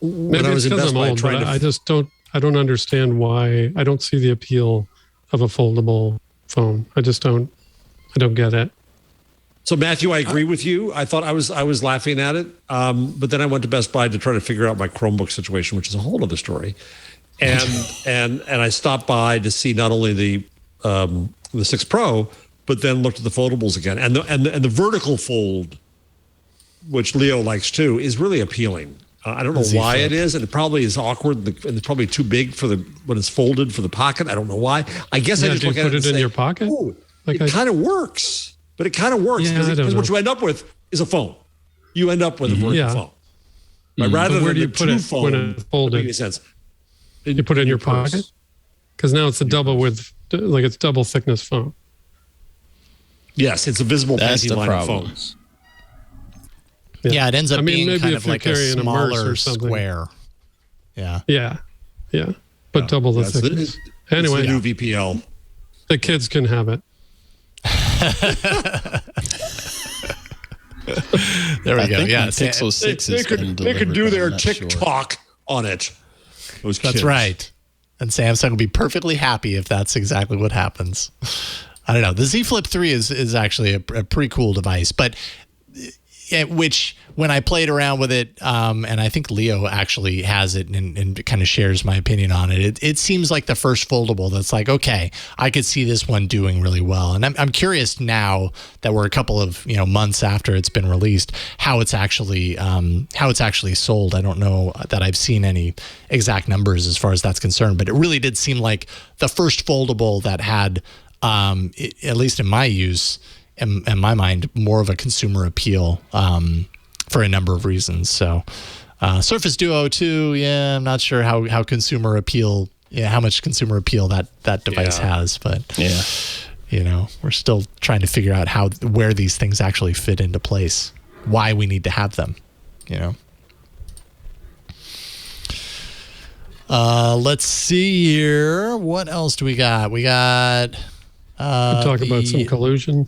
Maybe I was it's in because Best I'm Buy old, trying but to I don't understand why. I don't see the appeal of a foldable phone. I don't get it. So Matthew, I agree with you. I thought I was laughing at it, but then I went to Best Buy to try to figure out my Chromebook situation, which is a whole other story. And I stopped by to see not only the 6 Pro, but then looked at the foldables again, and the vertical fold, which Leo likes too, is really appealing. I don't know why it is, and it probably is awkward, and it's probably too big when it's folded for the pocket. I don't know why. I guess I just look at it and say, in your pocket. It kind of works, but it kind of works because what you end up with is a phone. You end up with a vertical phone. But rather than the two phone, when it's folded? Makes sense. You put it in your pocket, because now it's a it's double thickness phone. Yes, it's a visible painting line of phones. Yeah, it ends up being kind of like a smaller or square. Yeah. Yeah. But double the thickness. Anyway, it's the new VPL. The kids can have it. There we go. Yeah, Pixel 6 they could do their TikTok on it. That's right. And Samsung will be perfectly happy if that's exactly what happens. I don't know. The Z Flip 3 is actually a pretty cool device, but which when I played around with it, and I think Leo actually has it and kind of shares my opinion on it. It seems like the first foldable that's like, okay, I could see this one doing really well. And I'm curious now that we're a couple of months after it's been released, how it's actually sold. I don't know that I've seen any exact numbers as far as that's concerned, but it really did seem like the first foldable that had, at least in my use, in my mind, more of a consumer appeal for a number of reasons. So Surface Duo 2, I'm not sure how consumer appeal, how much consumer appeal that device has, but we're still trying to figure out where these things actually fit into place, why we need to have them, Let's see here. What else do we got? We got talk about some collusion.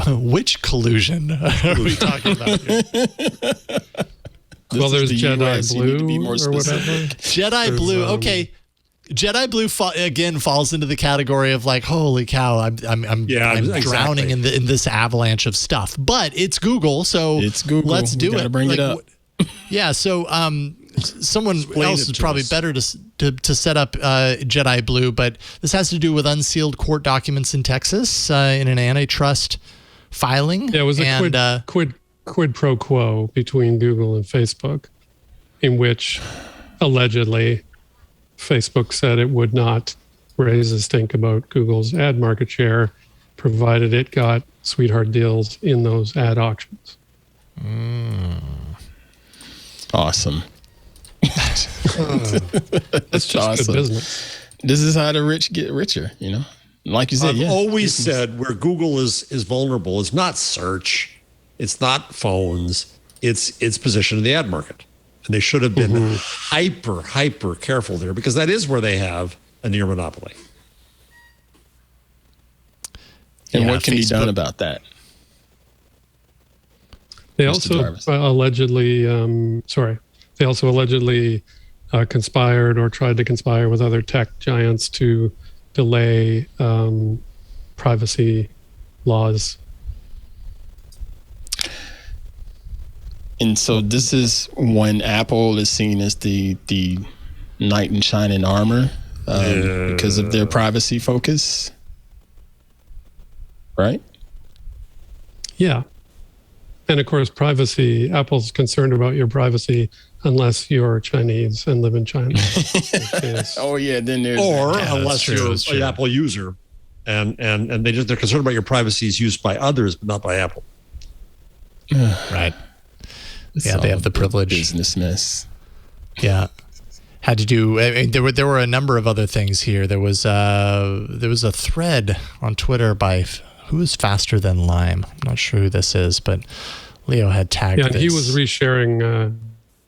Which collusion are we talking about here? Well, there's Jedi US. Blue To be more or whatever. Jedi Blue. Okay. Jedi Blue again falls into the category of like, holy cow, I'm drowning in this avalanche of stuff. But it's Google, so it's Google. Let's do it. Bring it up. Yeah. So someone else is probably better to set up Jedi Blue, but this has to do with unsealed court documents in Texas in an antitrust filing. Yeah, it was a quid pro quo between Google and Facebook, in which allegedly Facebook said it would not raise a stink about Google's ad market share, provided it got sweetheart deals in those ad auctions. Awesome. That's just awesome. Good business. This is how the rich get richer, Like you said, I've always said where Google is vulnerable is not search, it's not phones, it's position in the ad market. And they should have been hyper careful there, because that is where they have a near monopoly. And what can be done about that? They also allegedly, conspired or tried to conspire with other tech giants to delay privacy laws. And so this is when Apple is seen as the knight in shining armor because of their privacy focus, right? Yeah. And of course, privacy, Apple's concerned about your privacy unless you're Chinese and live in China. Then there's unless you're an Apple user and they're concerned about your privacy's used by others, but not by Apple. Right. They have the privilege. Business mess. Yeah. Had to do. There were a number of other things here. There was a thread on Twitter by who is faster than Lime. I'm not sure who this is, but Leo had tagged. Yeah, and he was resharing.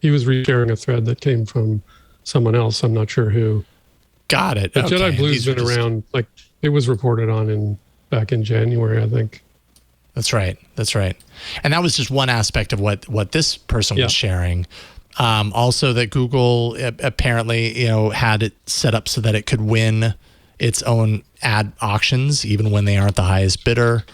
He was resharing a thread that came from someone else. I'm not sure who. Got it. But Jedi Blue's been around. Like it was reported on back in January, I think. That's right. And that was just one aspect of what this person was sharing. Also that Google apparently, had it set up so that it could win its own ad auctions, even when they aren't the highest bidder.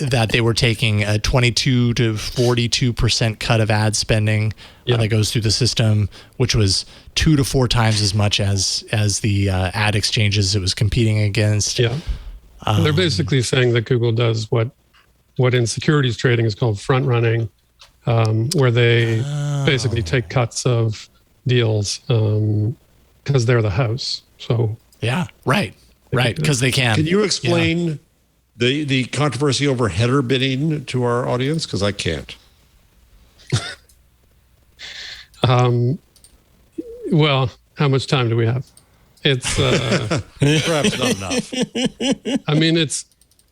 That they were taking a 22 to 42% cut of ad spending that goes through the system, which was 2 to 4 times as much as the ad exchanges it was competing against. Yeah. They're basically saying that Google does what in securities trading is called front running, where they basically take cuts of deals because they're the house. So right, because they can. Can you explain the controversy over header bidding to our audience? Because I can't. Well, how much time do we have? It's perhaps not enough. I mean, it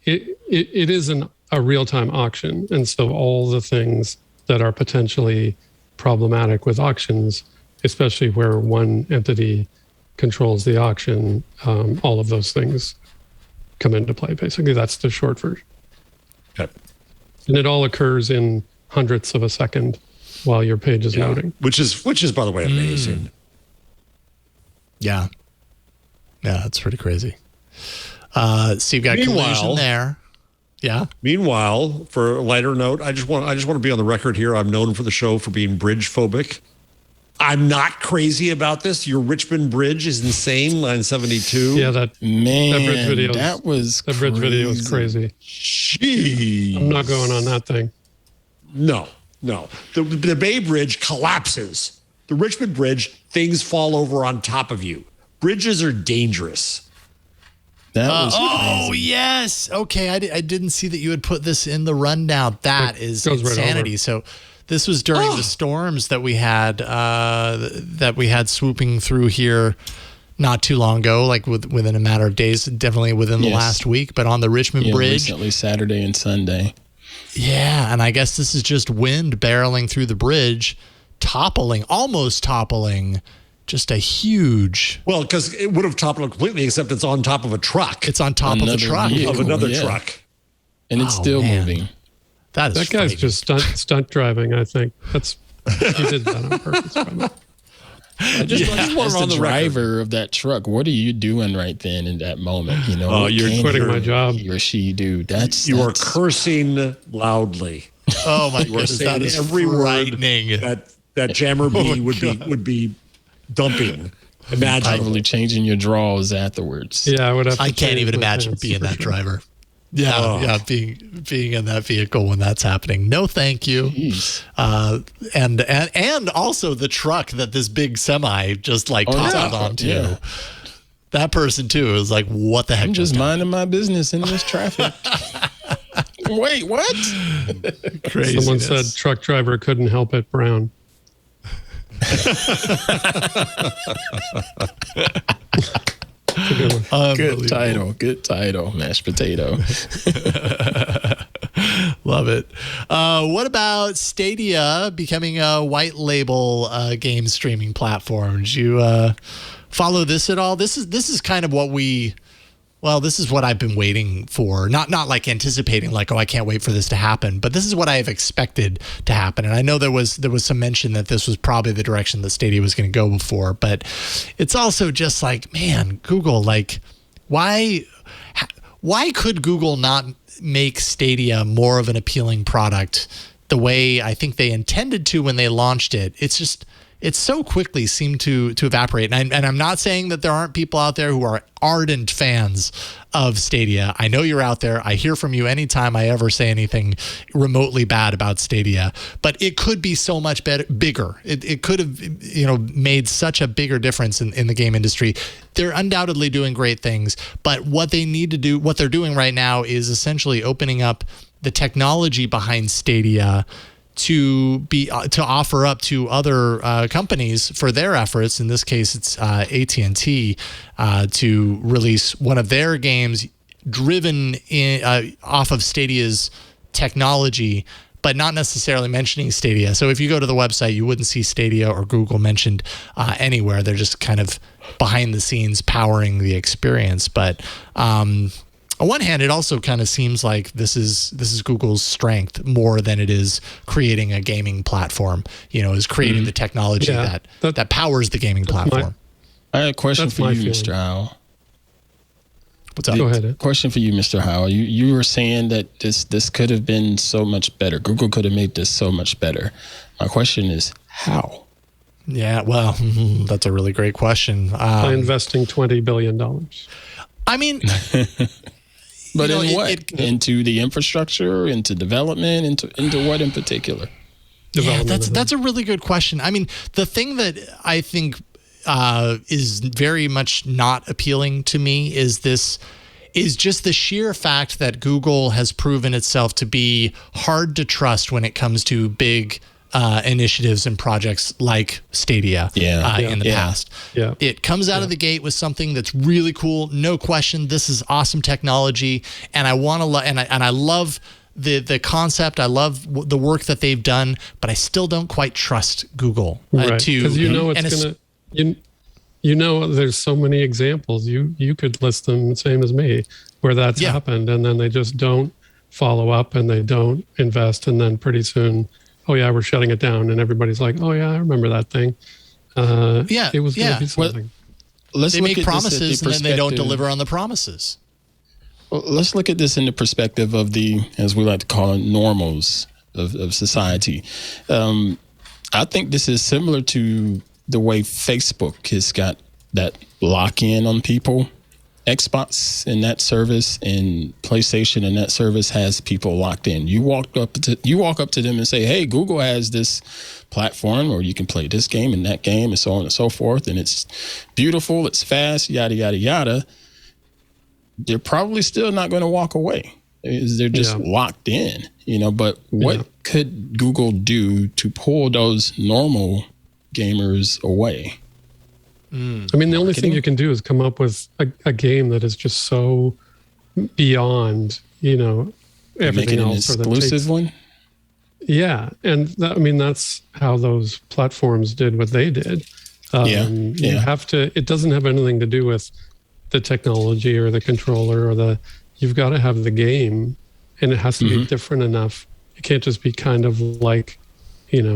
is a real-time auction, and so all the things that are potentially problematic with auctions, especially where one entity controls the auction, all of those things come into play. Basically, that's the short version. Okay. And it all occurs in hundredths of a second while your page is loading, which is by the way amazing. Yeah, that's pretty crazy. So you've got collision there. Yeah. Meanwhile, for a lighter note, I just want to be on the record here. I'm known for the show for being bridge-phobic. I'm not crazy about this. Your Richmond Bridge is insane, line 72. Yeah, that bridge video. That bridge video is crazy. Jeez. I'm not going on that thing. No. The Bay Bridge collapses. The Richmond Bridge, things fall over on top of you. Bridges are dangerous. That was oh, crazy. yes. Okay, I didn't see that you had put this in the rundown. That is goes right insanity. over. So this was during the storms that we had swooping through here not too long ago, like within a matter of days, definitely within the last week, but on the Richmond Bridge. Recently, Saturday and Sunday. Yeah, and I guess this is just wind barreling through the bridge, almost toppling just a huge... Well, because it would have toppled completely, except it's on top of a truck. It's on top of a truck. Of another truck. And it's still moving. That guy's just stunt driving, I think. He did that on purpose, probably. As the driver of that truck, what are you doing right then in that moment? You know, you're quitting my job. He or she do. You are cursing loudly. Oh my goodness, that is every frightening. Word that Jammer B would be dumping. Imagine probably changing your drawers afterwards. Yeah, I would have. I can't even imagine being that driver. Yeah, being in that vehicle when that's happening. No, thank you. And also the truck that this big semi just toppled onto. Yeah. That person too is like, what the heck? I'm just minding my business in this traffic. Wait, what? Crazy. Someone said truck driver couldn't help it brown. Good title, mashed potato. Love it. What about Stadia becoming a white label game streaming platform? Did you follow this at all? This is kind of what this is what I've been waiting for. Not like anticipating, like, oh, I can't wait for this to happen, but this is what I have expected to happen. And I know there was some mention that this was probably the direction that Stadia was going to go before, but it's also just like, man, Google, like, why could Google not make Stadia more of an appealing product the way I think they intended to when they launched it? It's so quickly seemed to evaporate. And I'm not saying that there aren't people out there who are ardent fans of Stadia. I know you're out there. I hear from you anytime I ever say anything remotely bad about Stadia. But it could be so much bigger. It could have made such a bigger difference in the game industry. They're undoubtedly doing great things. But what they need to do, what they're doing right now, is essentially opening up the technology behind Stadia to offer up to other companies for their efforts. In this case, it's AT&T to release one of their games driven off of Stadia's technology, but not necessarily mentioning Stadia. So if you go to the website, you wouldn't see Stadia or Google mentioned anywhere. They're just kind of behind the scenes powering the experience. But on one hand, it also kind of seems like this is Google's strength more than it is creating a gaming platform. Is creating the technology that powers the gaming platform. I had a question for you, Mr. Howell. What's up? Go ahead. Question for you, Mr. Howell. You were saying that this could have been so much better. Google could have made this so much better. My question is, how? Yeah, well, that's a really great question. By investing $20 billion. I mean... But in what? Into the infrastructure, into development, into what in particular? Yeah, that's a really good question. I mean, the thing that I think is very much not appealing to me is just the sheer fact that Google has proven itself to be hard to trust when it comes to big initiatives and projects like Stadia in the past. Yeah. It comes out of the gate with something that's really cool. No question. This is awesome technology. And I want to and I love the concept. I love the work that they've done, but I still don't quite trust Google because there's so many examples. You could list them, same as me, where that's happened, and then they just don't follow up and they don't invest, and then pretty soon, oh yeah, we're shutting it down, and everybody's like, oh yeah, I remember that thing. It was going to be something. They make promises and then they don't deliver on the promises. Well, let's look at this in the perspective of the, as we like to call it, normals of society. I think this is similar to the way Facebook has got that lock-in on people. Xbox in that service and PlayStation in that service has people locked in. You walk up to them and say, hey, Google has this platform where you can play this game and that game and so on and so forth. And it's beautiful. It's fast, yada, yada, yada. they're probably still not going to walk away. They're just locked in, but what could Google do to pull those normal gamers away? I mean, the only thing you can do is come up with a game that is just so beyond, everything Make it an else. exclusive one? Yeah. And that's how those platforms did what they did. You have to, it doesn't have anything to do with the technology or the controller you've got to have the game, and it has to be different enough. It can't just be kind of like,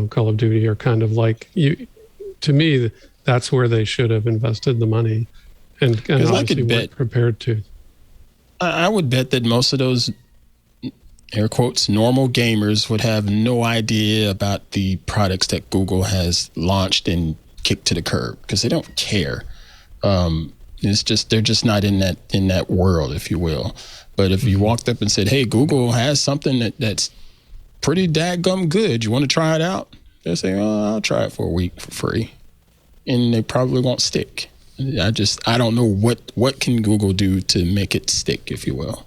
Call of Duty, or kind of like to me, that's where they should have invested the money, and obviously weren't prepared to. I would bet that most of those, air quotes, normal gamers would have no idea about the products that Google has launched and kicked to the curb, because they don't care. It's just, they're just not in that world, if you will. But if you walked up and said, "Hey, Google has something that's pretty dadgum good. You want to try it out?" They'll say, "Oh, I'll try it for a week for free," and they probably won't stick. I don't know what can Google do to make it stick, if you will.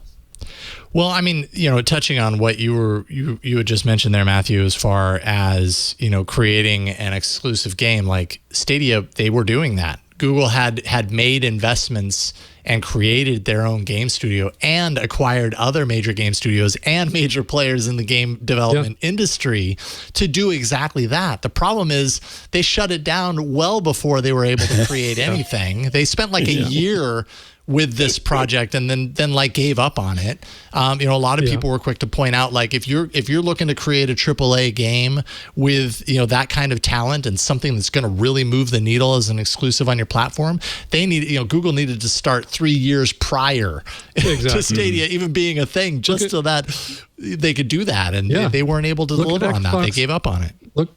Well, I mean, touching on what you had just mentioned there, Matthew, as far as, creating an exclusive game like Stadia, they were doing that. Google had made investments and created their own game studio and acquired other major game studios and major players in the game development industry to do exactly that. The problem is they shut it down well before they were able to create anything. They spent like a year with this project and then like gave up on it. A lot of people were quick to point out, like, if you're looking to create a AAA game with, that kind of talent and something that's going to really move the needle as an exclusive on your platform, Google needed to start 3 years prior to Stadia even being a thing, just so that they could do that. And they weren't able to deliver on that. They gave up on it. Look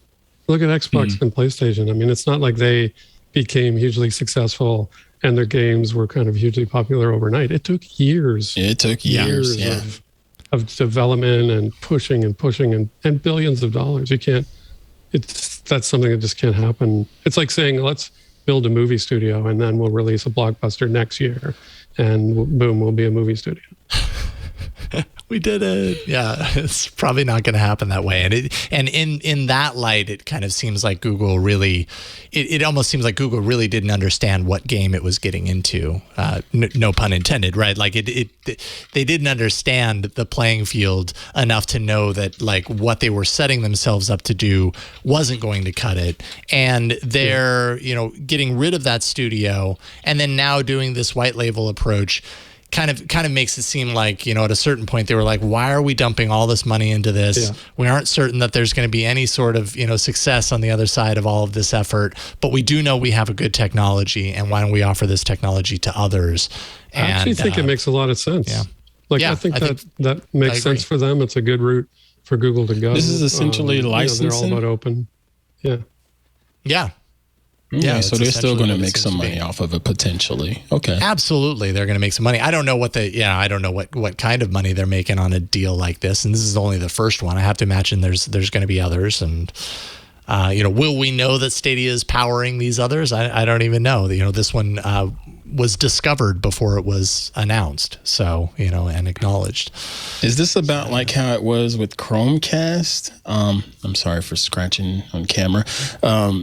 at Xbox and PlayStation. I mean, it's not like they became hugely successful and their games were kind of hugely popular overnight. It took years. Of development and pushing and billions of dollars. That's something that just can't happen. It's like saying, let's build a movie studio and then we'll release a blockbuster next year and boom, we'll be a movie studio. We did it. Yeah, it's probably not going to happen that way. And in that light, it kind of seems like Google really, it almost seems like Google really didn't understand what game it was getting into. No pun intended, right? Like they didn't understand the playing field enough to know that like what they were setting themselves up to do wasn't going to cut it. And they're, getting rid of that studio and then now doing this white label approach kind of makes it seem like, at a certain point they were like, why are we dumping all this money into this? We aren't certain that there's going to be any sort of, success on the other side of all of this effort, but we do know we have a good technology, and why don't we offer this technology to others? I actually think it makes a lot of sense. I think that makes sense for them. It's a good route for Google to go. This is essentially licensing. They're all about open. Yeah, so they're still going to make some money off of it potentially. Okay, absolutely, they're going to make some money. I don't know what I don't know what kind of money they're making on a deal like this, and this is only the first one. I have to imagine there's going to be others, and will we know that Stadia is powering these others? I don't even know. This one was discovered before it was announced, so and acknowledged. Is this about like how it was with Chromecast? I'm sorry for scratching on camera.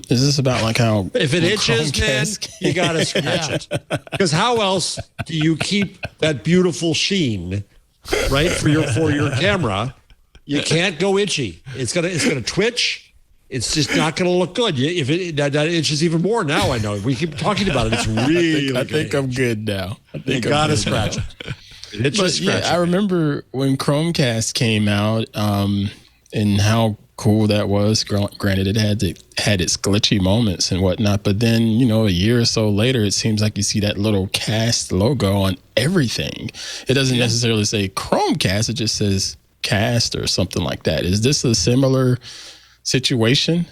Is this about like how if it itches, man, you gotta scratch it? Because how else do you keep that beautiful sheen, right, for your camera? You can't go itchy. It's gonna twitch. It's just not going to look good. If that itches even more now, I know. We keep talking about it. It's really. I think I'm good now. You got to scratch it. But I remember when Chromecast came out, and how cool that was. Granted, it had its glitchy moments and whatnot. But then, a year or so later, it seems like you see that little cast logo on everything. It doesn't necessarily say Chromecast. It just says cast or something like that. Is this a similar situation?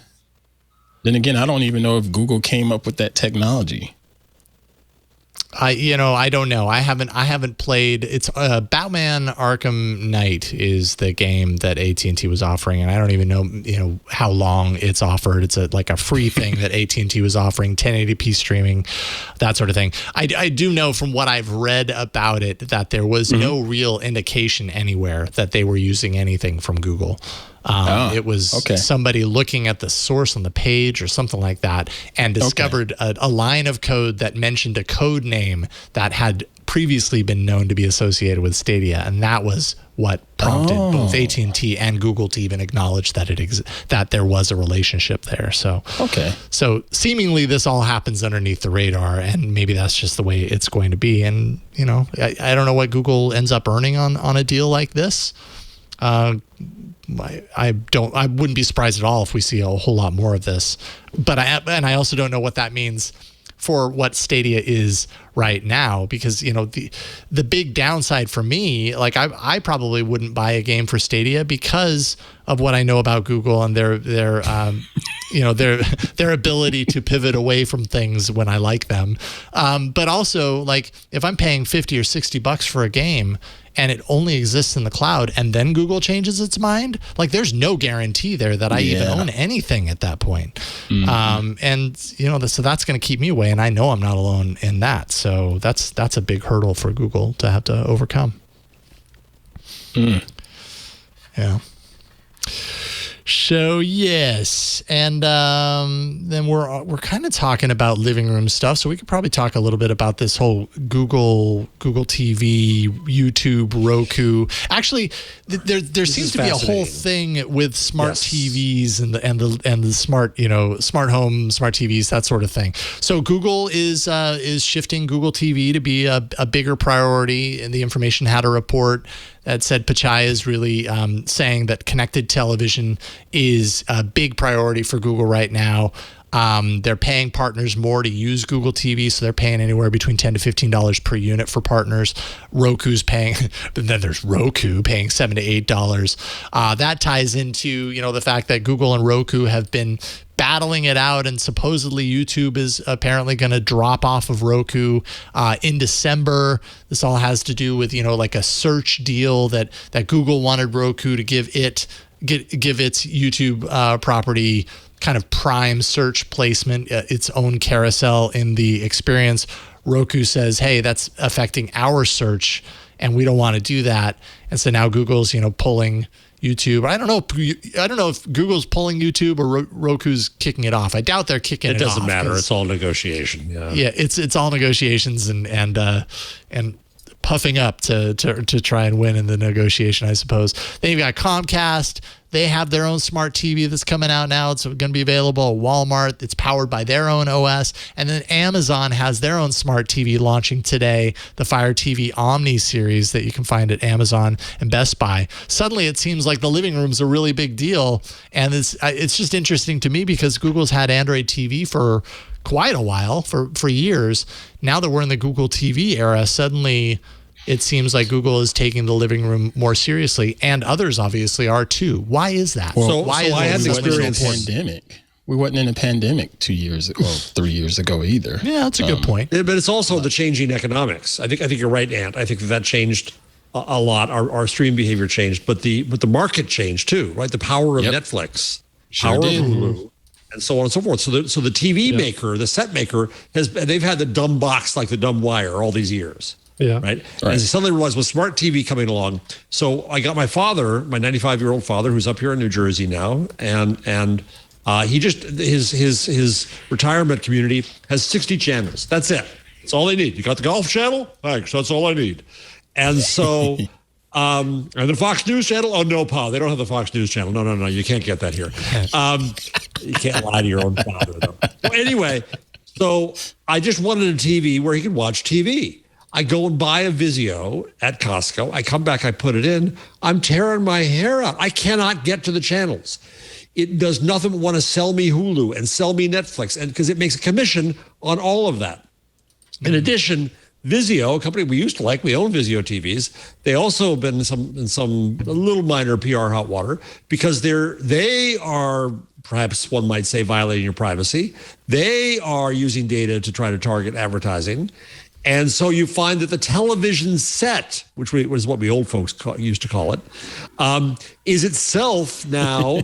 Then again, I don't even know if Google came up with that technology. I don't know. I haven't played. It's Batman Arkham Knight is the game that AT&T was offering, and I don't even know how long it's offered. It's like a free thing that AT&T was offering, 1080p streaming, that sort of thing. I do know from what I've read about it that there was no real indication anywhere that they were using anything from Google. It was somebody looking at the source on the page or something like that and discovered a line of code that mentioned a code name that had previously been known to be associated with Stadia, and that was what prompted both AT&T and Google to even acknowledge that that there was a relationship there. So so seemingly this all happens underneath the radar, and maybe that's just the way it's going to be. And I don't know what Google ends up earning on a deal like this. I wouldn't be surprised at all if we see a whole lot more of this, but I also don't know what that means for what Stadia is right now, because the big downside for me, like I probably wouldn't buy a game for Stadia because of what I know about Google and their ability to pivot away from things when I like them, but also like if I'm paying $50 or $60 for a game and it only exists in the cloud, and then Google changes its mind, like there's no guarantee there that I even own anything at that point. And so that's going to keep me away, and I know I'm not alone in that. So that's a big hurdle for Google to have to overcome. Yeah. So yes, and then we're kind of talking about living room stuff, so we could probably talk a little bit about this whole Google TV, YouTube, Roku. Actually, there seems to be a whole thing with smart TVs and the smart smart home, smart TVs, that sort of thing. So Google is shifting Google TV to be a bigger priority, and the information had a report that said Pichai is really saying that connected television is a big priority for Google right now. They're paying partners more to use Google TV, so they're paying anywhere between $10 to $15 per unit for partners. Roku's paying, but then there's Roku paying $7 to $8. That ties into the fact that Google and Roku have been battling it out, and supposedly YouTube is apparently going to drop off of Roku in December. This all has to do with like a search deal that Google wanted Roku to give its YouTube property kind of prime search placement, its own carousel in the experience. Roku says, hey, that's affecting our search and we don't want to do that. And so now Google's pulling YouTube. I don't know if Google's pulling YouTube or Roku's kicking it off. I doubt they're kicking it off. It doesn't matter. It's all negotiation. Yeah, it's all negotiations and puffing up to try and win in the negotiation, I suppose. Then you've got Comcast. They have their own smart TV that's coming out now. It's going to be available at Walmart. It's powered by their own OS. And then Amazon has their own smart TV launching today, the Fire TV Omni series that you can find at Amazon and Best Buy. Suddenly it seems like the living room's a really big deal. And it's just interesting to me because Google's had Android TV for quite a while, for years. Now that we're in the Google TV era, suddenly it seems like Google is taking the living room more seriously, and others obviously are too. Why is that? Well, I had the experience. Pandemic. We wasn't in a pandemic 3 years ago either. Yeah, that's a good point. But it's also the changing economics. I think you're right, Ant. I think that changed a lot. Our stream behavior changed, but the market changed too, right? The power of Netflix, power of Hulu, and so on and so forth. So the TV maker, the set maker, they've had the dumb box like the dumb wire all these years. Yeah. Right. And suddenly realized with smart TV coming along. So I got my father, my 95-year-old father, who's up here in New Jersey now, and he just his retirement community has 60 channels. That's it. That's all they need. You got the golf channel? Thanks. That's all I need. And so and the Fox News channel? Oh no, Pa, they don't have the Fox News channel. No, you can't get that here. You can't lie to your own father though. Well, anyway, so I just wanted a TV where he could watch TV. I go and buy a Vizio at Costco. I come back, I put it in. I'm tearing my hair out. I cannot get to the channels. It does nothing but want to sell me Hulu and sell me Netflix, and because it makes a commission on all of that. In addition, Vizio, a company we used to like, we own Vizio TVs. They also have been in some a little minor PR hot water because they are, perhaps one might say, violating your privacy. They are using data to try to target advertising. And so you find that the television set, which was what we old folks used to call it, is itself now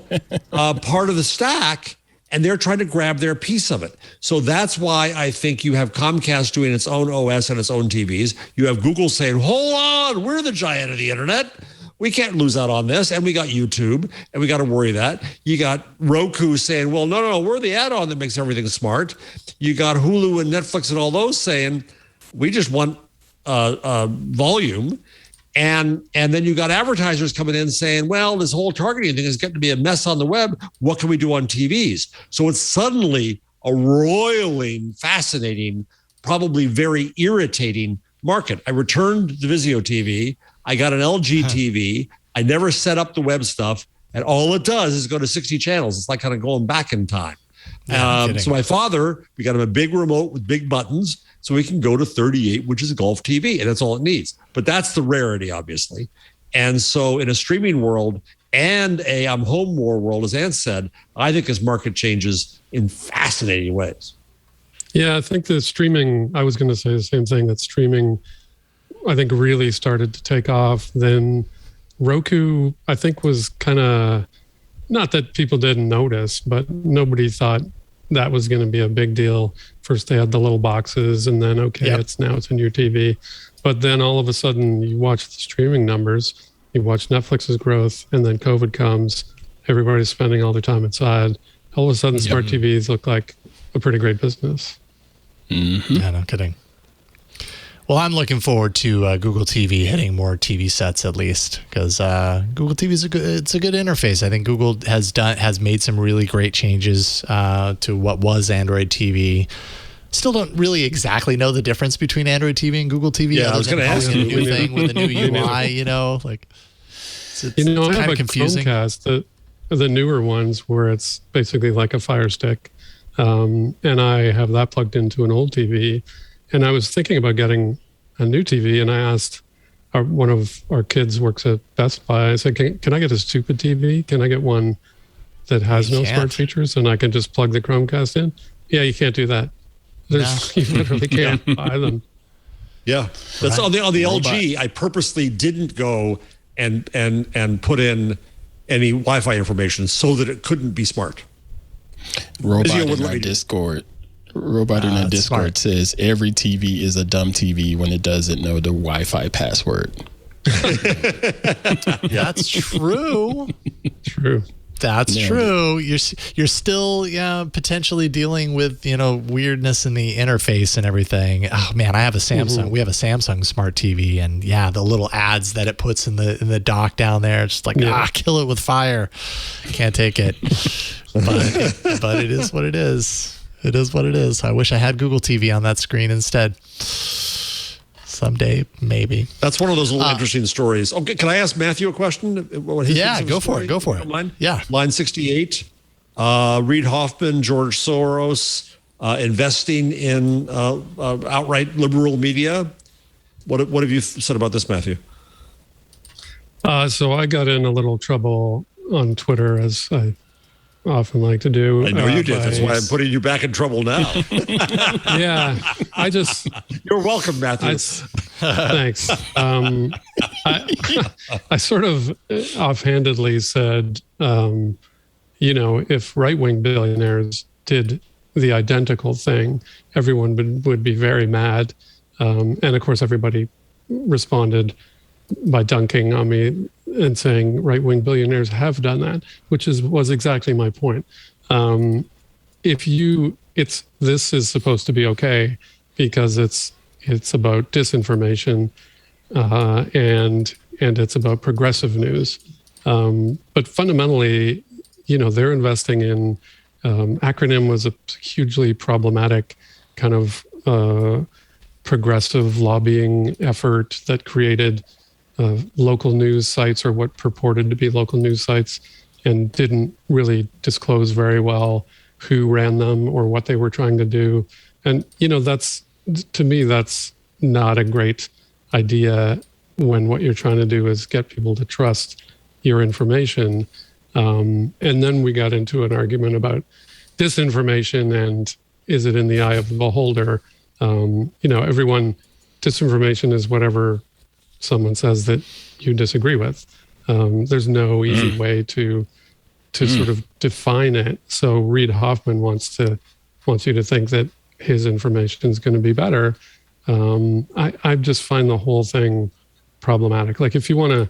part of the stack, and they're trying to grab their piece of it. So that's why I think you have Comcast doing its own OS and its own TVs. You have Google saying, hold on, we're the giant of the internet. We can't lose out on this. And we got YouTube, and we got to worry that. You got Roku saying, well, no, we're the add-on that makes everything smart. You got Hulu and Netflix and all those saying, we just want volume. And then you got advertisers coming in saying, well, this whole targeting thing is getting to be a mess on the web. What can we do on TVs? So it's suddenly a roiling, fascinating, probably very irritating market. I returned the Vizio TV. I got an LG TV. I never set up the web stuff. And all it does is go to 60 channels. It's like kind of going back in time. So my father, we got him a big remote with big buttons, so we can go to 38, which is a Golf TV, and that's all it needs. But that's the rarity, obviously. And so in a streaming world and a home war world, as Ann said, I think this market changes in fascinating ways. Yeah, I think the streaming, I was going to say the same thing, that streaming, I think, really started to take off. Then Roku, I think, was kind of, not that people didn't notice, but nobody thought that was going to be a big deal. First, they had the little boxes, and then, it's in your TV. But then all of a sudden, you watch the streaming numbers, you watch Netflix's growth, and then COVID comes. Everybody's spending all their time inside. All of a sudden, smart TVs look like a pretty great business. Mm-hmm. Yeah, no kidding. Well, I'm looking forward to Google TV hitting more TV sets at least, because Google TV is a good interface. I think Google has made some really great changes to what was Android TV. Still don't really exactly know the difference between Android TV and Google TV. Yeah, I was going to ask you. A new thing with a new UI, it's I have a confusing. Chromecast, the newer ones, where it's basically like a Fire Stick, and I have that plugged into an old TV. And I was thinking about getting a new TV, and I asked one of our kids works at Best Buy. I said, can I get a stupid TV? Can I get one that has no smart features and I can just plug the Chromecast in? Yeah, you can't do that. You literally can't buy them. Yeah, that's on the LG. I purposely didn't go and put in any Wi-Fi information so that it couldn't be smart. Robot in our Discord says every TV is a dumb TV when it doesn't know the Wi-Fi password. That's true. True. That's true. You're still potentially dealing with weirdness in the interface and everything. Oh man, I have a Samsung. Mm-hmm. We have a Samsung smart TV, and the little ads that it puts in the dock down there, it's just like kill it with fire. Can't take it. But it is what it is. It is what it is. I wish I had Google TV on that screen instead. Someday, maybe. That's one of those little interesting stories. Okay, can I ask Matthew a question? Go for it. Line? Yeah. Line 68. Reid Hoffman, George Soros, investing in outright liberal media. What have you said about this, Matthew? So I got in a little trouble on Twitter, as I often like to do. I know you did. That's why I'm putting you back in trouble now. Yeah, You're welcome, Matthew. Thanks. I sort of offhandedly said, if right-wing billionaires did the identical thing, everyone would be very mad. And of course, everybody responded by dunking on me and saying right-wing billionaires have done that, which was exactly my point. This is supposed to be okay because it's about disinformation and it's about progressive news. But fundamentally, they're investing in acronym was a hugely problematic kind of progressive lobbying effort that created local news sites, or what purported to be local news sites, and didn't really disclose very well who ran them or what they were trying to do. And, that's, to me, that's not a great idea when what you're trying to do is get people to trust your information. And then we got into an argument about disinformation and is it in the eye of the beholder? Disinformation is whatever someone says that you disagree with. There's no easy way to sort of define it. So Reid Hoffman wants you to think that his information is going to be better. I just find the whole thing problematic. Like, if you want to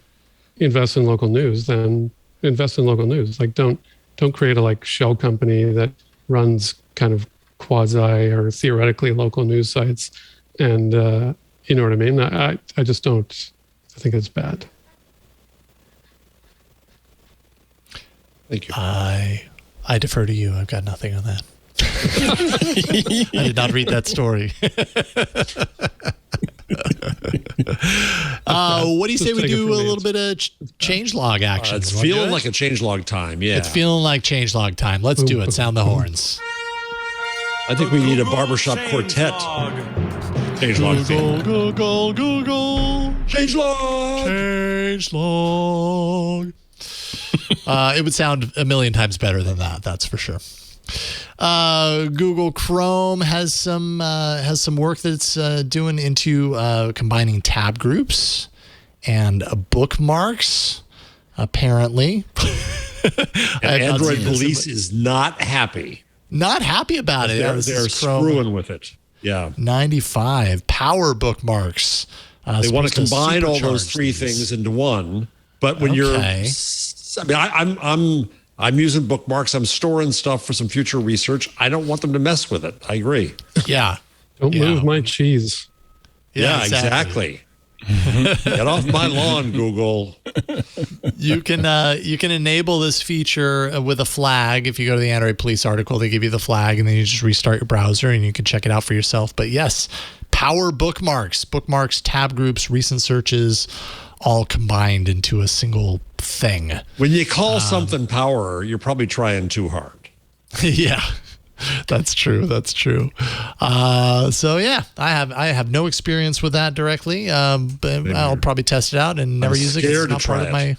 invest in local news, then invest in local news. Like, don't create a shell company that runs kind of quasi or theoretically local news sites. And you know what I mean? I just don't. I think it's bad. Thank you. I defer to you. I've got nothing on that. I did not read that story. What do you say we do a little bit of changelog action? It's feeling like a changelog time. Yeah. It's feeling like changelog time. Let's do it. Sound the horns. I think we need a barbershop quartet. Changelog. Google. Changelog. Changelog. It would sound a million times better than that. That's for sure. Google Chrome has some work that's doing into combining tab groups and bookmarks. Apparently, and Android Police is not happy. Not happy about it. They're screwing with it. Yeah. 95 power bookmarks. They want to combine all those three things into one. But when I'm using bookmarks. I'm storing stuff for some future research. I don't want them to mess with it. I agree. Yeah. Don't move my cheese. Yeah, exactly. Get off my lawn, Google. You can enable this feature with a flag. If you go to the Android Police article, they give you the flag, and then you just restart your browser, and you can check it out for yourself. But yes, power bookmarks, tab groups, recent searches, all combined into a single thing. When you call something power, you're probably trying too hard. Yeah. That's true. So yeah, I have no experience with that directly, but I'll probably test it out and never use it. It's not part of my,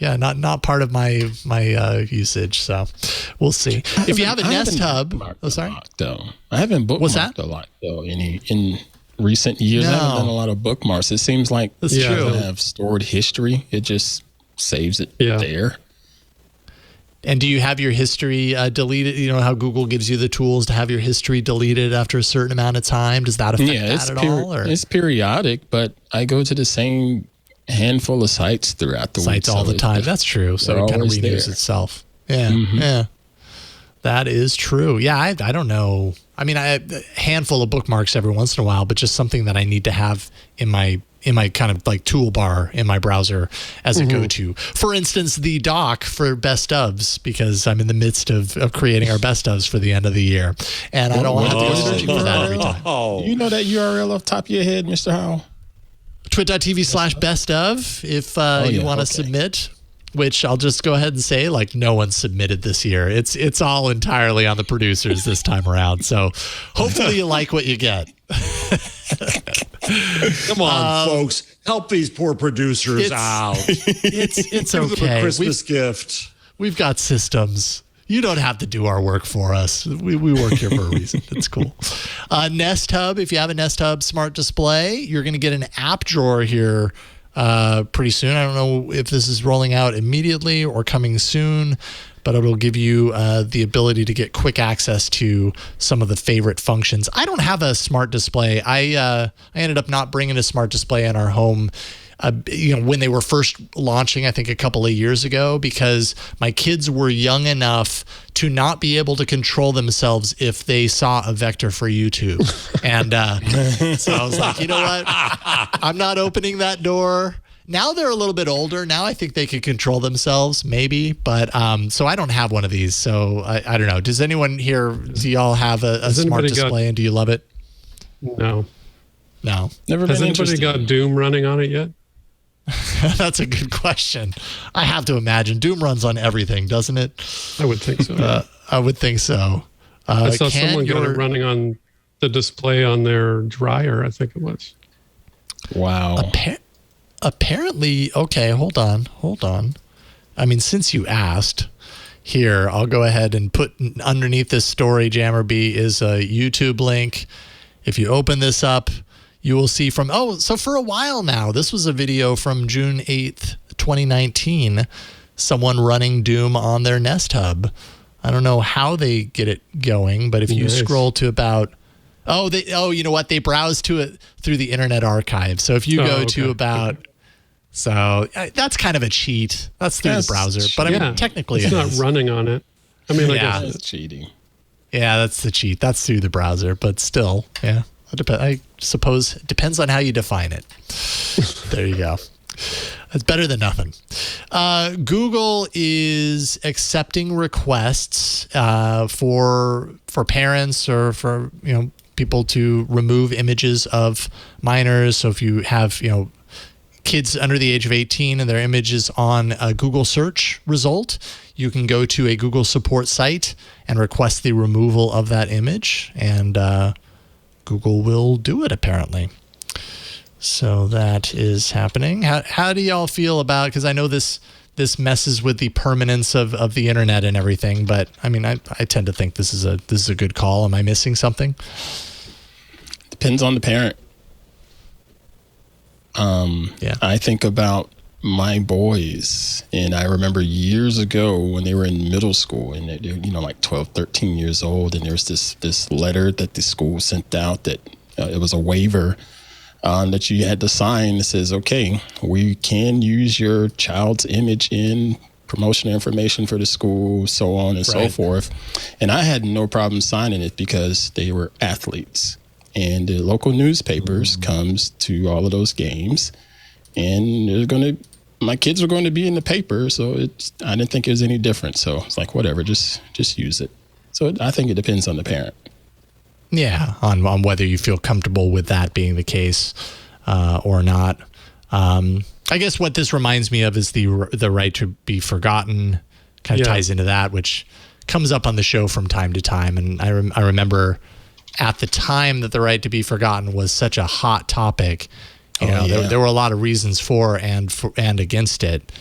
not part of my usage. So we'll see. If you have a Nest Hub, I haven't bookmarked a lot though. In recent years, I haven't done a lot of bookmarks. It seems like that's true. I have stored history. It just saves it there. And do you have your history deleted? You know how Google gives you the tools to have your history deleted after a certain amount of time? Does that affect that at all? Or? It's periodic, but I go to the same handful of sites throughout the week. All the time. That's true. So it kind of renews itself. Yeah. Mm-hmm. Yeah. That is true. Yeah. I don't know. I mean, a handful of bookmarks every once in a while, but just something that I need to have in my kind of like toolbar in my browser as a go-to. For instance, the doc for best ofs, because I'm in the midst of creating our best ofs for the end of the year. And I don't want to have to go searching for that every time. Do you know that URL off the top of your head, Mr. Howell? twit.tv/best of if you want to submit, which I'll just go ahead and say, no one submitted this year. It's all entirely on the producers this time around. So hopefully you like what you get. Come on, folks. Help these poor producers out. It's okay. Give them a Christmas gift. We've got systems. You don't have to do our work for us. We work here for a reason. It's cool. Nest Hub. If you have a Nest Hub smart display, you're going to get an app drawer here pretty soon. I don't know if this is rolling out immediately or coming soon, but it'll give you the ability to get quick access to some of the favorite functions. I don't have a smart display. I ended up not bringing a smart display in our home when they were first launching, I think a couple of years ago, because my kids were young enough to not be able to control themselves if they saw a vector for YouTube. And so I was like, you know what? I'm not opening that door. Now they're a little bit older. Now I think they can control themselves, maybe. But so I don't have one of these. So I don't know. Does anyone here, do y'all have a smart display and do you love it? No. Never Has been anybody got Doom running on it yet? That's a good question. I have to imagine Doom runs on everything, doesn't it? I would think so. I would think so. I saw someone got it running on the display on their dryer, I think it was. Wow. Apparently, okay, hold on. I mean, since you asked, here, I'll go ahead and put underneath this story, Jammer B, is a YouTube link. If you open this up, you will see so for a while now, this was a video from June 8th, 2019, someone running Doom on their Nest Hub. I don't know how they get it going, but if you scroll to about, you know what? They browse to it through the Internet Archive. So if you go to about, so that's kind of a cheat. That's through the browser, but I mean, technically it's not running on it. I mean, I guess it's cheating. Yeah, that's the cheat. That's through the browser, but still, yeah. I suppose it depends on how you define it. There you go. It's better than nothing. Google is accepting requests for parents or for people to remove images of minors. So if you have kids under the age of 18 and their image is on a Google search result, you can go to a Google support site and request the removal of that image, and Google will do it apparently. So that is happening. How do y'all feel about, because I know this messes with the permanence of the internet and everything, but I mean, I tend to think this is a good call. Am I missing something? Depends on the parent. I think about my boys, and I remember years ago when they were in middle school and they're like 12, 13 years old, and there's this letter that the school sent out that it was a waiver that you had to sign that says, okay, we can use your child's image in promotional information for the school, so on and so forth. And I had no problem signing it because they were athletes. And the local newspapers comes to all of those games, and my kids are going to be in the paper. So I didn't think it was any different. So it's like, whatever, just use it. So I think it depends on the parent. Yeah, on whether you feel comfortable with that being the case or not. I guess what this reminds me of is the right to be forgotten. Kind of ties into that, which comes up on the show from time to time. And I remember at the time that the right to be forgotten was such a hot topic. There were a lot of reasons for and against it.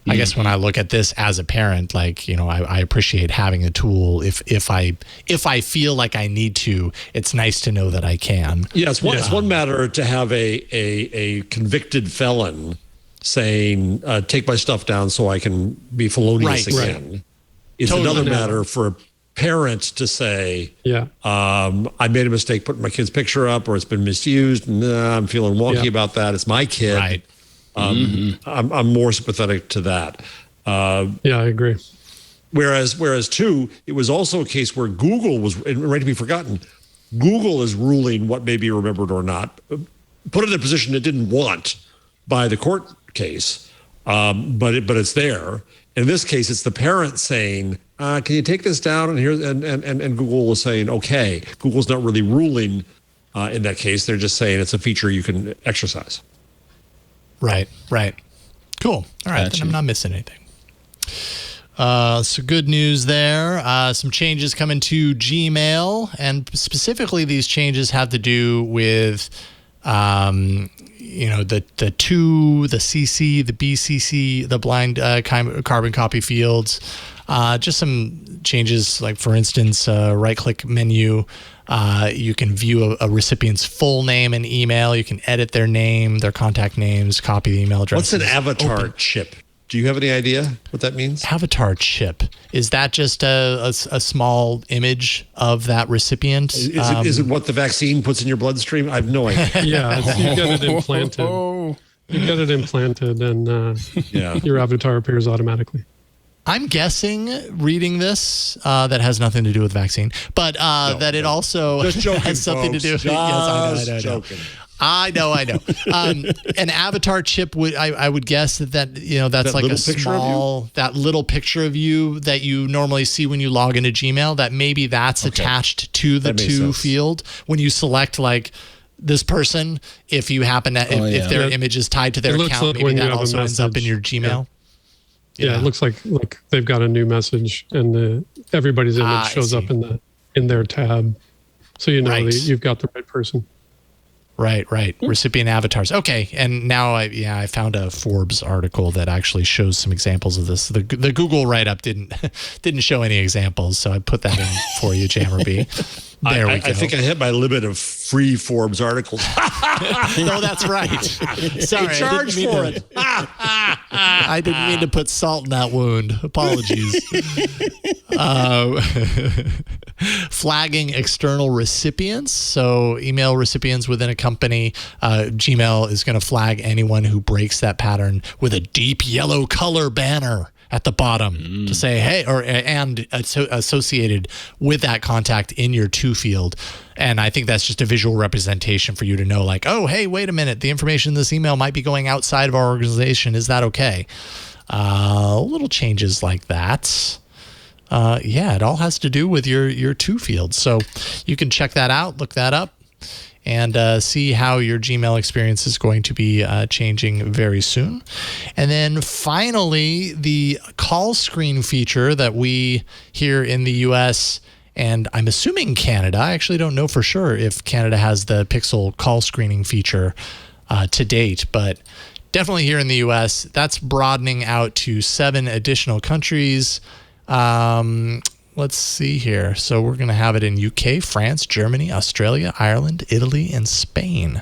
I guess when I look at this as a parent, I appreciate having a tool. If I feel like I need to, it's nice to know that I can. Yeah, it's one matter to have a convicted felon saying, take my stuff down so I can be felonious again. Right. It's another matter for a parent to say, I made a mistake putting my kid's picture up, or it's been misused, and I'm feeling wonky about that. It's my kid. Right. I'm more sympathetic to that. I agree. Whereas too, it was also a case where Google was right to be forgotten. Google is ruling what may be remembered or not, put it in a position it didn't want by the court case, but it's there. In this case, it's the parent saying, "Can you take this down?" And Google is saying, "Okay." Google's not really ruling in that case. They're just saying it's a feature you can exercise. Right. Cool. All right, then I'm not missing anything. So good news there. Some changes coming to Gmail, and specifically these changes have to do with, the CC, the BCC, the blind carbon copy fields. Just some changes, like for instance, right-click menu. You can view a recipient's full name and email. You can edit their name, their contact names, copy the email address. What's an avatar chip? Do you have any idea what that means? Avatar chip. Is that just a small image of that recipient? Is it what the vaccine puts in your bloodstream? I have no idea. You get it implanted. You get it implanted, and your avatar appears automatically. I'm guessing, reading this, that has nothing to do with vaccine, but that it also has something to do with. I know. An avatar chip I would guess that's like a small, that little picture of you that you normally see when you log into Gmail. That maybe that's attached to the to field when you select like this person. If you happen to, if their image is tied to their account, maybe that also ends up in your Gmail. Yeah, it looks like they've got a new message, and everybody's image shows up in their tab. So you know Right. that you've got the right person. Right. Recipient avatars. Okay, and now I found a Forbes article that actually shows some examples of this. The Google write-up didn't show any examples, so I put that in for you, Jammer B. There we go. I think I hit my limit of free Forbes articles. No, that's right. Sorry, Charge for it. I didn't mean to put salt in that wound. Apologies. Flagging external recipients. So email recipients within a company, Gmail is going to flag anyone who breaks that pattern with a deep yellow color banner at the bottom to say, hey, and associated with that contact in your to field. And I think that's just a visual representation for you to know, like, oh, hey, wait a minute. The information in this email might be going outside of our organization. Is that okay? Little changes like that. It all has to do with your to field. So you can check that out, look that up, and see how your Gmail experience is going to be changing very soon. And then finally, the call screen feature that we here in the US, and I'm assuming Canada, I actually don't know for sure if Canada has the Pixel call screening feature to date, but definitely here in the US, that's broadening out to 7 additional countries. Let's see here. So we're going to have it in UK, France, Germany, Australia, Ireland, Italy, and Spain.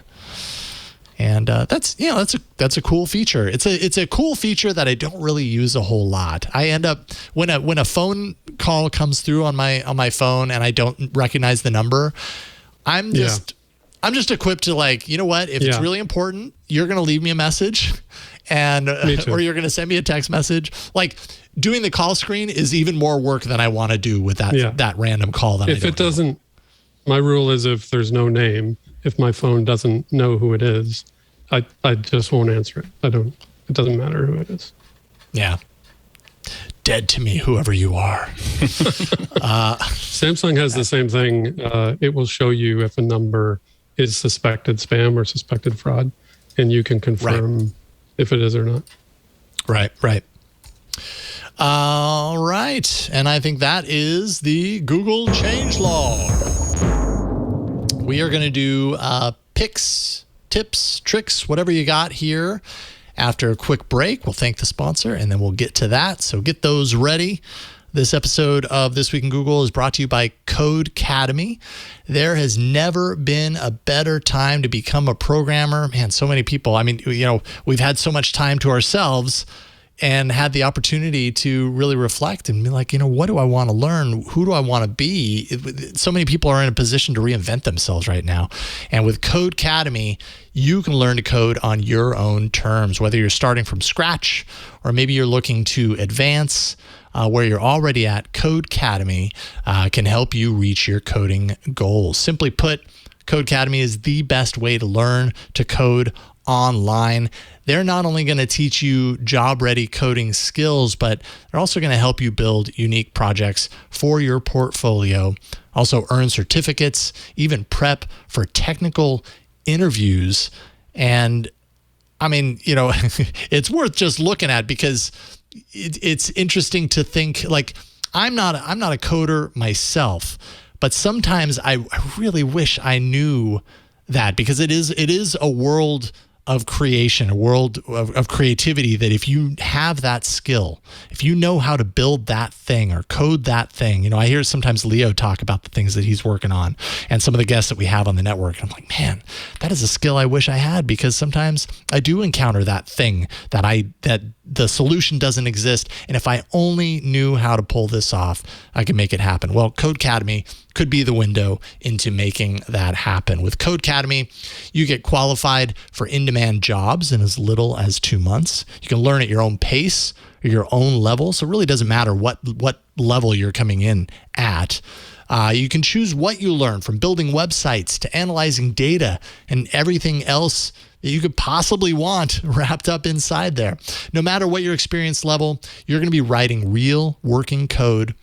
And that's a cool feature. It's a cool feature that I don't really use a whole lot. I end up when a phone call comes through on my phone and I don't recognize the number, I'm just equipped to, like, you know what? If it's really important, you're going to leave me a message, and or you're going to send me a text message. Like, doing the call screen is even more work than I want to do with that random call. That if it doesn't, my rule is if there's no name, if my phone doesn't know who it is, I just won't answer it. It doesn't matter who it is. Yeah. Dead to me, whoever you are. Samsung has the same thing. It will show you if a number is suspected spam or suspected fraud, and you can confirm if it is or not. Right. All right. And I think that is the Google changelog. We are going to do picks, tips, tricks, whatever you got here. After a quick break, we'll thank the sponsor, and then we'll get to that. So get those ready. This episode of This Week in Google is brought to you by Codecademy. There has never been a better time to become a programmer. Man, so many people. I mean, we've had so much time to ourselves and had the opportunity to really reflect and be like, what do I want to learn? Who do I want to be? So many people are in a position to reinvent themselves right now. And with Codecademy, you can learn to code on your own terms, whether you're starting from scratch or maybe you're looking to advance. Where you're already at, Codecademy can help you reach your coding goals. Simply put, Codecademy is the best way to learn to code online. They're not only going to teach you job-ready coding skills, but they're also going to help you build unique projects for your portfolio, also earn certificates, even prep for technical interviews. And I mean, it's worth just looking at because it's interesting to think, like, I'm not a coder myself, but sometimes I really wish I knew that, because it is a world of creation, a world of creativity, that if you have that skill, if you know how to build that thing or code that thing, I hear sometimes Leo talk about the things that he's working on and some of the guests that we have on the network. I'm like, man, that is a skill I wish I had, because sometimes I do encounter that thing that the solution doesn't exist. And if I only knew how to pull this off, I could make it happen. Well, Codecademy could be the window into making that happen. With Codecademy, you get qualified for in-demand jobs in as little as 2 months. You can learn at your own pace or your own level. So it really doesn't matter what level you're coming in at. You can choose what you learn, from building websites to analyzing data and everything else that you could possibly want wrapped up inside there. No matter what your experience level, you're going to be writing real working code,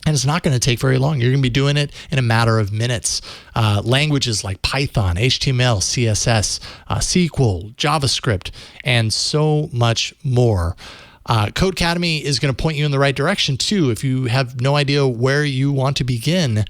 and it's not going to take very long. You're going to be doing it in a matter of minutes. Languages like Python, HTML, CSS, SQL, JavaScript, and so much more. Codecademy is going to point you in the right direction too. If you have no idea where you want to begin,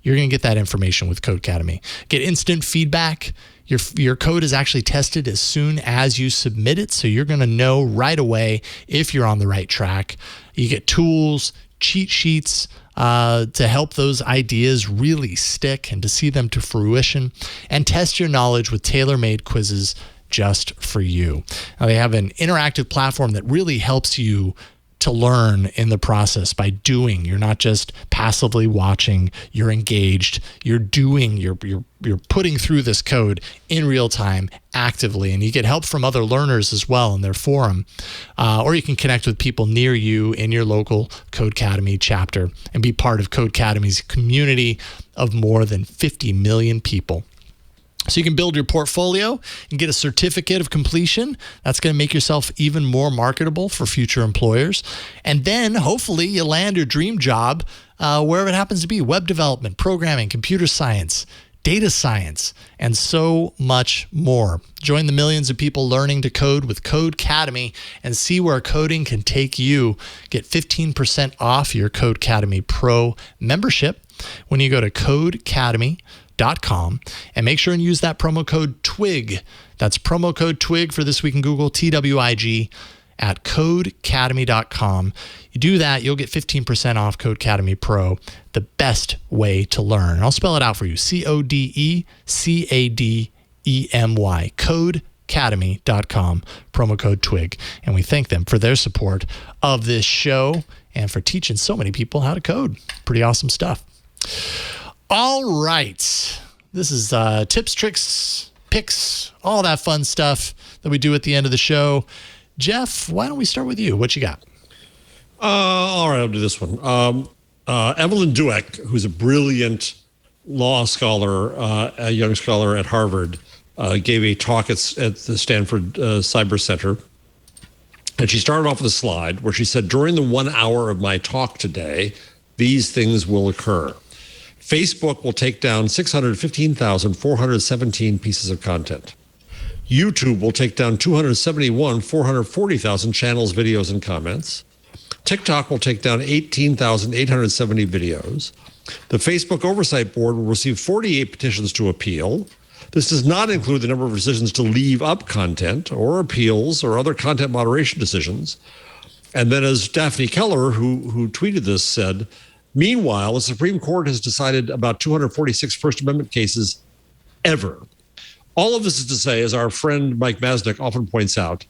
You're going to get that information with Codecademy. Get instant feedback. Your code is actually tested as soon as you submit it, so you're going to know right away if you're on the right track. You get tools, cheat sheets to help those ideas really stick and to see them to fruition, and test your knowledge with tailor-made quizzes just for you. Now, they have an interactive platform that really helps you to learn in the process by doing. You're not just passively watching, you're engaged, you're doing, you're putting through this code in real time actively, and you get help from other learners as well in their forum. Or you can connect with people near you in your local Codecademy chapter and be part of Codecademy's community of more than 50 million people. So you can build your portfolio and get a certificate of completion. That's going to make yourself even more marketable for future employers. And then hopefully you land your dream job wherever it happens to be: web development, programming, computer science, data science, and so much more. Join the millions of people learning to code with Codecademy and see where coding can take you. Get 15% off your Codecademy Pro membership when you go to Codecademy.com and make sure and use that promo code TWIG. That's promo code TWIG for This Week in Google, TWIG, at Codecademy.com. You do that, you'll get 15% off Codecademy Pro, the best way to learn. I'll spell it out for you: CODECADEMY, Codecademy.com, promo code TWIG. And we thank them for their support of this show and for teaching so many people how to code. Pretty awesome stuff. All right. This is tips, tricks, picks, all that fun stuff that we do at the end of the show. Jeff, why don't we start with you? What you got? All right, I'll do this one. Evelyn Douek, who's a brilliant law scholar, a young scholar at Harvard, gave a talk at the Stanford Cyber Center. And she started off with a slide where she said, during the 1 hour of my talk today, these things will occur. Facebook will take down 615,417 pieces of content. YouTube will take down 440,000 channels, videos, and comments. TikTok will take down 18,870 videos. The Facebook Oversight Board will receive 48 petitions to appeal. This does not include the number of decisions to leave up content or appeals or other content moderation decisions. And then, as Daphne Keller, who tweeted this, said, meanwhile, the Supreme Court has decided about 246 First Amendment cases ever. All of this is to say, as our friend Mike Masnick often points out,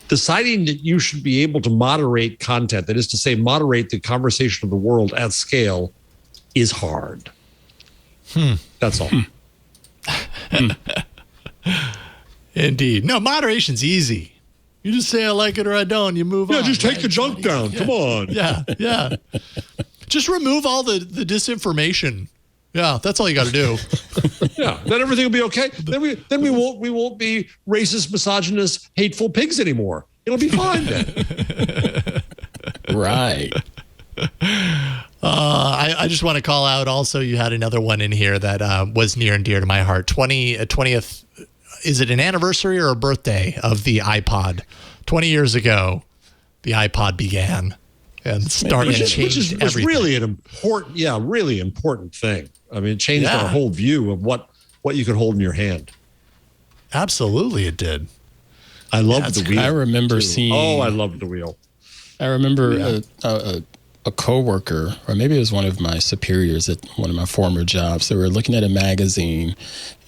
deciding that you should be able to moderate content, that is to say, moderate the conversation of the world at scale, is hard. That's all. Indeed. No, moderation's easy. You just say I like it or I don't. You move on. Yeah, just take the junk down. Come on. Yeah. Just remove all the disinformation. Yeah, that's all you got to do. Yeah, then everything will be okay. Then we won't be racist, misogynist, hateful pigs anymore. It'll be fine then. Right. I just want to call out also, you had another one in here that was near and dear to my heart. 20th, is it an anniversary or a birthday of the iPod? 20 years ago, the iPod began and started to change everything. Which really an important, really important thing. I mean, it changed our whole view of what you could hold in your hand. Absolutely, it did. I loved the wheel. I remember seeing. Oh, I loved the wheel. I remember a coworker, or maybe it was one of my superiors at one of my former jobs. They were looking at a magazine,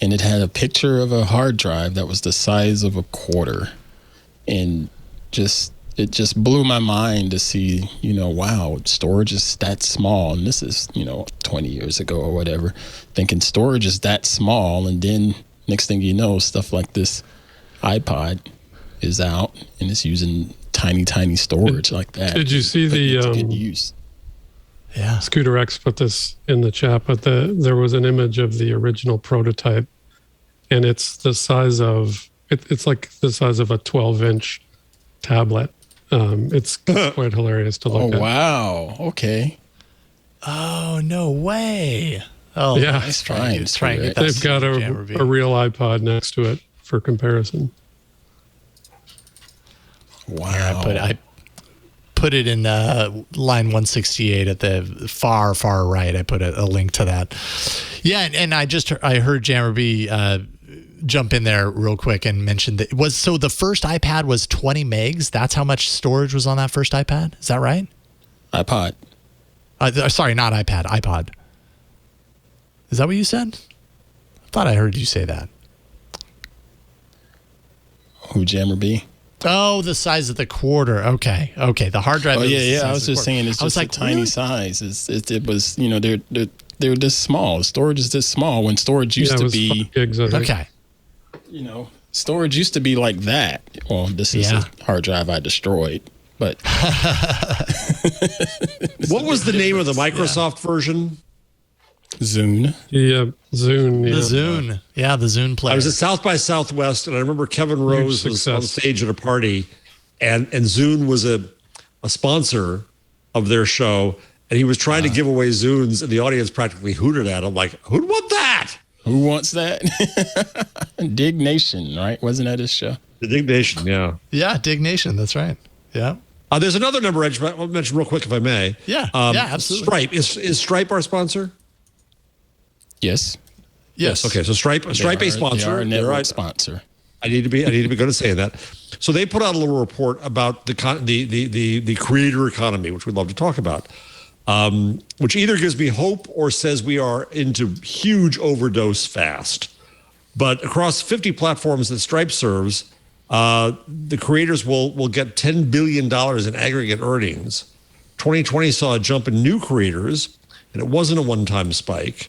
and it had a picture of a hard drive that was the size of a quarter, and it just blew my mind to see, wow, storage is that small. And this is, 20 years ago or whatever, thinking storage is that small. And then next thing you know, stuff like this iPod is out and it's using tiny storage like that. Did you see the good use? Yeah. Scooter X put this in the chat, but there was an image of the original prototype, and it's the size of it's like the size of a 12-inch tablet. It's quite hilarious to look at. Oh, wow. Okay. Oh, no way. Oh, yeah. Nice try and get that. They've got a real iPod next to it for comparison. Wow. Yeah, I put it in line 168 at the far right. I put a link to that. Yeah, and I heard Jammer B jump in there real quick and mention that the first iPad was 20 megs. That's how much storage was on that first iPad. Is that right? iPod. Sorry, not iPad. iPod. Is that what you said? I thought I heard you say that. Who, Jammer B? Oh, the size of the quarter. Okay. The hard drive. Oh yeah. I was just saying it's just a tiny size. It was, they're this small. Storage is this small when storage used to be. Okay. Storage used to be like that. Well, this is a hard drive I destroyed. But what was the name of the Microsoft version? Zune. Yeah, Zune. The Zune. Yeah, the Zune player. I was at South by Southwest, and I remember Kevin Rose was on stage at a party, and Zune was a sponsor of their show, and he was trying to give away Zunes, and the audience practically hooted at him, like, who'd want that? Who wants that? Dig Nation, right? Wasn't that his show? The Dig Nation, yeah. Yeah, Dig Nation, that's right. Yeah. There's another number I'll mention real quick if I may. Yeah, absolutely. Stripe. Is Stripe our sponsor? Yes. Okay, so Stripe a sponsor. They are a network sponsor. I need to be good at saying that. So they put out a little report about the creator economy, which we'd love to talk about, which either gives me hope or says we are into huge overdose fast. But across 50 platforms that Stripe serves, the creators will get $10 billion in aggregate earnings. 2020 saw a jump in new creators, and it wasn't a one-time spike.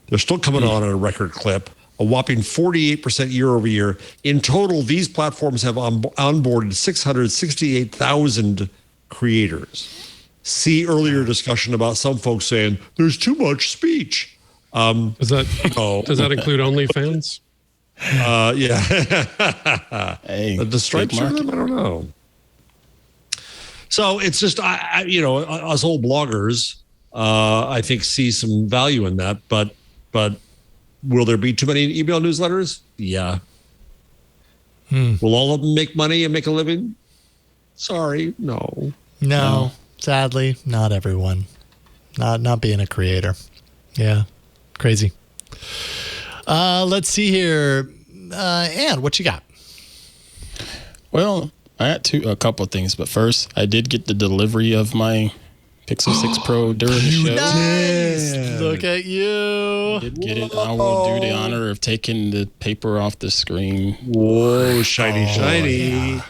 They're still coming on at a record clip, a whopping 48% year over year. In total, these platforms have onboarded 668,000 creators. See earlier discussion about some folks saying there's too much speech. Does that include OnlyFans? Yeah. Hey, the stripes are them? I don't know. So it's just, us old bloggers, I think see some value in that, but will there be too many email newsletters? Yeah. Will all of them make money and make a living? Sorry, no. Sadly, not everyone. Not being a creator. Yeah, crazy. Let's see here. Ann, what you got? Well, I had a couple of things, but first, I did get the delivery of my Pixel 6 Pro during the show. Nice. Look at you. I did get it. I will do the honor of taking the paper off the screen. Whoa, shiny. Yeah.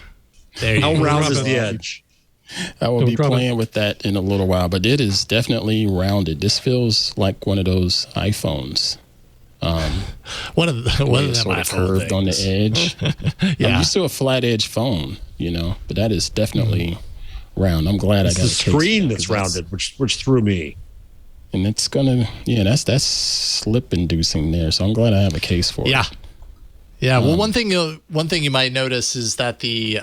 There you How go. round is the edge? I will be playing with that in a little while, but it is definitely rounded. This feels like one of those iPhones. One of them sort of curved on the edge. Yeah. I'm used to a flat edge phone, but that is definitely round. I'm glad I got the screen that's rounded, which threw me. And it's gonna, that's slip inducing there. So I'm glad I have a case for it. Yeah. Well, one thing you might notice is that the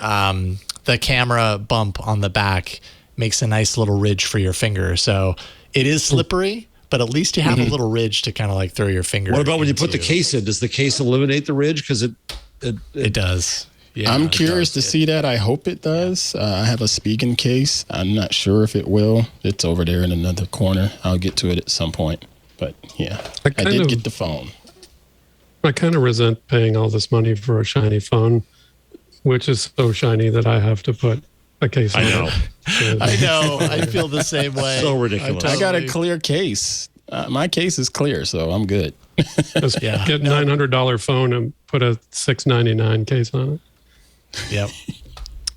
camera bump on the back makes a nice little ridge for your finger. So it is slippery, but at least you have a little ridge to kind of like throw your finger. What about when you put the case in? Does the case eliminate the ridge? Because it does. Yeah, I'm curious to see that. I hope it does. I have a Spigen case. I'm not sure if it will. It's over there in another corner. I'll get to it at some point. But yeah, I did get the phone. I kind of resent paying all this money for a shiny phone, which is so shiny that I have to put a case on it. I know. I feel the same way. So ridiculous. I got a clear case. My case is clear, so I'm good. Just get $900 phone and put a $699 case on it. Yep.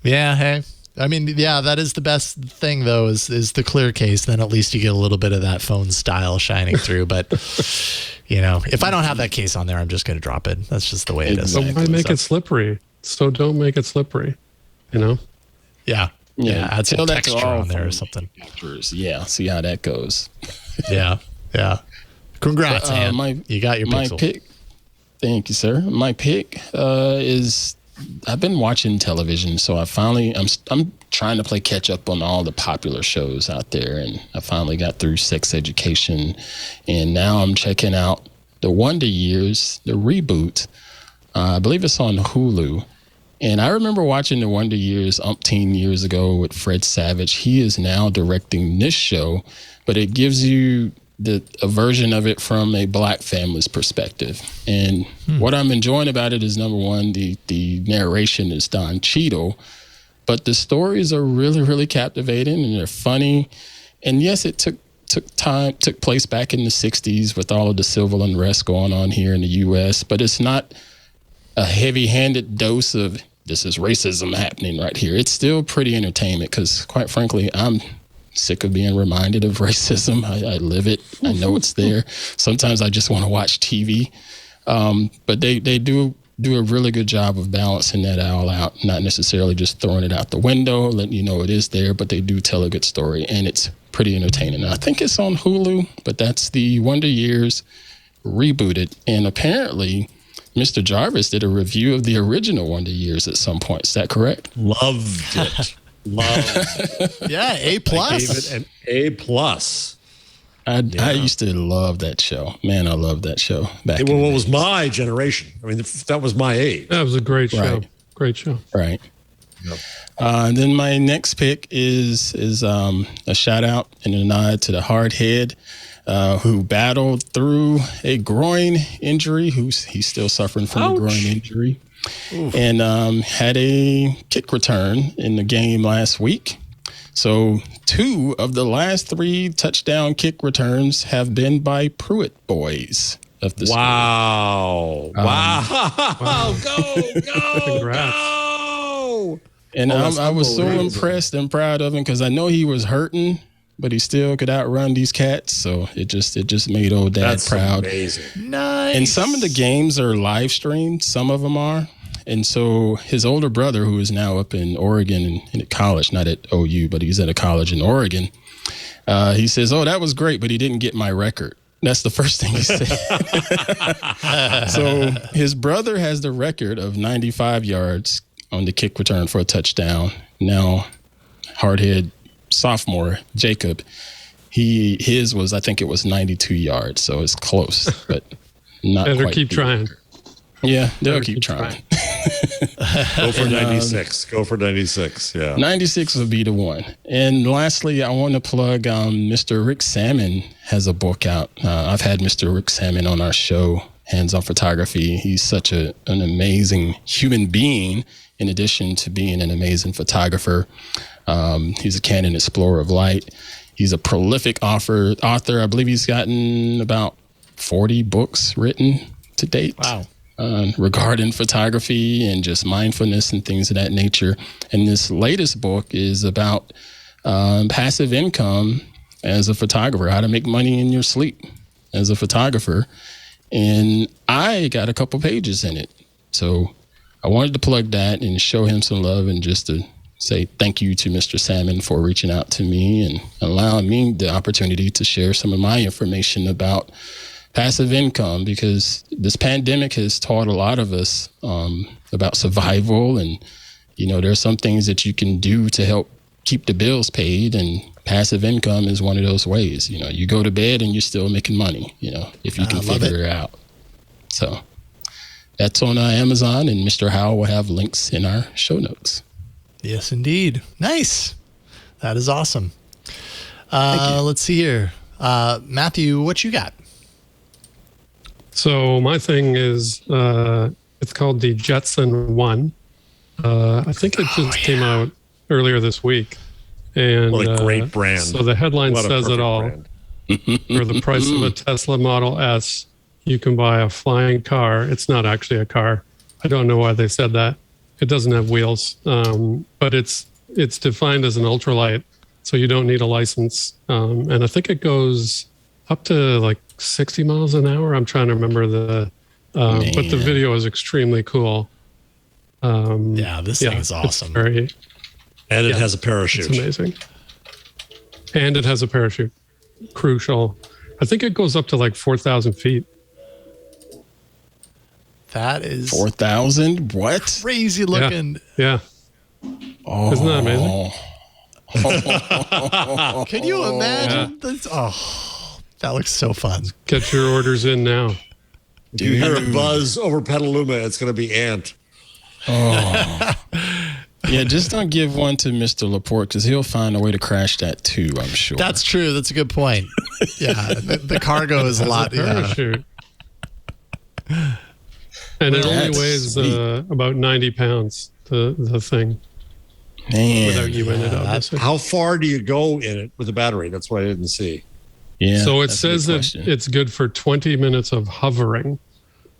Yeah. Hey, I mean, that is the best thing though, is the clear case. Then at least you get a little bit of that phone style shining through. But if I don't have that case on there, I'm just going to drop it. That's just the way it is. So why make it slippery? So don't make it slippery. Yeah. Add some texture on there or something. Yeah. See how that goes. Yeah. Congrats, Ann. You got your Pixel. My pick. Thank you, sir. My pick is. I've been watching television, so I'm trying to play catch up on all the popular shows out there, and I finally got through Sex Education, and now I'm checking out The Wonder Years, the reboot. I believe it's on Hulu, And I remember watching The Wonder Years umpteen years ago with Fred Savage. He is now directing this show, but it gives you a version of it from a Black family's perspective. And what I'm enjoying about it is, number one, the narration is Don Cheadle, but the stories are really, really captivating and they're funny. And yes, it took place back in the 60s with all of the civil unrest going on here in the U.S., but it's not a heavy-handed dose of this is racism happening right here. It's still pretty entertainment because, quite frankly, I'm sick of being reminded of racism. I live it. I know it's there. Sometimes I just want to watch TV. But they do a really good job of balancing that all out, not necessarily just throwing it out the window, letting you know it is there, but they do tell a good story, and it's pretty entertaining. I think it's on Hulu, but that's the Wonder Years rebooted. And apparently, Mr. Jarvis did a review of the original Wonder Years at some point. Is that correct? Loved it. Yeah, A+. I gave it an A+. I used to love that show. Man, I loved that show back in the Well, it days. was my generation. I mean, that was my age. That was a great show. Right. Great show. Right. Yep. And then my next pick is a shout out and a nod to the hardhead who battled through a groin injury. He's still suffering from a groin injury. Oof. And had a kick return in the game last week. So 2 of the last 3 touchdown kick returns have been by Pruitt boys of the school. Wow. Go. Congrats. Go. And I was so impressed and proud of him because I know he was hurting, but he still could outrun these cats. So it just made old dad proud. Amazing. Nice. And some of the games are live streamed. Some of them are. And so his older brother, who is now up in Oregon in at college, not at OU, but he's at a college in Oregon, he says, "Oh, that was great, but he didn't get my record." That's the first thing he said. So his brother has the record of 95 yards on the kick return for a touchdown. Now, hardhead sophomore Jacob, his was, I think it was 92 yards, so it's close, but not Better quite. keep trying. Yeah, they'll keep trying. Go for 96. Go for 96. Yeah. 96 would be the one. And lastly, I want to plug Mr. Rick Salmon has a book out. I've had Mr. Rick Salmon on our show, Hands on Photography. He's such an amazing human being, in addition to being an amazing photographer. He's a Canon Explorer of Light. He's a prolific author. I believe he's gotten about 40 books written to date. Wow. Regarding photography and just mindfulness and things of that nature. And this latest book is about passive income as a photographer, how to make money in your sleep as a photographer. And I got a couple pages in it. So I wanted to plug that and show him some love and just to say thank you to Mr. Salmon for reaching out to me and allowing me the opportunity to share some of my information about passive income, because this pandemic has taught a lot of us about survival. And, there's some things that you can do to help keep the bills paid. And passive income is one of those ways. You go to bed and you're still making money, if you can figure it out. So that's on Amazon, and Mr. Howell will have links in our show notes. Yes, indeed. Nice. That is awesome. Let's see here. Matthew, what you got? So my thing is, it's called the Jetson 1. I think it just came out earlier this week. And What a great brand. So the headline What a says it perfect all. brand. For the price of a Tesla Model S, you can buy a flying car. It's not actually a car. I don't know why they said that. It doesn't have wheels, but it's defined as an ultralight, so you don't need a license. And I think it goes up to like 60 miles an hour. I'm trying to remember but the video is extremely cool. This thing is awesome. And it has a parachute. It's amazing. And it has a parachute. Crucial. I think it goes up to like 4,000 feet. That is 4,000? What? Crazy looking. Yeah. Oh. Isn't that amazing? Can you imagine? Oh, that looks so fun. Get your orders in now. Do you hear a buzz over Petaluma? It's going to be Ant. Oh. Yeah, just don't give one to Mr. Laporte because he'll find a way to crash that too, I'm sure. That's true. That's a good point. Yeah, the cargo is a lot. Parachute. Yeah. And it only weighs about 90 pounds, the thing. Man. Without you in it, obviously. How far do you go in it with the battery? That's what I didn't see. Yeah. So it says that it's good for 20 minutes of hovering.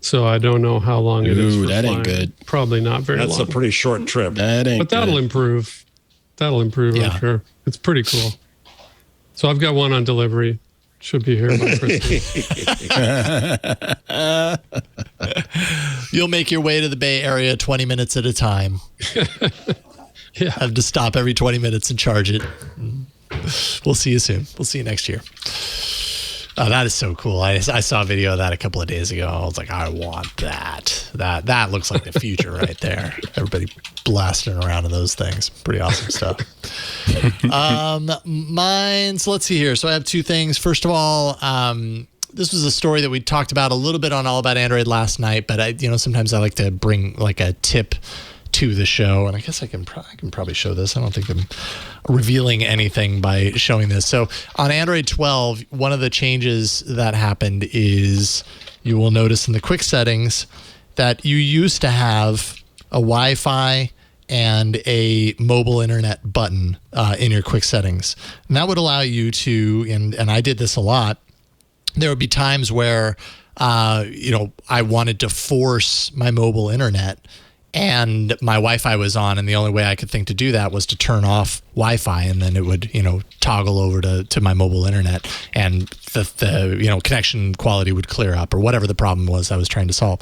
So I don't know how long it is. That ain't good. Probably not very long. That's a pretty short trip. But that'll improve. I'm sure. It's pretty cool. So I've got one on delivery. Should be here by Christmas. You'll make your way to the Bay Area 20 minutes at a time. Yeah. Have to stop every 20 minutes and charge it. We'll see you soon. We'll see you next year. Oh, that is so cool. I saw a video of that a couple of days ago. I was like, I want that. That looks like the future right there. Everybody blasting around in those things. Pretty awesome stuff. So let's see here. So I have two things. First of all, this was a story that we talked about a little bit on All About Android last night, but sometimes I like to bring like a tip to the show, and I guess I can probably show this. I don't think I'm revealing anything by showing this. So on Android 12, one of the changes that happened is you will notice in the quick settings that you used to have a Wi-Fi and a mobile internet button in your quick settings, and that would allow you to, and I did this a lot. There would be times where I wanted to force my mobile internet and my Wi-Fi was on, and the only way I could think to do that was to turn off Wi-Fi, and then it would, toggle over to my mobile internet, and the connection quality would clear up, or whatever the problem was I was trying to solve.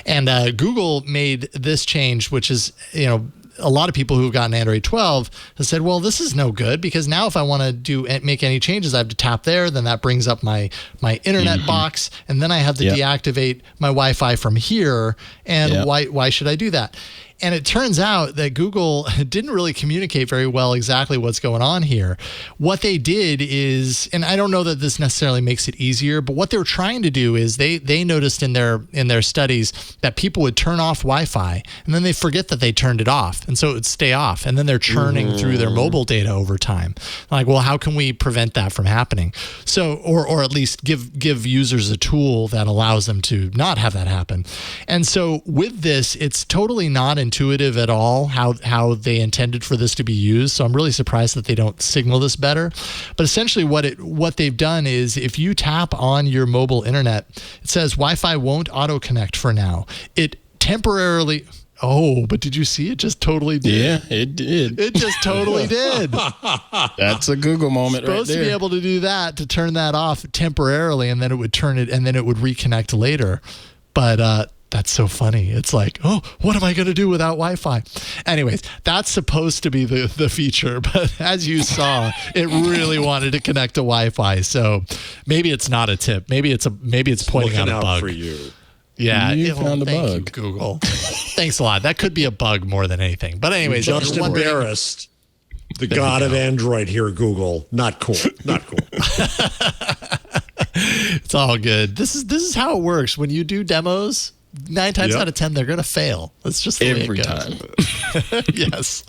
And Google made this change, which is, a lot of people who've gotten Android 12 have said, well, this is no good, because now if I want to make any changes, I have to tap there. Then that brings up my internet box, and then I have to deactivate my Wi-Fi from here. And why should I do that? And it turns out that Google didn't really communicate very well exactly what's going on here. What they did is, and I don't know that this necessarily makes it easier, but what they were trying to do is they noticed in their studies that people would turn off Wi-Fi and then they forget that they turned it off, and so it would stay off, and then they're churning through their mobile data over time. Like, well, how can we prevent that from happening? So, or at least give users a tool that allows them to not have that happen. And so with this, it's totally not intuitive at all how they intended for this to be used. So I'm really surprised that they don't signal this better. But essentially what they've done is, if you tap on your mobile internet, it says Wi-Fi won't auto connect for now. It temporarily. Oh, but did you see it just totally did? Yeah, it did. It just totally did. That's a Google moment right there. Supposed to be able to do that, to turn that off temporarily, and then it would turn it, and then it would reconnect later. But that's so funny. It's like, oh, what am I going to do without Wi-Fi? Anyways, that's supposed to be the feature, but as you saw, it really wanted to connect to Wi-Fi. So maybe it's not a tip. Maybe it's pointing out a bug for you. Yeah, you found a bug. You, Google. Thanks a lot. That could be a bug more than anything. But anyways, just embarrassed the god of Android here, Google. Not cool. Not cool. It's all good. This is how it works. When you do demos, 9 times out of 10 they're gonna fail. That's just the every way it goes. time. Yes.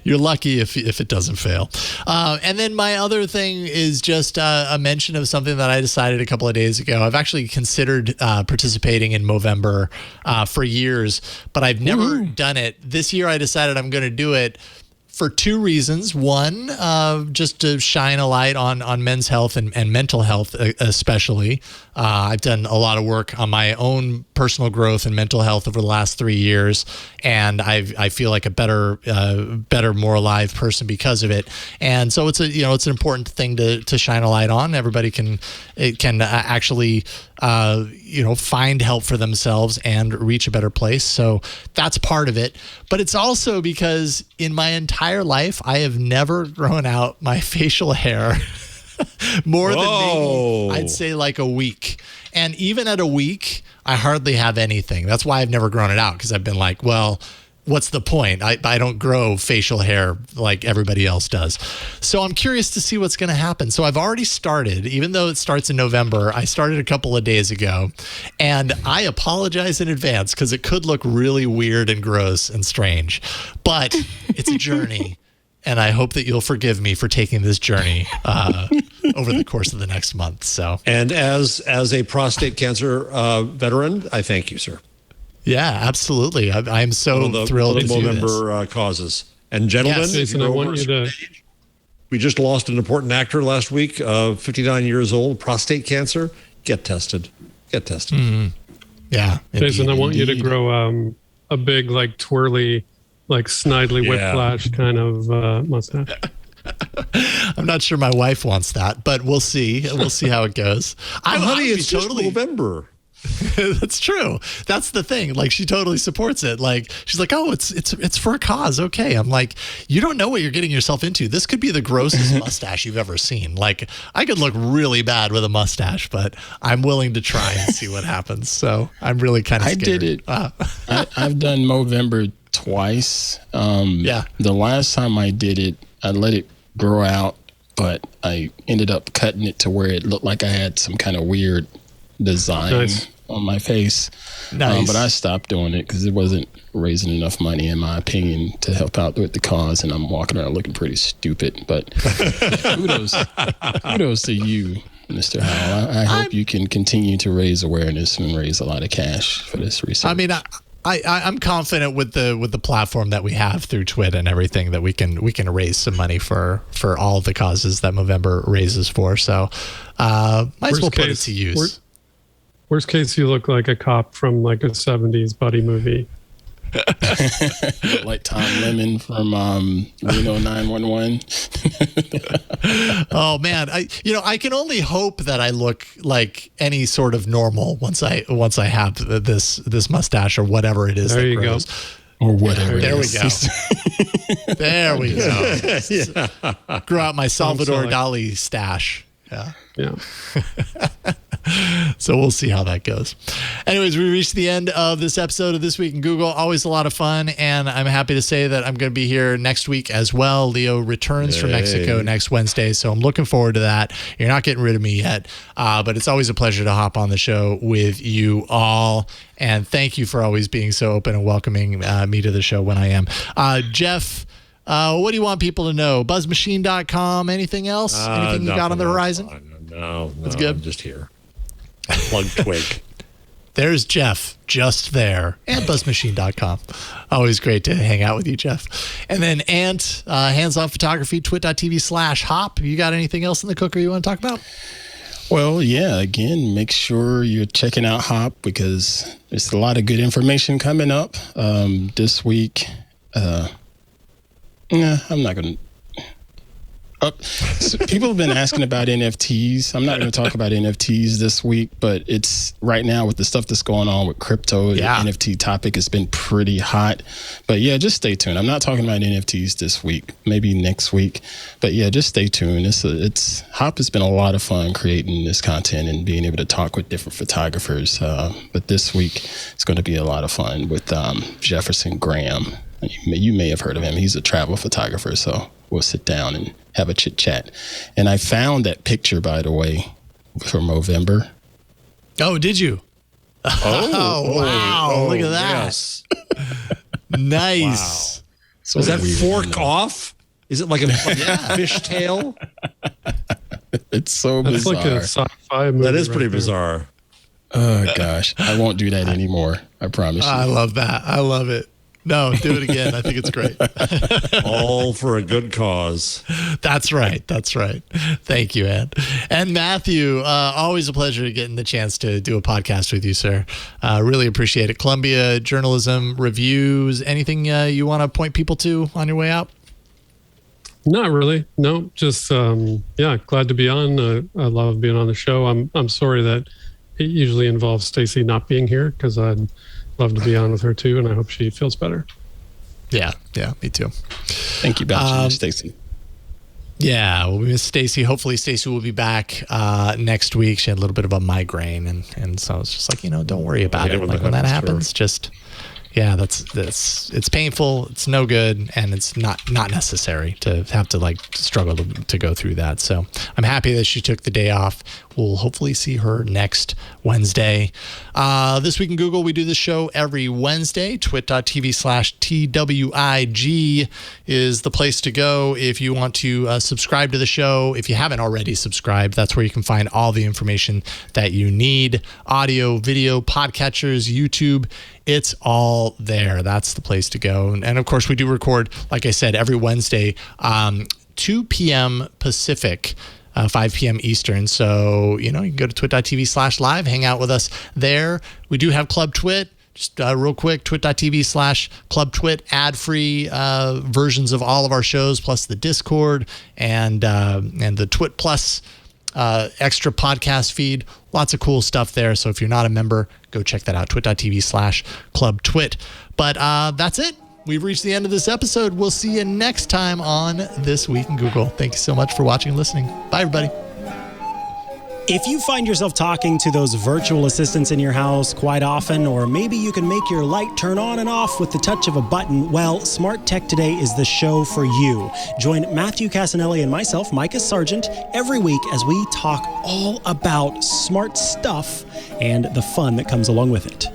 You're lucky if it doesn't fail. And then my other thing is just a mention of something that I decided a couple of days ago. I've actually considered participating in Movember for years, but I've never done it. This year I decided I'm going to do it for 2 reasons. One, just to shine a light on men's health and mental health especially. I've done a lot of work on my own personal growth and mental health over the last 3 years, and I feel like a better, more alive person because of it. And so it's an important thing to shine a light on. Everybody can actually find help for themselves and reach a better place. So that's part of it. But it's also because in my entire life, I have never grown out my facial hair more than maybe, I'd say, like a week. And even at a week, I hardly have anything. That's why I've never grown it out, because I've been like, well, what's the point? I don't grow facial hair like everybody else does. So I'm curious to see what's going to happen. So I've already started, even though it starts in November, I started a couple of days ago, and I apologize in advance because it could look really weird and gross and strange, but it's a journey. And I hope that you'll forgive me for taking this journey over the course of the next month. So, and as a prostate cancer veteran, I thank you, sir. Yeah, absolutely. I'm so thrilled to do November causes. And gentlemen, yes, Jason, I want you to. We just lost an important actor last week, 59 years old, prostate cancer. Get tested. Get tested. Mm-hmm. Yeah. Jason, I want you to grow a big, like, twirly, like, snidely whiplash kind of mustache. I'm not sure my wife wants that, but we'll see. We'll see how it goes. Honey, it's just November. That's true. That's the thing. Like, she totally supports it. Like, she's like, oh, it's for a cause. Okay. I'm like, you don't know what you're getting yourself into. This could be the grossest mustache you've ever seen. Like, I could look really bad with a mustache, but I'm willing to try and see what happens. So I'm really kind of scared. I did it. I've done Movember twice. Yeah. The last time I did it, I let it grow out, but I ended up cutting it to where it looked like I had some kind of weird design on my face. Nice. But I stopped doing it because it wasn't raising enough money, in my opinion, to help out with the cause, and I'm walking around looking pretty stupid. But kudos to you, Mr. Howell. I hope you can continue to raise awareness and raise a lot of cash for this research. I mean, I'm confident with the platform that we have through Twit and everything that we can raise some money for all of the causes that Movember raises for. So might as well put it to use. Worst case, you look like a cop from like a 70s buddy movie. Like Tom Lemon from Reno 911. Oh man, I can only hope that I look like any sort of normal once I have this mustache or whatever it is. There you go. Or whatever. There we go. There we go. Yeah. Grew out my Salvador Dali stash. Yeah. So we'll see how that goes. Anyways, we reached the end of this episode of This Week in Google. Always a lot of fun, and I'm happy to say that I'm going to be here next week as well. Leo returns from Mexico next Wednesday, so I'm looking forward to that. You're not getting rid of me yet, but it's always a pleasure to hop on the show with you all, and thank you for always being so open and welcoming me to the show when I am. Jeff, what do you want people to know? Buzzmachine.com, anything else? Anything you got on the horizon? No, that's good. I'm just here. Plug Twig. There's Jeff, just there, and buzzmachine.com. Always great to hang out with you, Jeff. And then Ant, hands-on photography, twit.tv/hop. You got anything else in the cooker you want to talk about? Well, yeah, again, make sure you're checking out Hop because there's a lot of good information coming up this week. I'm not going to. So people have been asking about NFTs. I'm not going to talk about NFTs this week, but it's right now with the stuff that's going on with crypto. The NFT topic has been pretty hot. But yeah, just stay tuned. I'm not talking about NFTs this week, maybe next week. But yeah, just stay tuned. Hop has been a lot of fun creating this content and being able to talk with different photographers. But this week it's going to be a lot of fun with Jefferson Graham. You may have heard of him. He's a travel photographer, so we'll sit down and have a chit chat. And I found that picture, by the way, from Movember. Oh, did you? Oh, wow. Look at that. Yes. Nice. Wow. So is that fork off? Is it like a fish tail? It's so bizarre. That's like a sci-fi movie. That is pretty bizarre. Oh, gosh. I won't do that anymore. I promise you. I love that. I love it. No, do it again. I think it's great. All for a good cause. That's right. That's right. Thank you, Ed. And Matthew, always a pleasure getting the chance to do a podcast with you, sir. Really appreciate it. Columbia Journalism Reviews. Anything you want to point people to on your way out? Not really. No, just, glad to be on. I love being on the show. I'm sorry that it usually involves Stacy not being here because I'd love to be on with her too, and I hope she feels better. Yeah, me too. Thank you, Stacy. Yeah, well, we miss Stacy. Hopefully, Stacy will be back next week. She had a little bit of a migraine, and so it's just like, don't worry about it. Like when that happens, just Yeah, it's painful. It's no good, and it's not necessary to have to like struggle to go through that. So I'm happy that she took the day off. We'll hopefully see her next Wednesday. This Week in Google, we do this show every Wednesday. twit.tv/TWIG is the place to go if you want to subscribe to the show. If you haven't already subscribed, that's where you can find all the information that you need. Audio, video, podcatchers, YouTube. It's all there. That's the place to go. And of course, we do record, like I said, every Wednesday, 2 p.m. Pacific. 5 p.m. Eastern. So, you can go to twit.tv/live, hang out with us there. We do have Club Twit. Just real quick, twit.tv/Club Twit, ad-free versions of all of our shows, plus the Discord and the Twit Plus extra podcast feed. Lots of cool stuff there. So if you're not a member, go check that out, twit.tv/Club Twit. But that's it. We've reached the end of this episode. We'll see you next time on This Week in Google. Thank you so much for watching and listening. Bye, everybody. If you find yourself talking to those virtual assistants in your house quite often, or maybe you can make your light turn on and off with the touch of a button, well, Smart Tech Today is the show for you. Join Matthew Casanelli and myself, Micah Sargent, every week as we talk all about smart stuff and the fun that comes along with it.